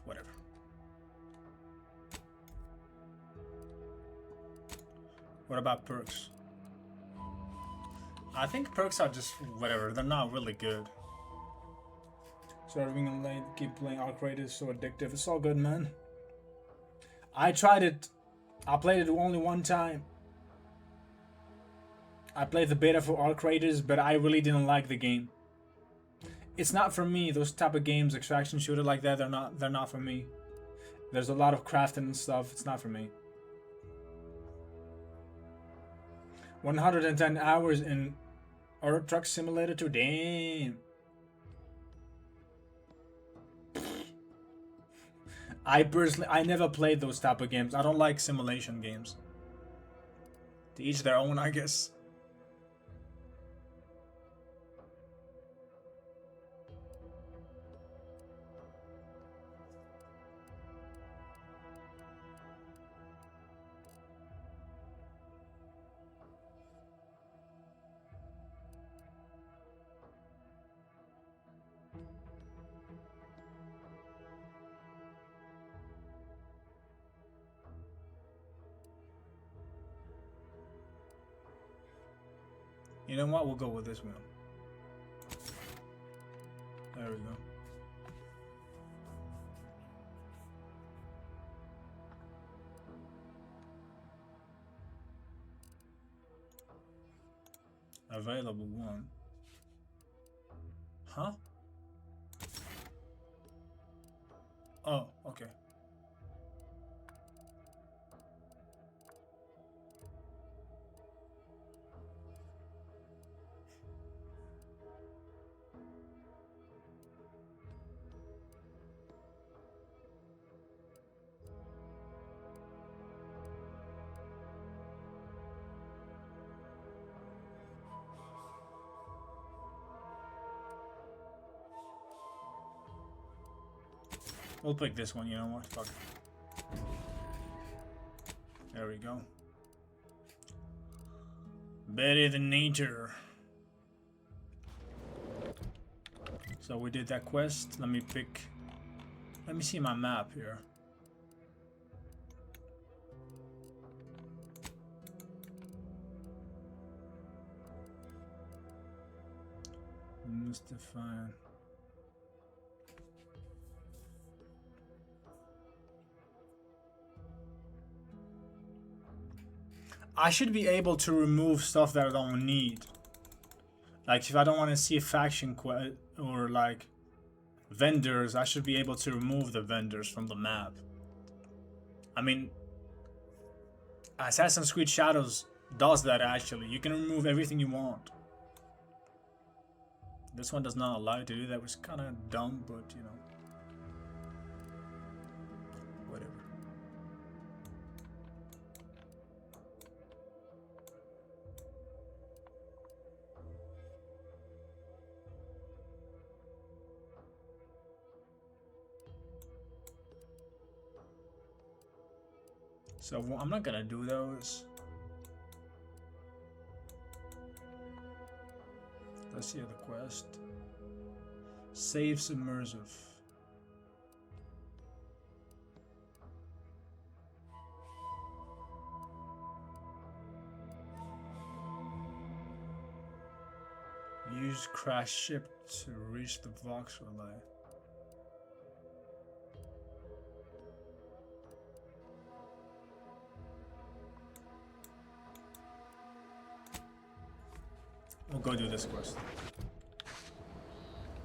Whatever. What about perks? I think perks are just whatever. They're not really good. Serving in lane, keep playing Arc Raid is so addictive. It's all good, man. I tried it. I played it only one time. I played the beta for Arc Raiders, but I really didn't like the game. It's not for me. Those type of games, extraction shooter like that, they're not for me. There's a lot of crafting and stuff. It's not for me. 110 hours in Euro Truck Simulator 2. Damn. I never played those type of games. I don't like simulation games. To each their own, I guess. You know what? We'll go with this one. There we go. Available one. Huh? Oh, okay. We'll pick this one, you know what? Fuck. There we go. Better than nature. So we did that quest. Let me see my map here. Mystifying. I should be able to remove stuff that I don't need. Like if I don't want to see a faction or like vendors, I should be able to remove the vendors from the map. I mean, Assassin's Creed Shadows does that actually. You can remove everything you want. This one does not allow you to do that, which is kind of dumb, but you know, whatever. So I'm not gonna do those. Let's see the quest. Save submersive. Use crash ship to reach the Vox relay. We'll go do this quest.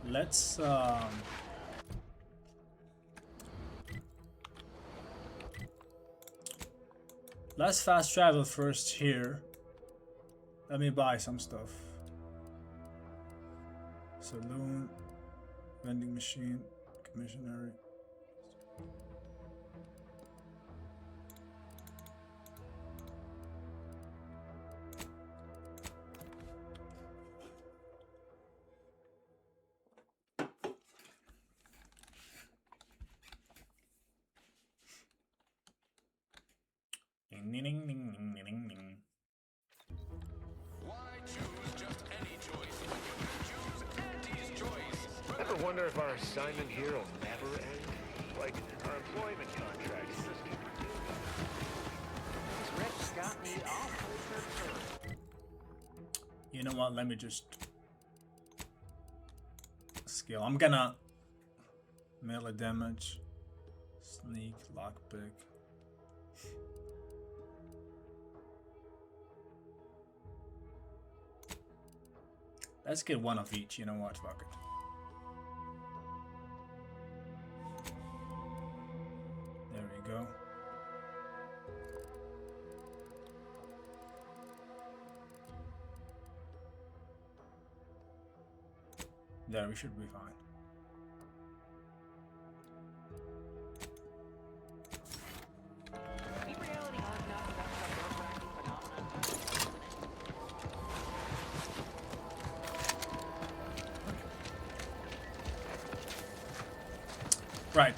Let's fast travel first here. Let me buy some stuff. Saloon, vending machine, commissionary. Ding, ding, ding, ding, ding, ding. Why choose just any choice when you can choose Auntie's choice? Ever wonder if our assignment here will never end? Like our employment contract. These rips got me awful perturbed. You know what? Let me just skill. I'm gonna melee damage, sneak, lockpick. Let's get one of each, you know what, fuck it. There we go. There, we should be fine. Right.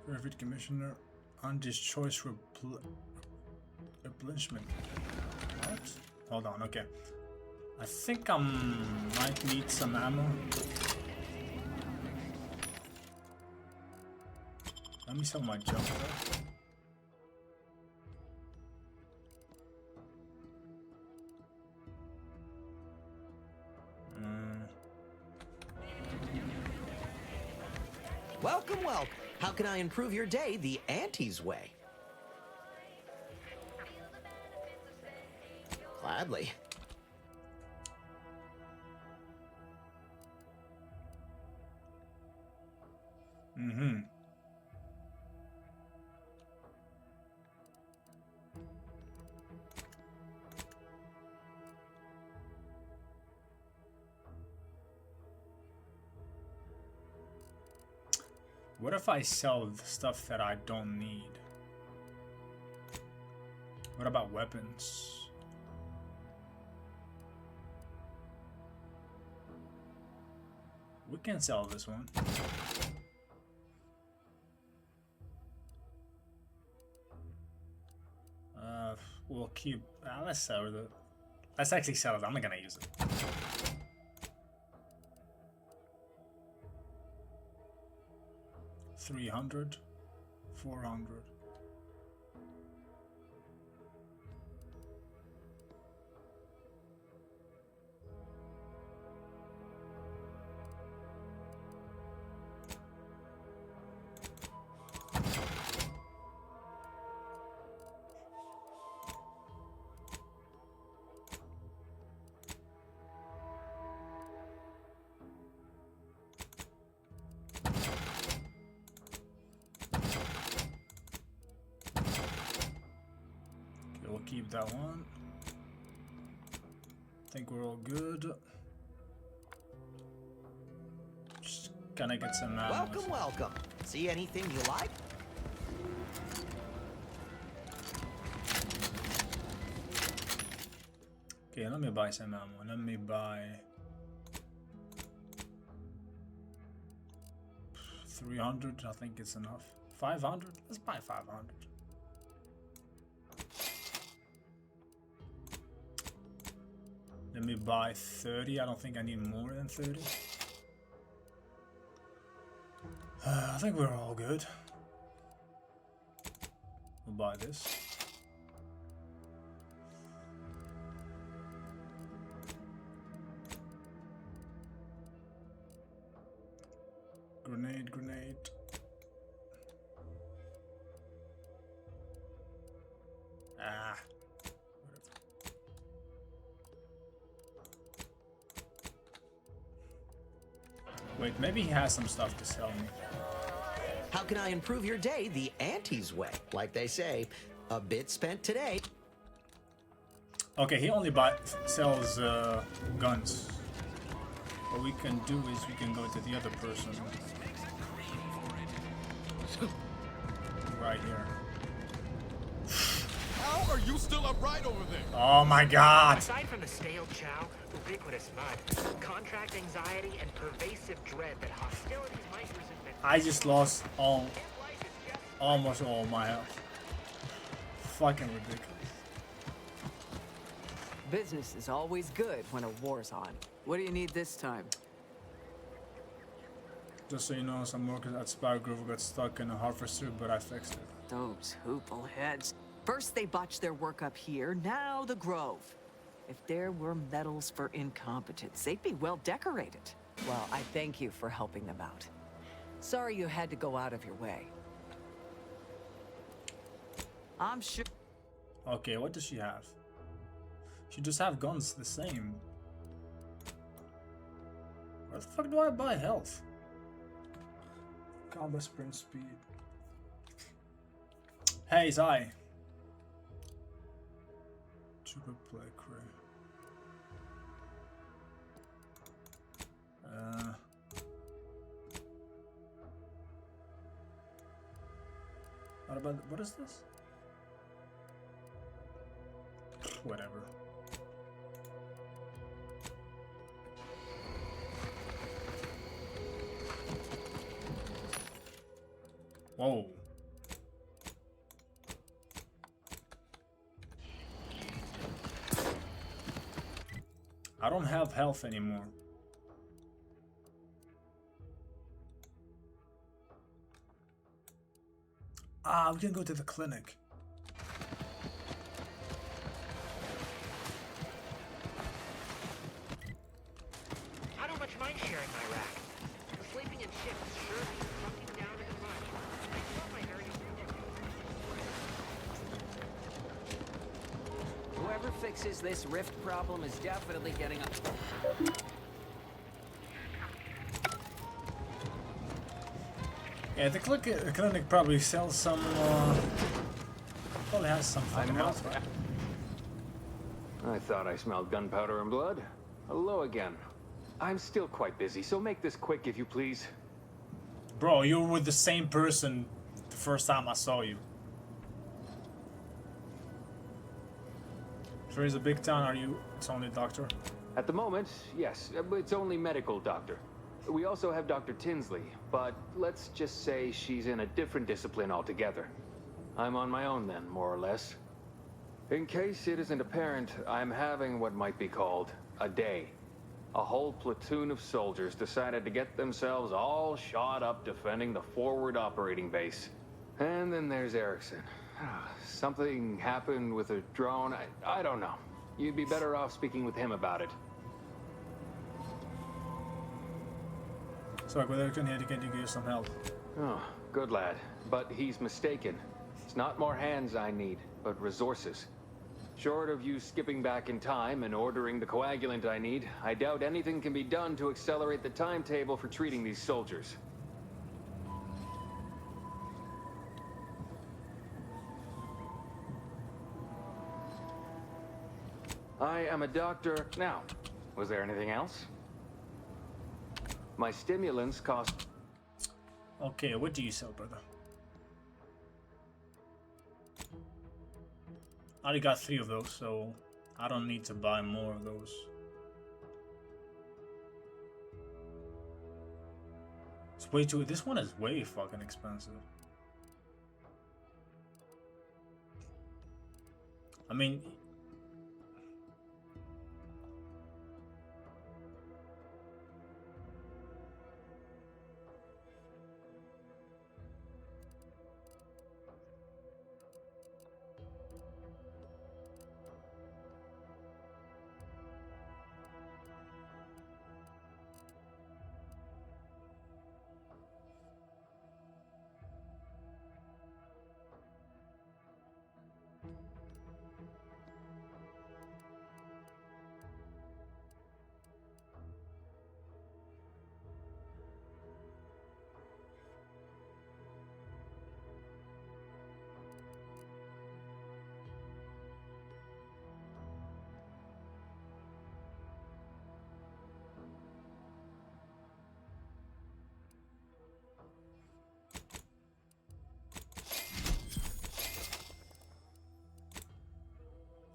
Perfect Commissioner. Auntie's choice replenishment. What? Hold on, okay. I think I might need some ammo. Let me sell my jump though. Welcome, welcome. How can I improve your day the Auntie's way? Gladly. Mm-hmm. What if I sell the stuff that I don't need? What about weapons? We can sell this one. We'll keep. Let's sell it. Let's actually sell it. I'm not gonna use it. $300, $400. keep that one. Think we're all good. Just gonna get some ammo. Welcome, welcome. See anything you like? Okay, let me buy some ammo. Let me buy 300. I think it's enough. 500. Let's buy 500. Let me buy 30. I don't think I need more than 30. I think we're all good. We'll buy this. Grenade, grenade. Ah. Wait, maybe he has some stuff to sell me. How can I improve your day the Auntie's way? Like they say, a bit spent today. Okay, he only sells guns. What we can do is we can go to the other person. Right here. How are you still upright over there? Oh my god! Aside from the stale chow, ubiquitous mud, contract anxiety, and pervasive dread that hostilities might resent. I just lost almost all my health. Fucking ridiculous. Business is always good when a war's on. What do you need this time? Just so you know, some workers at Spire Grove got stuck in a harvester, but I fixed it. Those hoople heads. First they botched their work up here, now the Grove. If there were medals for incompetence, they'd be well decorated. Well, I thank you for helping them out. Sorry you had to go out of your way. I'm sure... Okay, what does she have? She just have guns the same. Where the fuck do I buy health? Combat sprint speed. Hey, Zai. Super play crew. What is this? Whatever. Whoa. I don't have health anymore. Ah, we can go to the clinic. I don't much mind sharing my rack. The sleeping in shifts sure means trucking down to the mud. I thought my area was Whoever fixes this rift problem is definitely getting up. Yeah, the clinic probably sells some, probably has some fucking health, right? I thought I smelled gunpowder and blood. Hello again. I'm still quite busy, so make this quick if you please. Bro, you were with the same person the first time I saw you. Sure is a big town, are you its only doctor? At the moment, yes, it's only medical doctor. We also have Dr. Tinsley, but let's just say she's in a different discipline altogether. I'm on my own then, more or less. In case it isn't apparent, I'm having what might be called a day. A whole platoon of soldiers decided to get themselves all shot up defending the forward operating base. And then there's Erickson. Something happened with a drone. I don't know. You'd be better off speaking with him about it. So like with Erickson here, can you give you some help? Oh, good lad. But he's mistaken. It's not more hands I need, but resources. Short of you skipping back in time and ordering the coagulant I need, I doubt anything can be done to accelerate the timetable for treating these soldiers. I am a doctor. Now, was there anything else? My stimulants cost... Okay, what do you sell, brother? I already got 3 of those, so I don't need to buy more of those. It's way too... This one is way fucking expensive. I mean...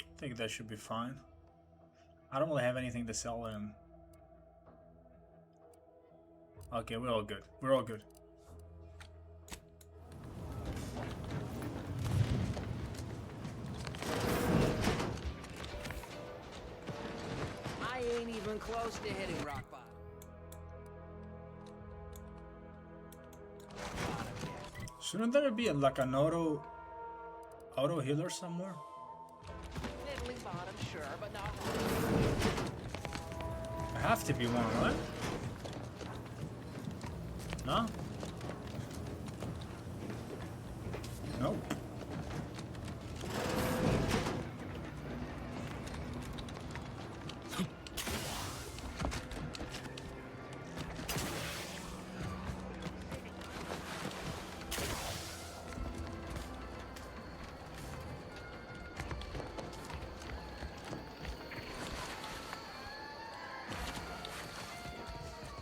I think that should be fine. I don't really have anything to sell in. Okay, we're all good. We're all good. I ain't even close to hitting rock bottom. Shouldn't there be like an auto healer somewhere? Middling bottom, sure, but not... There have to be one, right? No? Nope.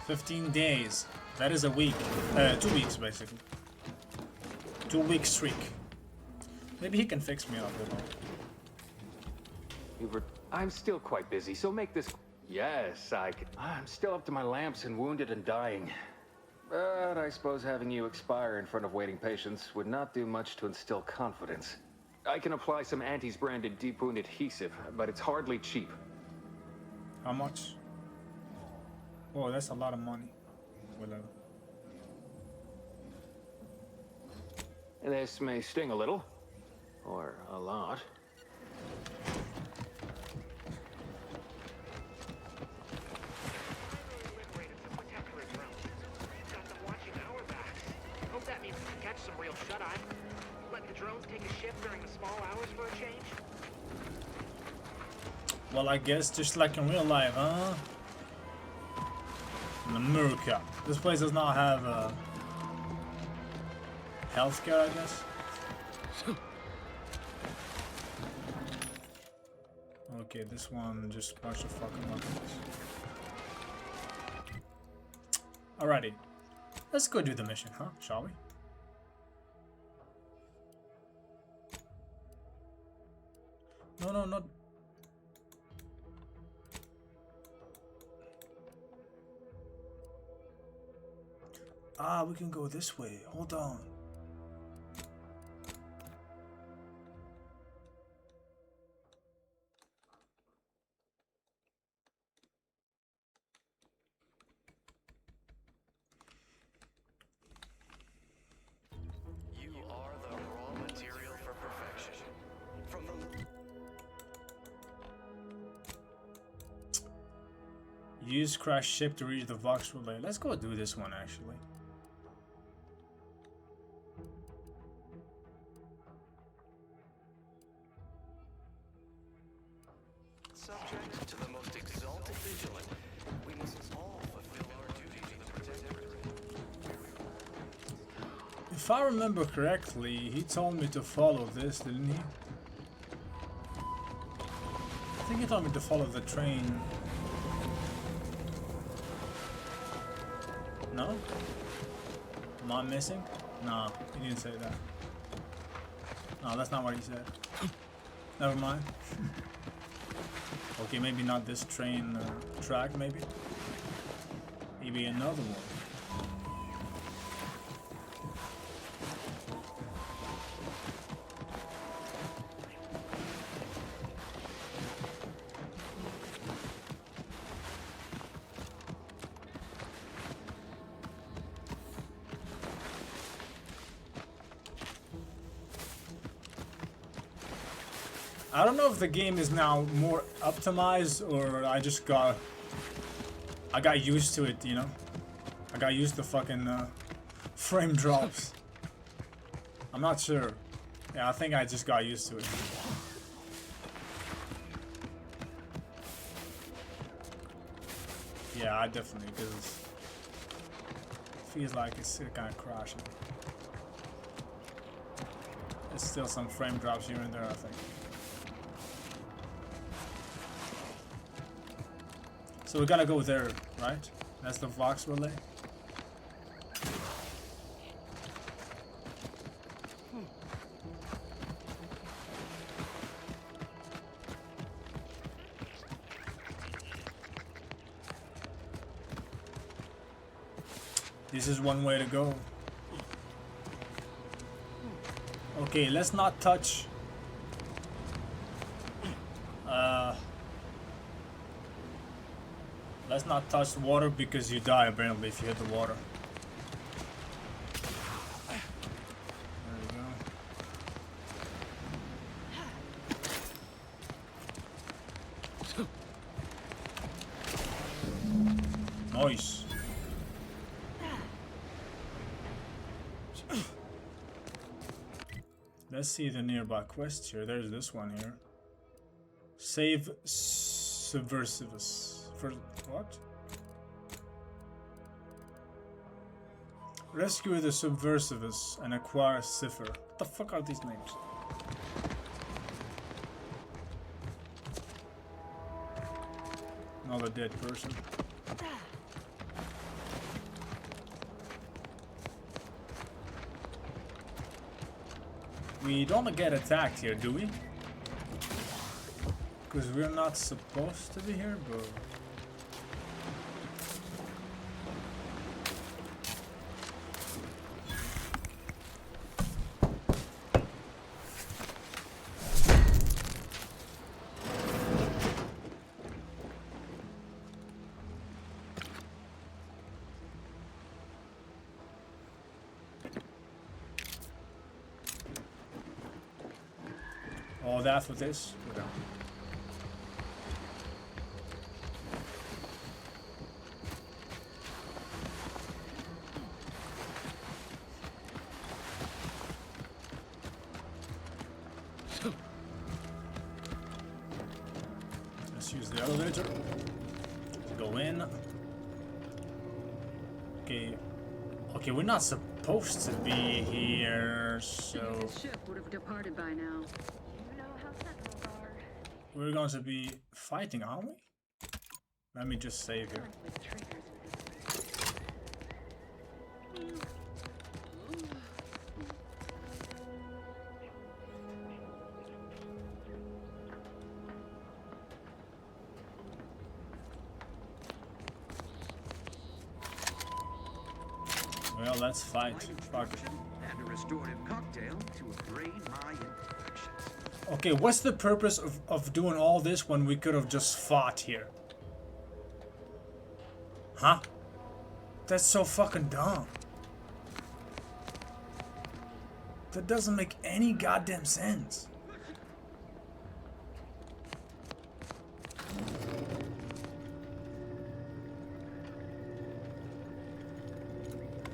$15 days. That is a week. 2 weeks, basically. 2-week streak. Maybe he can fix me up, you know. I'm still quite busy, so make this... Yes, I'm still up to my lamps and wounded and dying. But I suppose having you expire in front of waiting patients would not do much to instill confidence. I can apply some Antes branded deep wound adhesive, but it's hardly cheap. How much? Oh, that's a lot of money. Whatever. This may sting a little. Or a lot. Hope that means we can catch some real shut-eye. Let the drones take a shift during the small hours for a change. Well, I guess just like in real life, huh? In America. This place does not have healthcare, I guess. Okay, this one just a bunch of fucking weapons. Alrighty. Let's go do the mission, huh? Shall we? No, not... Ah, we can go this way. Hold on. You are the raw material for perfection. From the Use crash ship to reach the Vox relay. Let's go do this one actually. subject to the most exalted vigilant, we must all fulfill our duty to the Protectorate. If I remember correctly, he told me to follow this, didn't he? I think he told me to follow the train. No? Am I missing? No, he didn't say that. No, that's not what he said. Never mind. Okay, maybe not this train track, maybe. Maybe another one. I don't know if the game is now more optimized or I got used to it, you know? I got used to fucking frame drops. I'm not sure. Yeah, I think I just got used to it. Yeah, I definitely, because it feels like it's still kind of crashing. There's still some frame drops here and there, I think. So we gotta go there, right? That's the Vox relay. This is one way to go. Okay, let's not touch. Let's not touch the water because you die apparently if you hit the water. There we go. Nice. Let's see the nearby quest here. There's this one here. Save Subversivus. For what? Rescue the Subversivus and acquire Cipher. What the fuck are these names? Another dead person. We don't get attacked here, do we? Because we're not supposed to be here, but... all that for this? No. Let's use the elevator to go in. Okay. Okay, we're not supposed to be here, so... The ship would have departed by now. We're going to be fighting, aren't we? Let me just save here. Well, let's fight. Fuck it. And a restorative cocktail to drain my imperfections. Okay, what's the purpose of doing all this when we could have just fought here? Huh? That's so fucking dumb. That doesn't make any goddamn sense.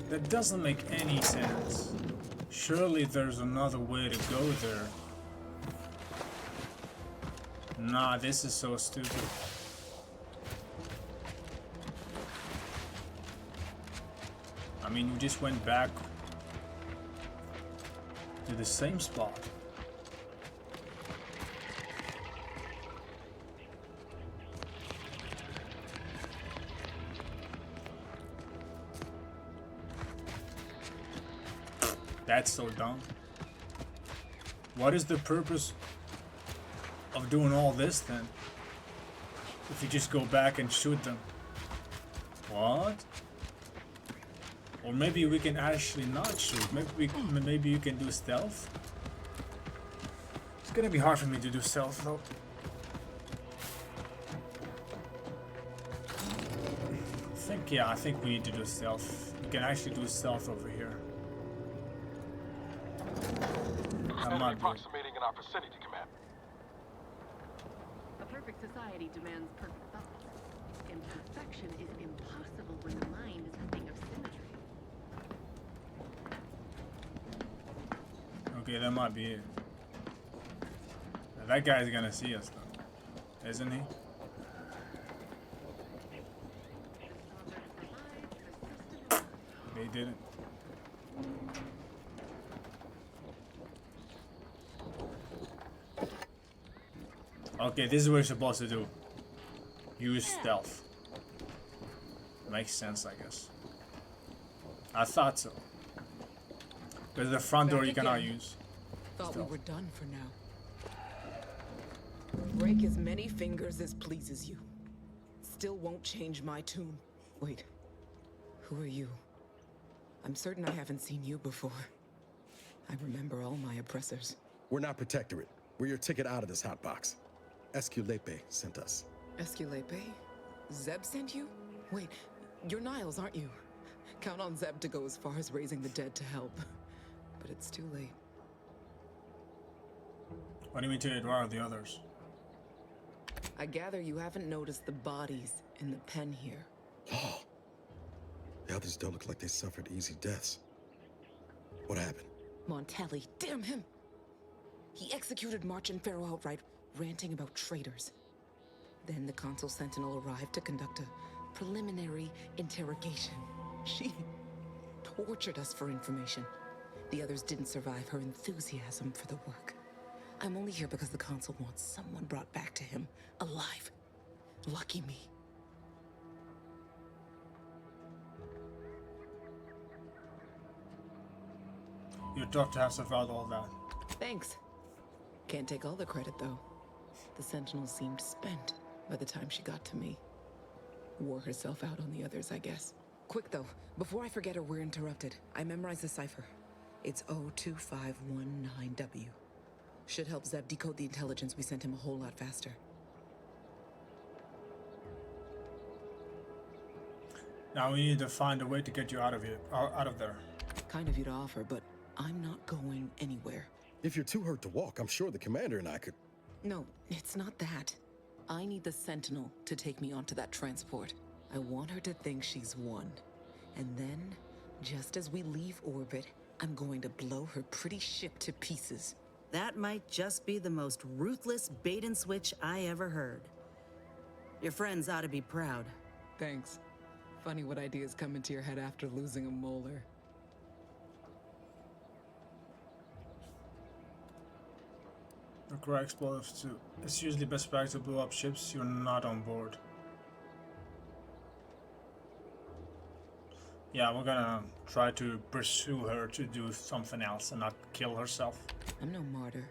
That doesn't make any sense. Surely there's another way to go there. Nah, this is so stupid. I mean, you just went back to the same spot. That's so dumb. What is the purpose of doing all this then? If you just go back and shoot them. What? Or maybe we can actually not shoot. Maybe you can do stealth. It's gonna be hard for me to do stealth though. I think we need to do stealth. We can actually do stealth over here. Enemy approximating in our vicinity, Command. A perfect society demands perfect thought. Imperfection is impossible when the mind is a thing of symmetry. Okay, that might be it. That guy's gonna see us though, isn't he? They didn't. Okay, this is what you're supposed to do. Use stealth. Makes sense, I guess. I thought so. Because the front door you cannot use. Thought we were done for now. Break as many fingers as pleases you. Still won't change my tune. Wait, who are you? I'm certain I haven't seen you before. I remember all my oppressors. We're not Protectorate. We're your ticket out of this hotbox. Esculepe sent us. Esculepe? Zeb sent you? Wait, you're Niles, aren't you? Count on Zeb to go as far as raising the dead to help. But it's too late. What do you mean to it? Where are the others? I gather you haven't noticed the bodies in the pen here. Oh. The others don't look like they suffered easy deaths. What happened? Montelli, damn him! He executed March and Pharaoh outright, ranting about traitors. Then the Consul Sentinel arrived to conduct a preliminary interrogation. She tortured us for information. The others didn't survive her enthusiasm for the work. I'm only here because the Consul wants someone brought back to him, alive. Lucky me. Your doctor have survived all that. Thanks. Can't take all the credit, though. The Sentinel seemed spent by the time she got to me. Wore herself out on the others, I guess. Quick, though, before I forget or we're interrupted, I memorized the cipher. It's O2519W. Should help Zeb decode the intelligence we sent him a whole lot faster. Now we need to find a way to get you out of here, out of there. Kind of you to offer, but I'm not going anywhere. If you're too hurt to walk, I'm sure the commander and I could... No, it's not that. I need the Sentinel to take me onto that transport. I want her to think she's won. And then, just as we leave orbit, I'm going to blow her pretty ship to pieces. That might just be the most ruthless bait and switch I ever heard. Your friends ought to be proud. Thanks. Funny what ideas come into your head after losing a molar. Require explosives too. It's usually best practice to blow up ships you're not on board. Yeah, we're gonna try to pursue her to do something else and not kill herself. I'm no martyr.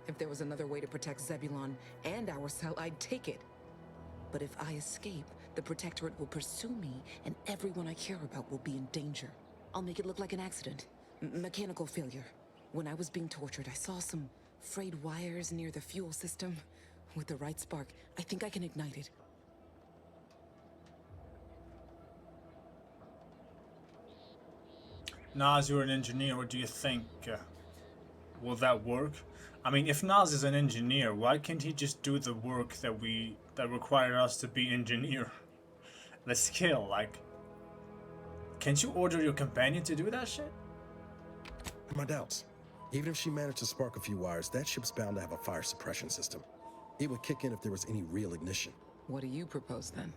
If there was another way to protect Zebulon and our cell, I'd take it. But if I escape, the Protectorate will pursue me, and everyone I care about will be in danger. I'll make it look like an accident. Mechanical failure. When I was being tortured, I saw some frayed wires near the fuel system. With the right spark, I think I can ignite it. Nas, you're an engineer. What do you think? Will that work? I mean, if Nas is an engineer, why can't he just do the work that required us to be engineer? The skill, like, can't you order your companion to do that shit? My doubts. Even if she managed to spark a few wires, that ship's bound to have a fire suppression system. It would kick in if there was any real ignition. What do you propose then?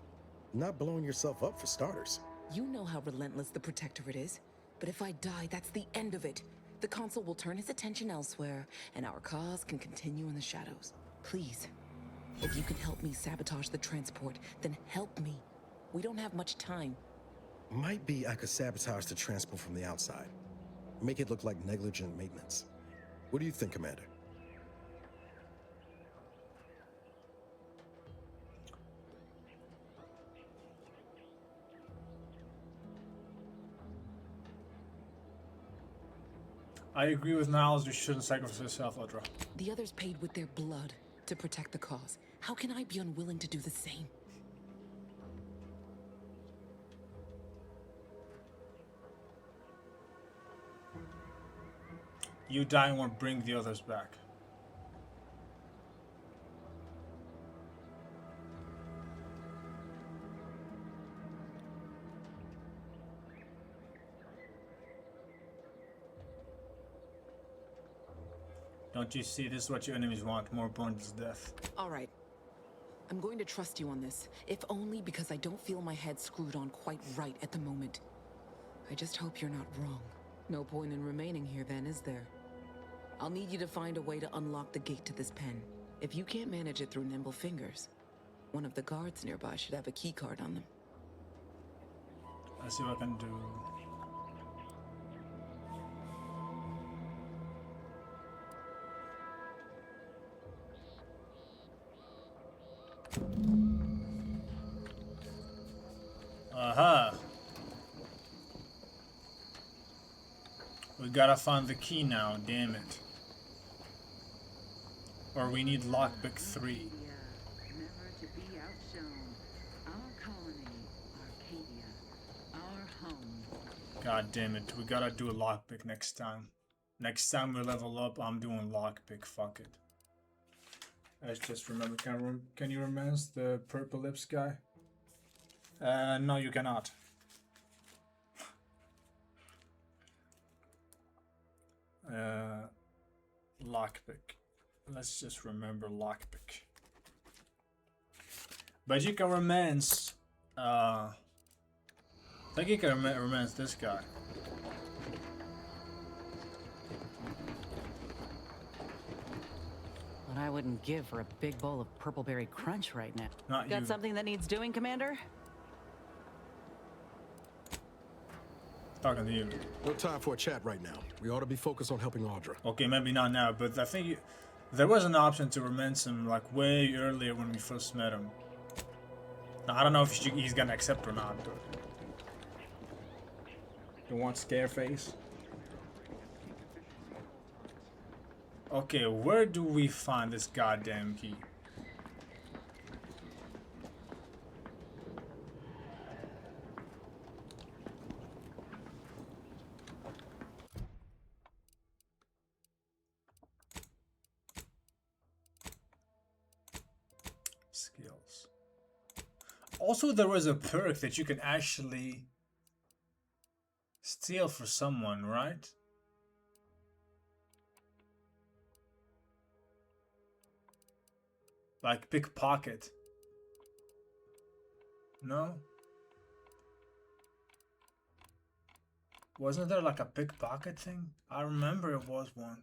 Not blowing yourself up for starters. You know how relentless the Protectorate is. But if I die, that's the end of it. The Consul will turn his attention elsewhere, and our cause can continue in the shadows. Please, if you can help me sabotage the transport, then help me. We don't have much time. Might be I could sabotage the transport from the outside. make it look like negligent maintenance. What do you think, Commander? I agree with Niles, you shouldn't sacrifice yourself, Audra. The others paid with their blood to protect the cause. How can I be unwilling to do the same? You dying won't bring the others back. Don't you see, this is what your enemies want, more Bond's death. All right. I'm going to trust you on this, if only because I don't feel my head screwed on quite right at the moment. I just hope you're not wrong. No point in remaining here then, is there? I'll need you to find a way to unlock the gate to this pen. If you can't manage it through nimble fingers, one of the guards nearby should have a key card on them. Let's see what I can do. Aha! We gotta find the key now, damn it. Or we need lockpick 3. Never to be outshone. Our colony, Arcadia. Our home. God damn it, we gotta do a lockpick next time. Next time we level up, I'm doing lockpick, fuck it. Let's just remember, can you romance the purple lips guy? No, you cannot. Lockpick. Let's just remember lockpick. But you can romance. I think you can romance this guy. What I wouldn't give for a big bowl of purpleberry crunch right now. Not Got you. something that needs doing, Commander? Talking to you. No time for a chat right now. We ought to be focused on helping Audra. Okay, maybe not now, but I think there was an option to romance him like way earlier when we first met him. Now, I don't know if he's gonna accept or not. But... You want Scareface? Okay, where do we find this goddamn key? Skills. Also, there was a perk that you can actually steal for someone, right? Like pickpocket. No? Wasn't there like a pickpocket thing? I remember it was one.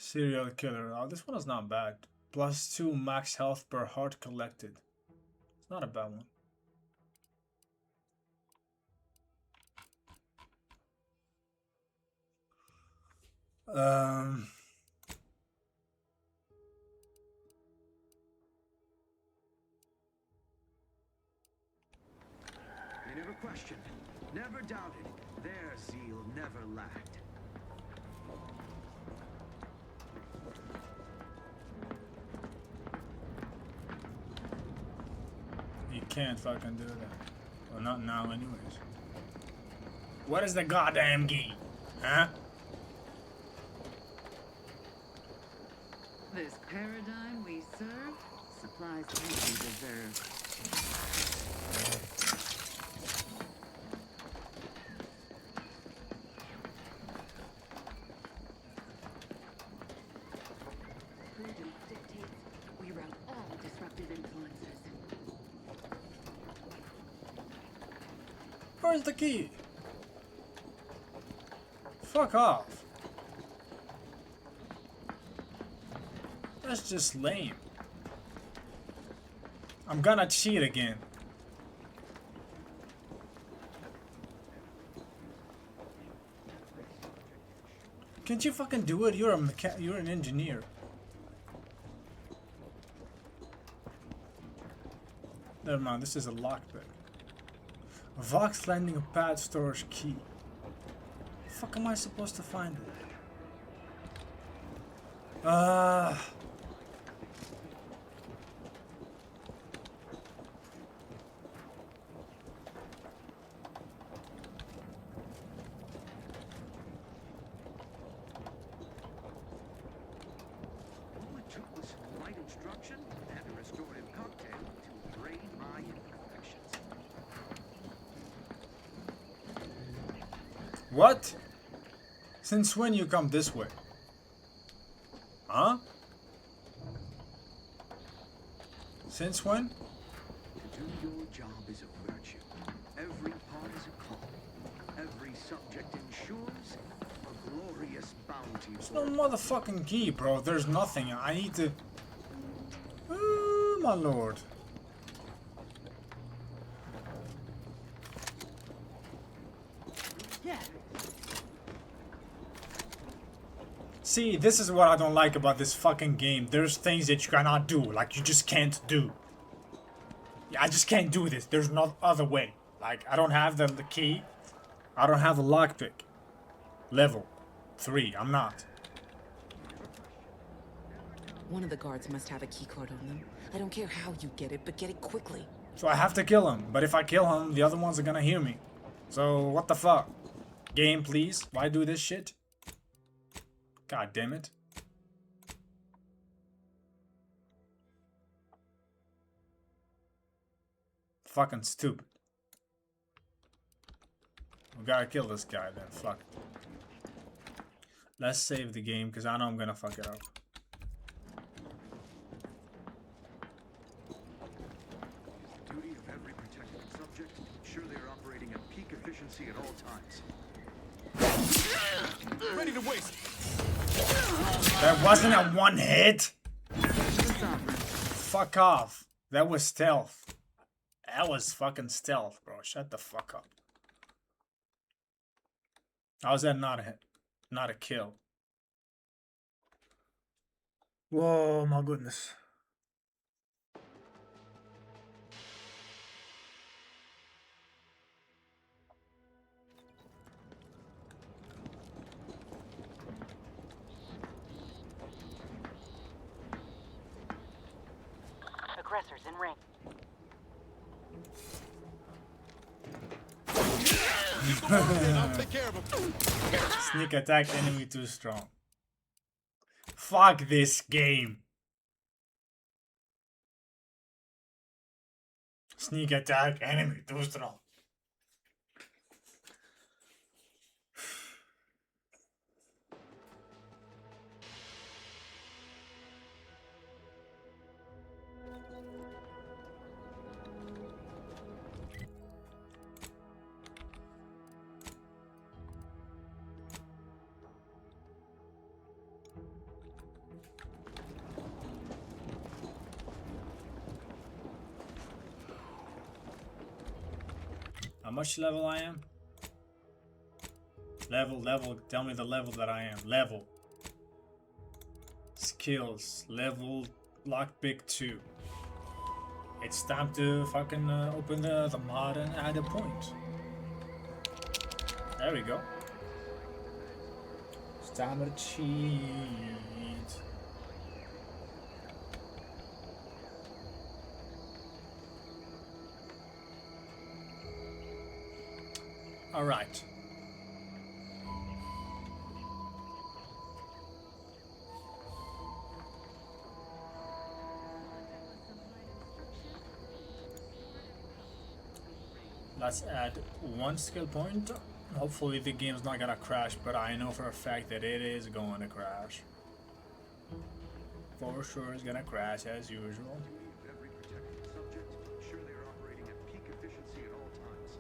Serial killer. Oh, this one is not bad. +2 max health per heart collected. It's not a bad one. They never questioned, never doubted. Their zeal never lacked. You can't fucking do that. Well, not now anyways. What is the goddamn key? Huh? This paradigm we serve supplies what we deserve. Prudent Where's the key? Fuck off. That's just lame. I'm gonna cheat again. Can't you fucking do it? You're an engineer. Never mind, this is a lockpick. Vox landing pad storage key. The fuck am I supposed to find it? All it took was some light instruction and a restorative cocktail to drain my imperfections. What? Since when you come this way? Huh? Since when? To do your job is a virtue. Every part is a call. Every subject ensures a glorious bounty. There's no motherfucking key, bro. There's nothing. I need to... Oh, my lord. Yeah. See, this is what I don't like about this fucking game. There's things that you cannot do. Like, you just can't do. Yeah, I just can't do this. There's no other way. Like, I don't have the key. I don't have the lockpick. Level 3. I'm not. One of the guards must have a keycard on them. I don't care how you get it, but get it quickly. So I have to kill him. But if I kill him, the other ones are gonna hear me. So, what the fuck? Game, please. Why do this shit? God damn it. Fucking stupid. We gotta kill this guy then. Fuck it. Let's save the game because I know I'm gonna fuck it up. The duty of every protected subject to ensure they are operating at peak efficiency at all times. Ready to waste. That wasn't a one hit. Fuck off. That was stealth. That was fucking stealth, bro. Shut the fuck up. How is that not a hit? Not a kill. Whoa, my goodness. Aggressors in ring. I'll take care of him. Sneak attack enemy too strong. Fuck this game. Sneak attack enemy too strong. How much level I am? Level, tell me the level that I am. Level. Skills, level, lockpick 2. It's time to fucking open the mod and add a point. There we go. It's time to cheat. All right. Let's add one skill point. Hopefully the game's not gonna crash, but I know for a fact that it is going to crash. For sure it's gonna crash as usual. Every protected subject to ensure they are operating at peak efficiency at all times.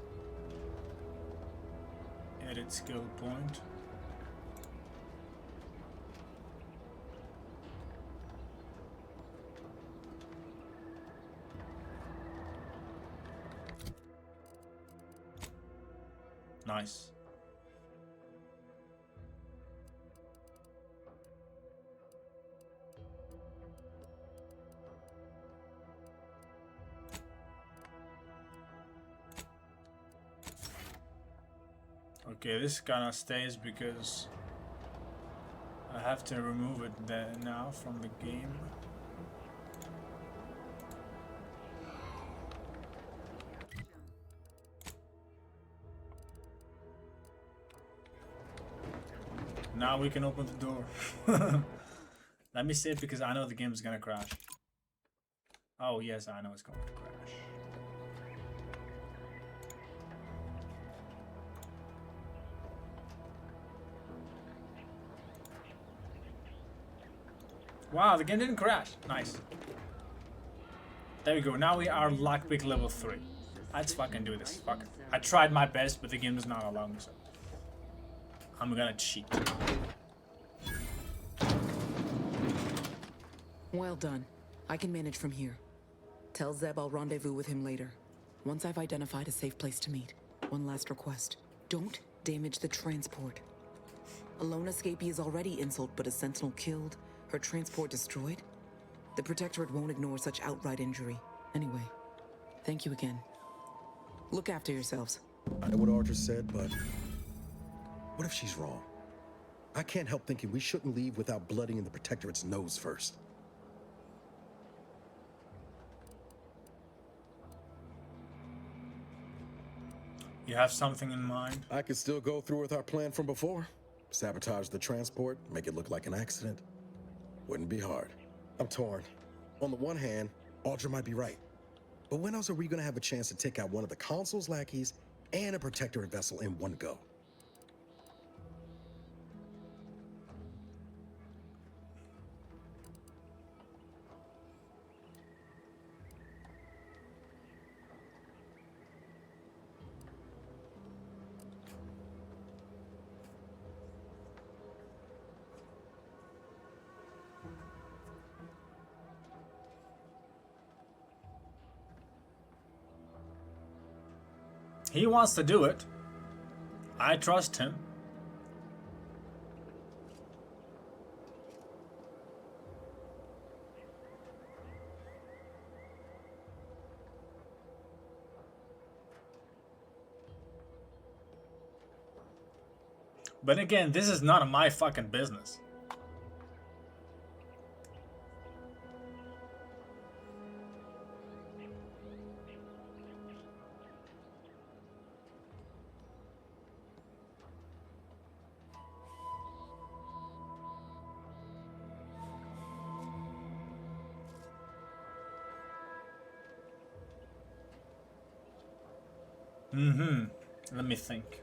Edit skill point. Nice. Okay, this kinda stays because I have to remove it now from the game. Now we can open the door. Let me save because I know the game is gonna crash. Oh yes, I know it's going to crash. Wow, the game didn't crash. Nice. There we go. Now we are lockpick level 3. Let's fucking do this. Fuck it. I tried my best, but the game does not allow me, so I'm gonna cheat. Well done. I can manage from here. Tell Zeb I'll rendezvous with him later. Once I've identified a safe place to meet. One last request. Don't damage the transport. A lone escapee is already insult, but a sentinel killed, her transport destroyed? The Protectorate won't ignore such outright injury. Anyway, thank you again. Look after yourselves. I know what Archer said, but what if she's wrong? I can't help thinking we shouldn't leave without bloodying the Protectorate's nose first. You have something in mind? I could still go through with our plan from before. Sabotage the transport, make it look like an accident. Wouldn't be hard. I'm torn. On the one hand, Audra might be right. But when else are we gonna have a chance to take out one of the Consul's lackeys and a Protectorate vessel in one go? He wants to do it. I trust him. But again, this is none of my fucking business. Let me think.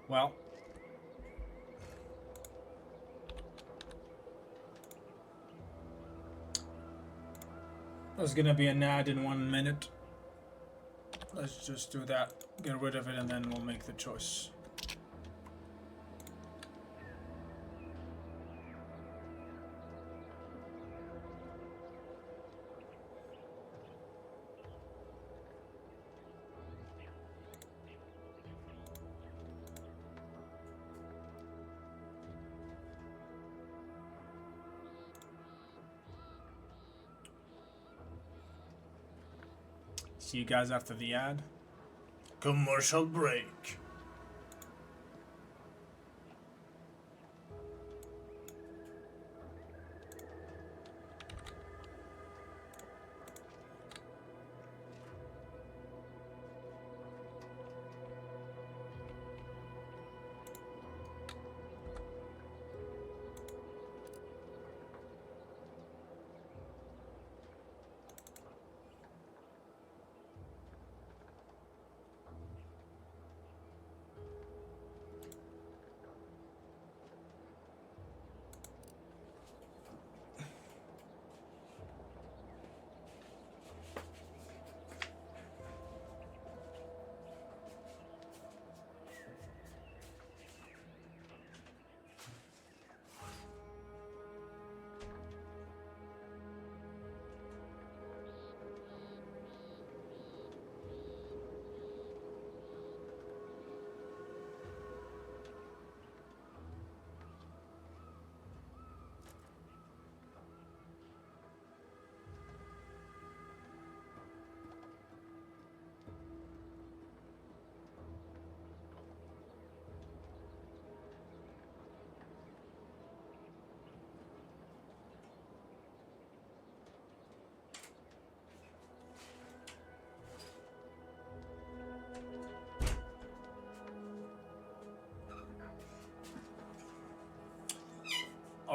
Well, there's gonna be an ad in 1 minute. Let's just do that, get rid of it, and then we'll make the choice. See you guys after the ad. Commercial break.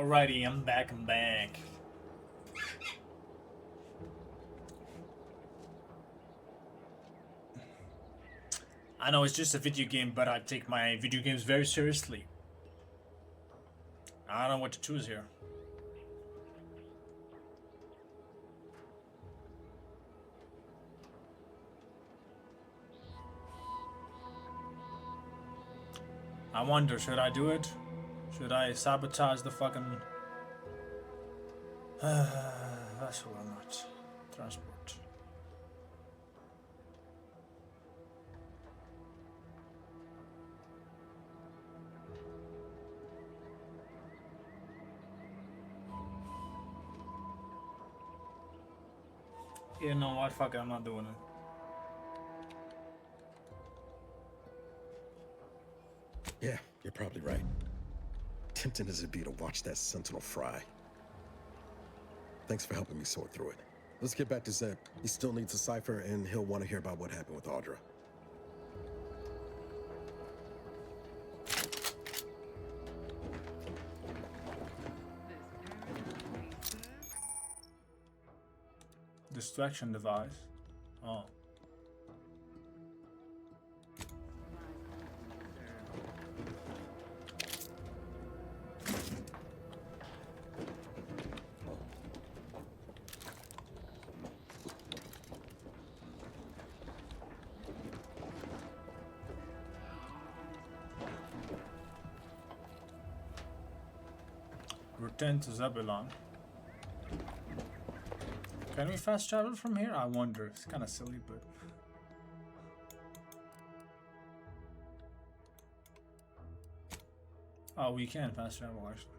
Alrighty, I'm back. I know it's just a video game, but I take my video games very seriously. I don't know what to choose here. I wonder, should I do it? Should I sabotage the fucking vessel or not? Transport. You know what? Fuck it, I'm not doing it. Yeah, you're probably right. Tempting as it be to watch that Sentinel fry. Thanks for helping me sort through it. Let's get back to Zeb. He still needs a cipher, and he'll want to hear about what happened with Audra. Distraction device. Oh. Return to Zebulon. Can we fast travel from here? I wonder. It's kind of silly, but... Oh, we can fast travel, actually.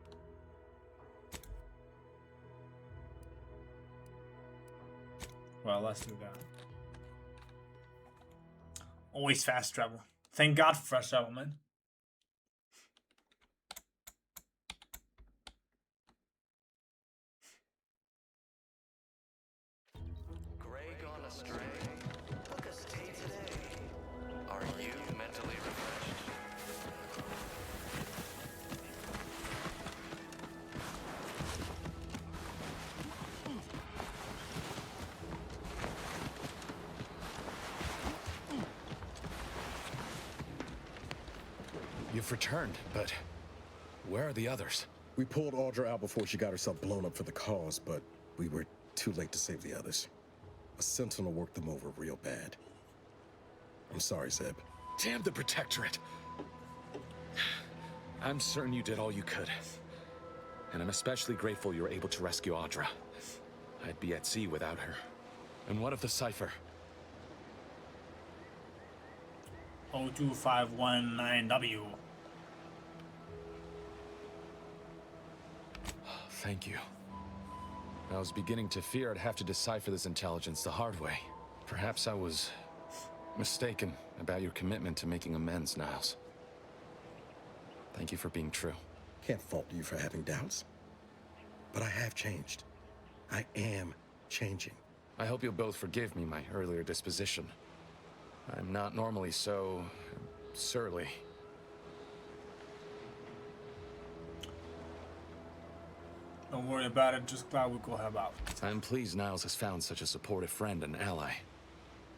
Well, let's do that. Always fast travel. Thank God for fast travel, man. You've returned, but where are the others? We pulled Audra out before she got herself blown up for the cause, but we were too late to save the others. A Sentinel worked them over real bad. I'm sorry, Zeb. Damn the Protectorate! I'm certain you did all you could. And I'm especially grateful you were able to rescue Audra. I'd be at sea without her. And what of the cipher? 02519W. Thank you. I was beginning to fear I'd have to decipher this intelligence the hard way. Perhaps I was mistaken about your commitment to making amends, Niles. Thank you for being true. Can't fault you for having doubts. But I have changed. I am changing. I hope you'll both forgive me my earlier disposition. I'm not normally so surly. Don't worry about it, just glad we could help out. I'm pleased Niles has found such a supportive friend and ally.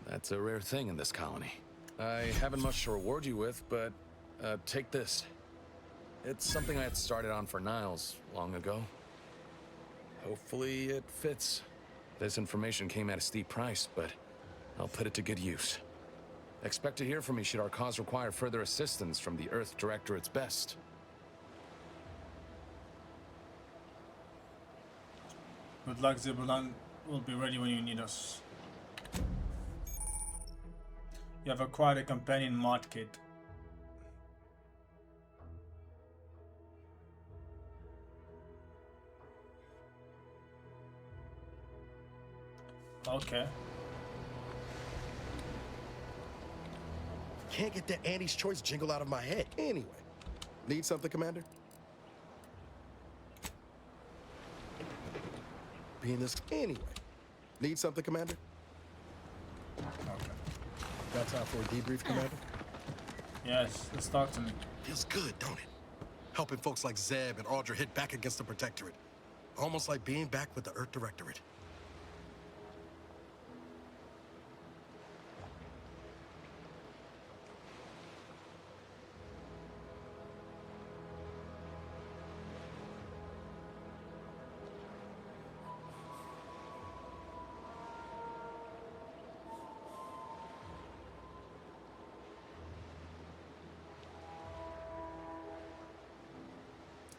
That's a rare thing in this colony. I haven't much to reward you with, but take this. It's something I had started on for Niles long ago. Hopefully it fits. This information came at a steep price, but I'll put it to good use. Expect to hear from me should our cause require further assistance from the Earth Directorate's best. Good luck, Zebulon. We'll be ready when you need us. You have acquired a companion mod kit. Okay. Can't get that Andy's Choice jingle out of my head. Anyway, need something, Commander? Being this anyway. Need something, Commander? Okay. Got time for a debrief, Commander? Yes, let's talk to me. Feels good, don't it? helping folks like Zeb and Audra hit back against the Protectorate. Almost like being back with the Earth Directorate.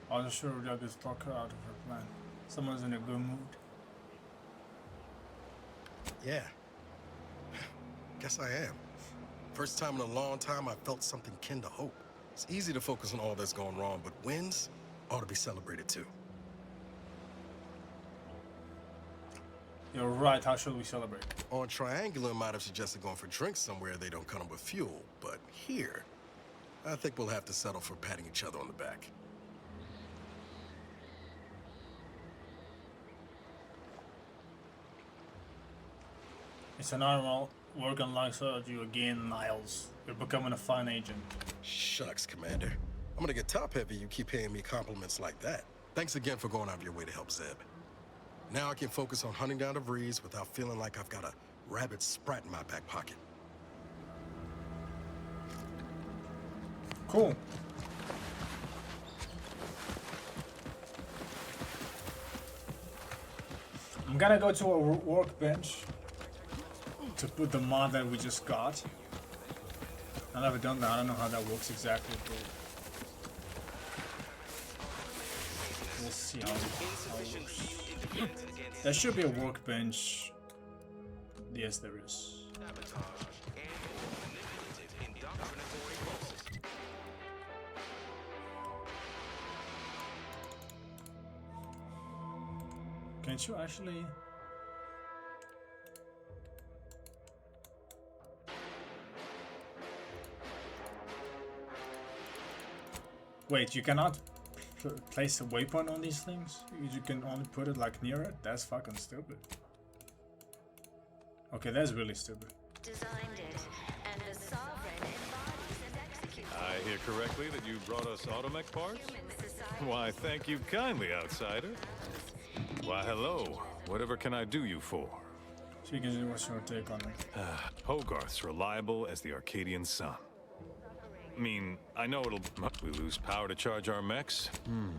I was sure that this talk her out of her plan. Someone's in a good mood. Yeah. Guess I am. First time in a long time I felt something kin to hope. It's easy to focus on all that's going wrong, but wins ought to be celebrated too. You're right, how should we celebrate? On Triangular might have suggested going for drinks somewhere they don't come with fuel, but here, I think we'll have to settle for patting each other on the back. It's an normal working like you again, Niles. You're becoming a fine agent. Shucks, Commander. I'm gonna get top-heavy you keep paying me compliments like that. Thanks again for going out of your way to help Zeb. Now I can focus on hunting down the Vrees without feeling like I've got a rabid sprat in my back pocket. Cool. I'm gonna go to a workbench to put the mod that we just got. I've never done that. I don't know how that works exactly, but we'll see how it works. There should be a workbench. Yes, there is. Can't you actually? Wait, you cannot place a waypoint on these things? You can only put it like near it? That's fucking stupid. Okay, that's really stupid. Designed it, and the sovereign embodies and executes. I hear correctly that you brought us automech parts? Why, thank you kindly, outsider. Why, hello. Whatever can I do you for? Speaking, what's your take on it? Hogarth's reliable as the Arcadian sun. I mean, I know it'll... We lose power to charge our mechs? Sovereign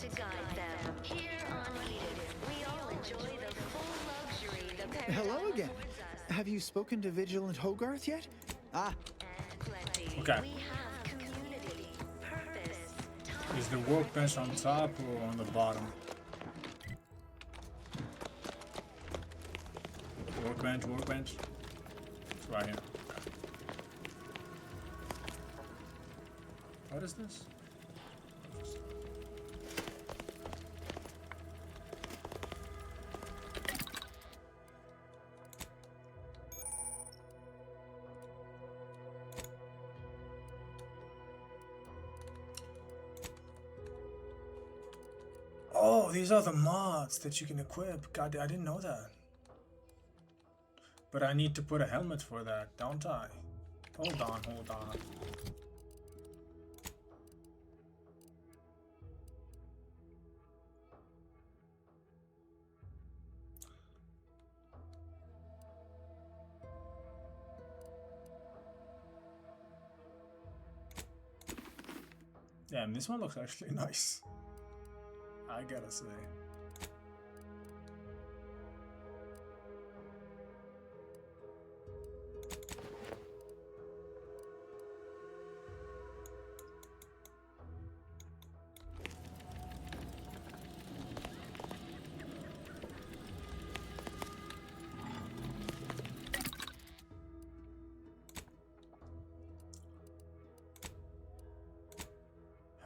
to guide them. Here unheeded, we all enjoy the full luxury the paradigm Hello again. affords us. Have you spoken to Vigilant Hogarth yet? Ah. Plenty. Okay. We have community, purpose, Is the workbench on top or on the bottom? Workbench, workbench. It's right here. What is this? Oh, these are the mods that you can equip. God, I didn't know that. But I need to put a helmet for that, don't I? Hold on, hold on. Damn, this one looks actually nice. I gotta say.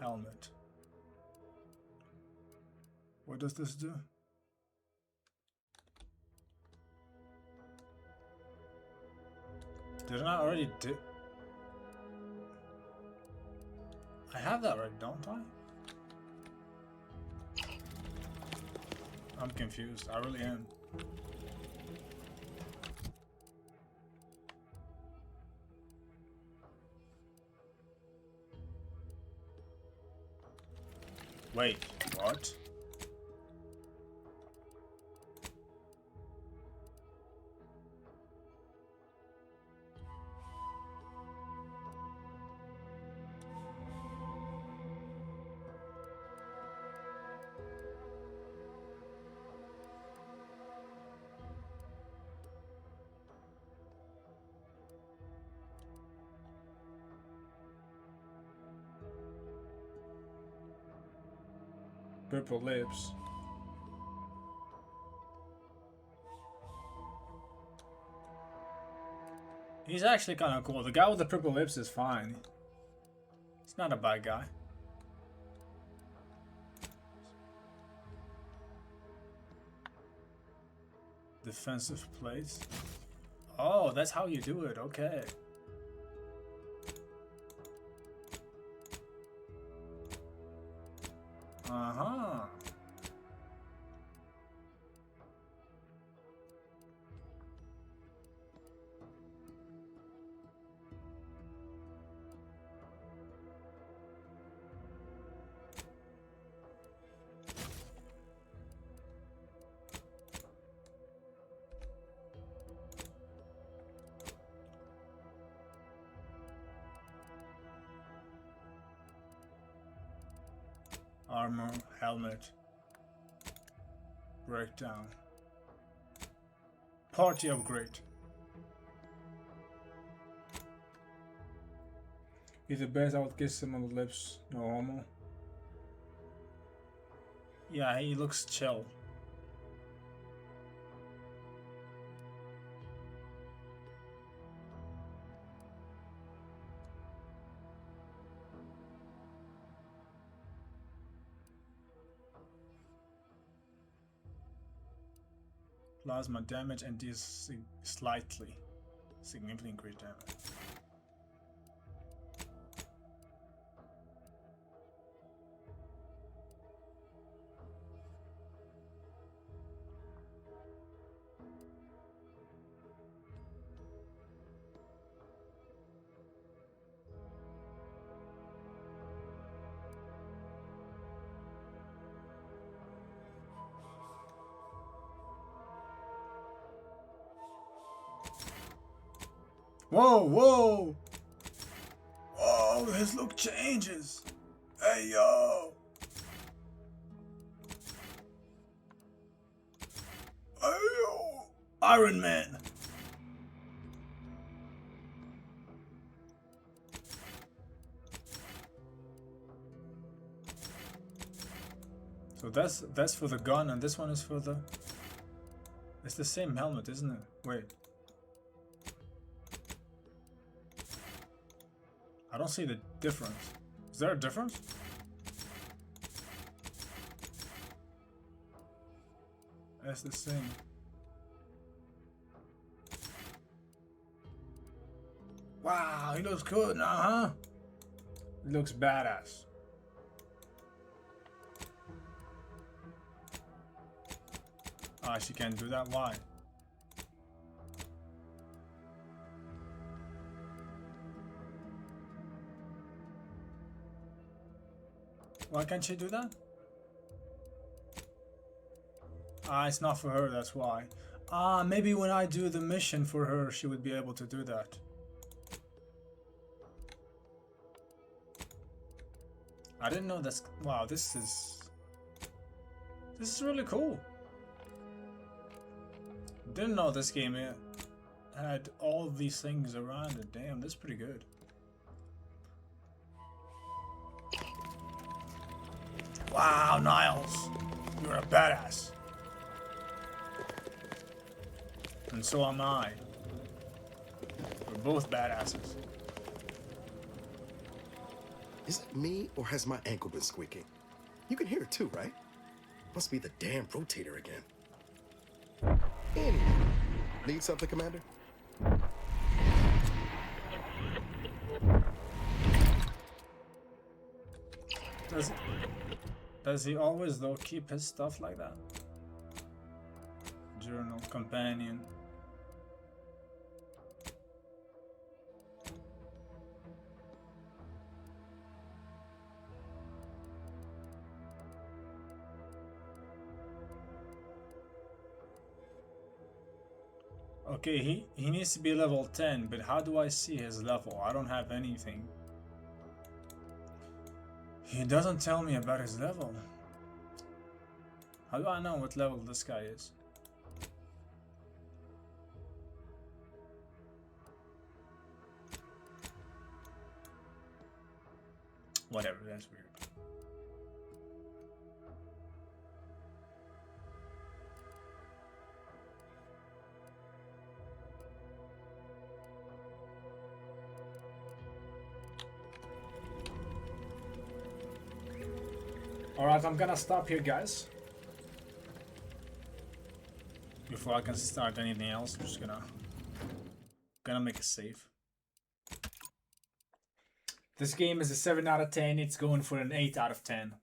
Helmet. What does this do? Didn't I already do? I have that already, don't I? I'm confused. I really am. Wait, what? Purple lips. He's actually kind of cool. The guy with the purple lips is fine. He's not a bad guy. Defensive plates. Oh, that's how you do it. Okay. Uh-huh. Armor, helmet, breakdown, party upgrade. He's the best. I would kiss him on the lips. No homo. Yeah, he looks chill. Plasma damage and this significantly increased damage. Whoa, whoa! Whoa, his look changes! Hey, yo! Hey, yo! Iron Man! So that's for the gun, and this one is for the... It's the same helmet, isn't it? Wait. I don't see the difference. Is there a difference? That's the same. Wow, he looks good now, huh? He looks badass. Ah, she can't do that? Why? Why can't she do that? Ah, it's not for her, that's why. Ah, maybe when I do the mission for her, she would be able to do that. I didn't know that's... Wow, this is really cool. Didn't know this game had all these things around it. Damn, that's pretty good. Wow, Niles, you're a badass. And so am I. We're both badasses. Is it me, or has my ankle been squeaking? You can hear it too, right? Must be the damn rotator again. Anyway, need something, Commander? Does he always, though, keep his stuff like that? Journal, companion. Okay, he needs to be level 10, but how do I see his level? I don't have anything. He doesn't tell me about his level. How do I know what level this guy is? Whatever, that's weird. Alright, I'm gonna stop here, guys. Before I can start anything else, I'm just gonna make a save. This game is a 7 out of 10. It's going for an 8 out of 10.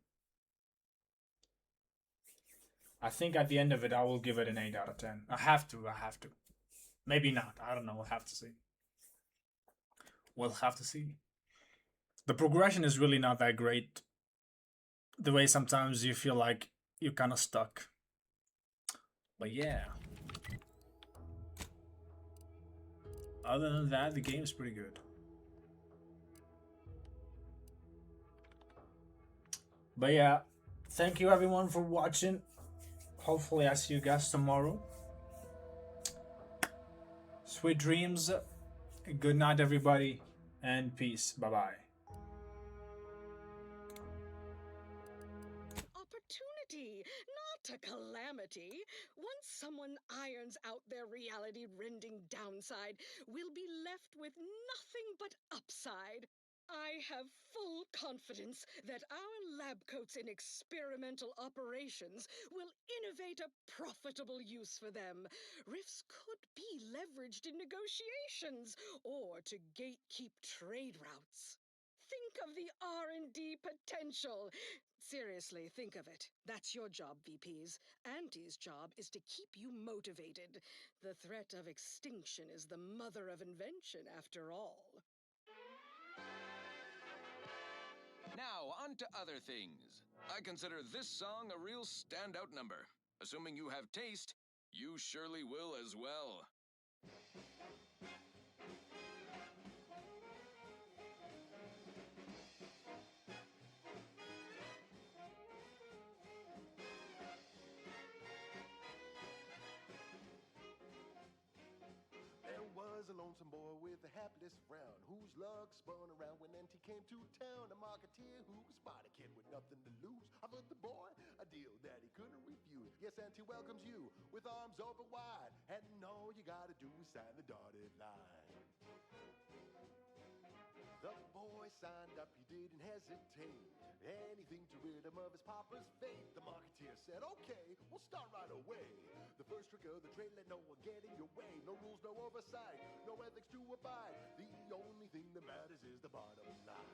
I think at the end of it, I will give it an 8 out of 10. I have to. Maybe not. I don't know. We'll have to see. We'll have to see. The progression is really not that great. The way sometimes you feel like you're kind of stuck. But yeah. Other than that, the game is pretty good. But yeah, thank you everyone for watching. Hopefully I see you guys tomorrow. Sweet dreams. Good night everybody. And peace. Bye-bye. Opportunity, not a calamity. Once someone irons out their reality-rending downside, we'll be left with nothing but upside. I have full confidence that our lab coats in experimental operations will innovate a profitable use for them. Rifts could be leveraged in negotiations or to gatekeep trade routes. Think of the R&D potential. Seriously, think of it. That's your job, VPs. Auntie's job is to keep you motivated. The threat of extinction is the mother of invention, after all. Now, on to other things. I consider this song a real standout number. Assuming you have taste, you surely will as well. There was a lonesome boy with a hapless frown, whose luck spun around when NT came to town. A marketeer who could spot a kid with nothing to lose, offered the boy a deal that he couldn't refuse. Yes, NT welcomes you with arms open wide, and all you gotta do is sign the dotted line. The boy signed up, he didn't hesitate. Anything to rid him of his papa's fate. The marketeer said, okay, we'll start right away. The first trick of the trade, let no one get in your way. No rules, no oversight, no ethics to abide. The only thing that matters is the bottom line.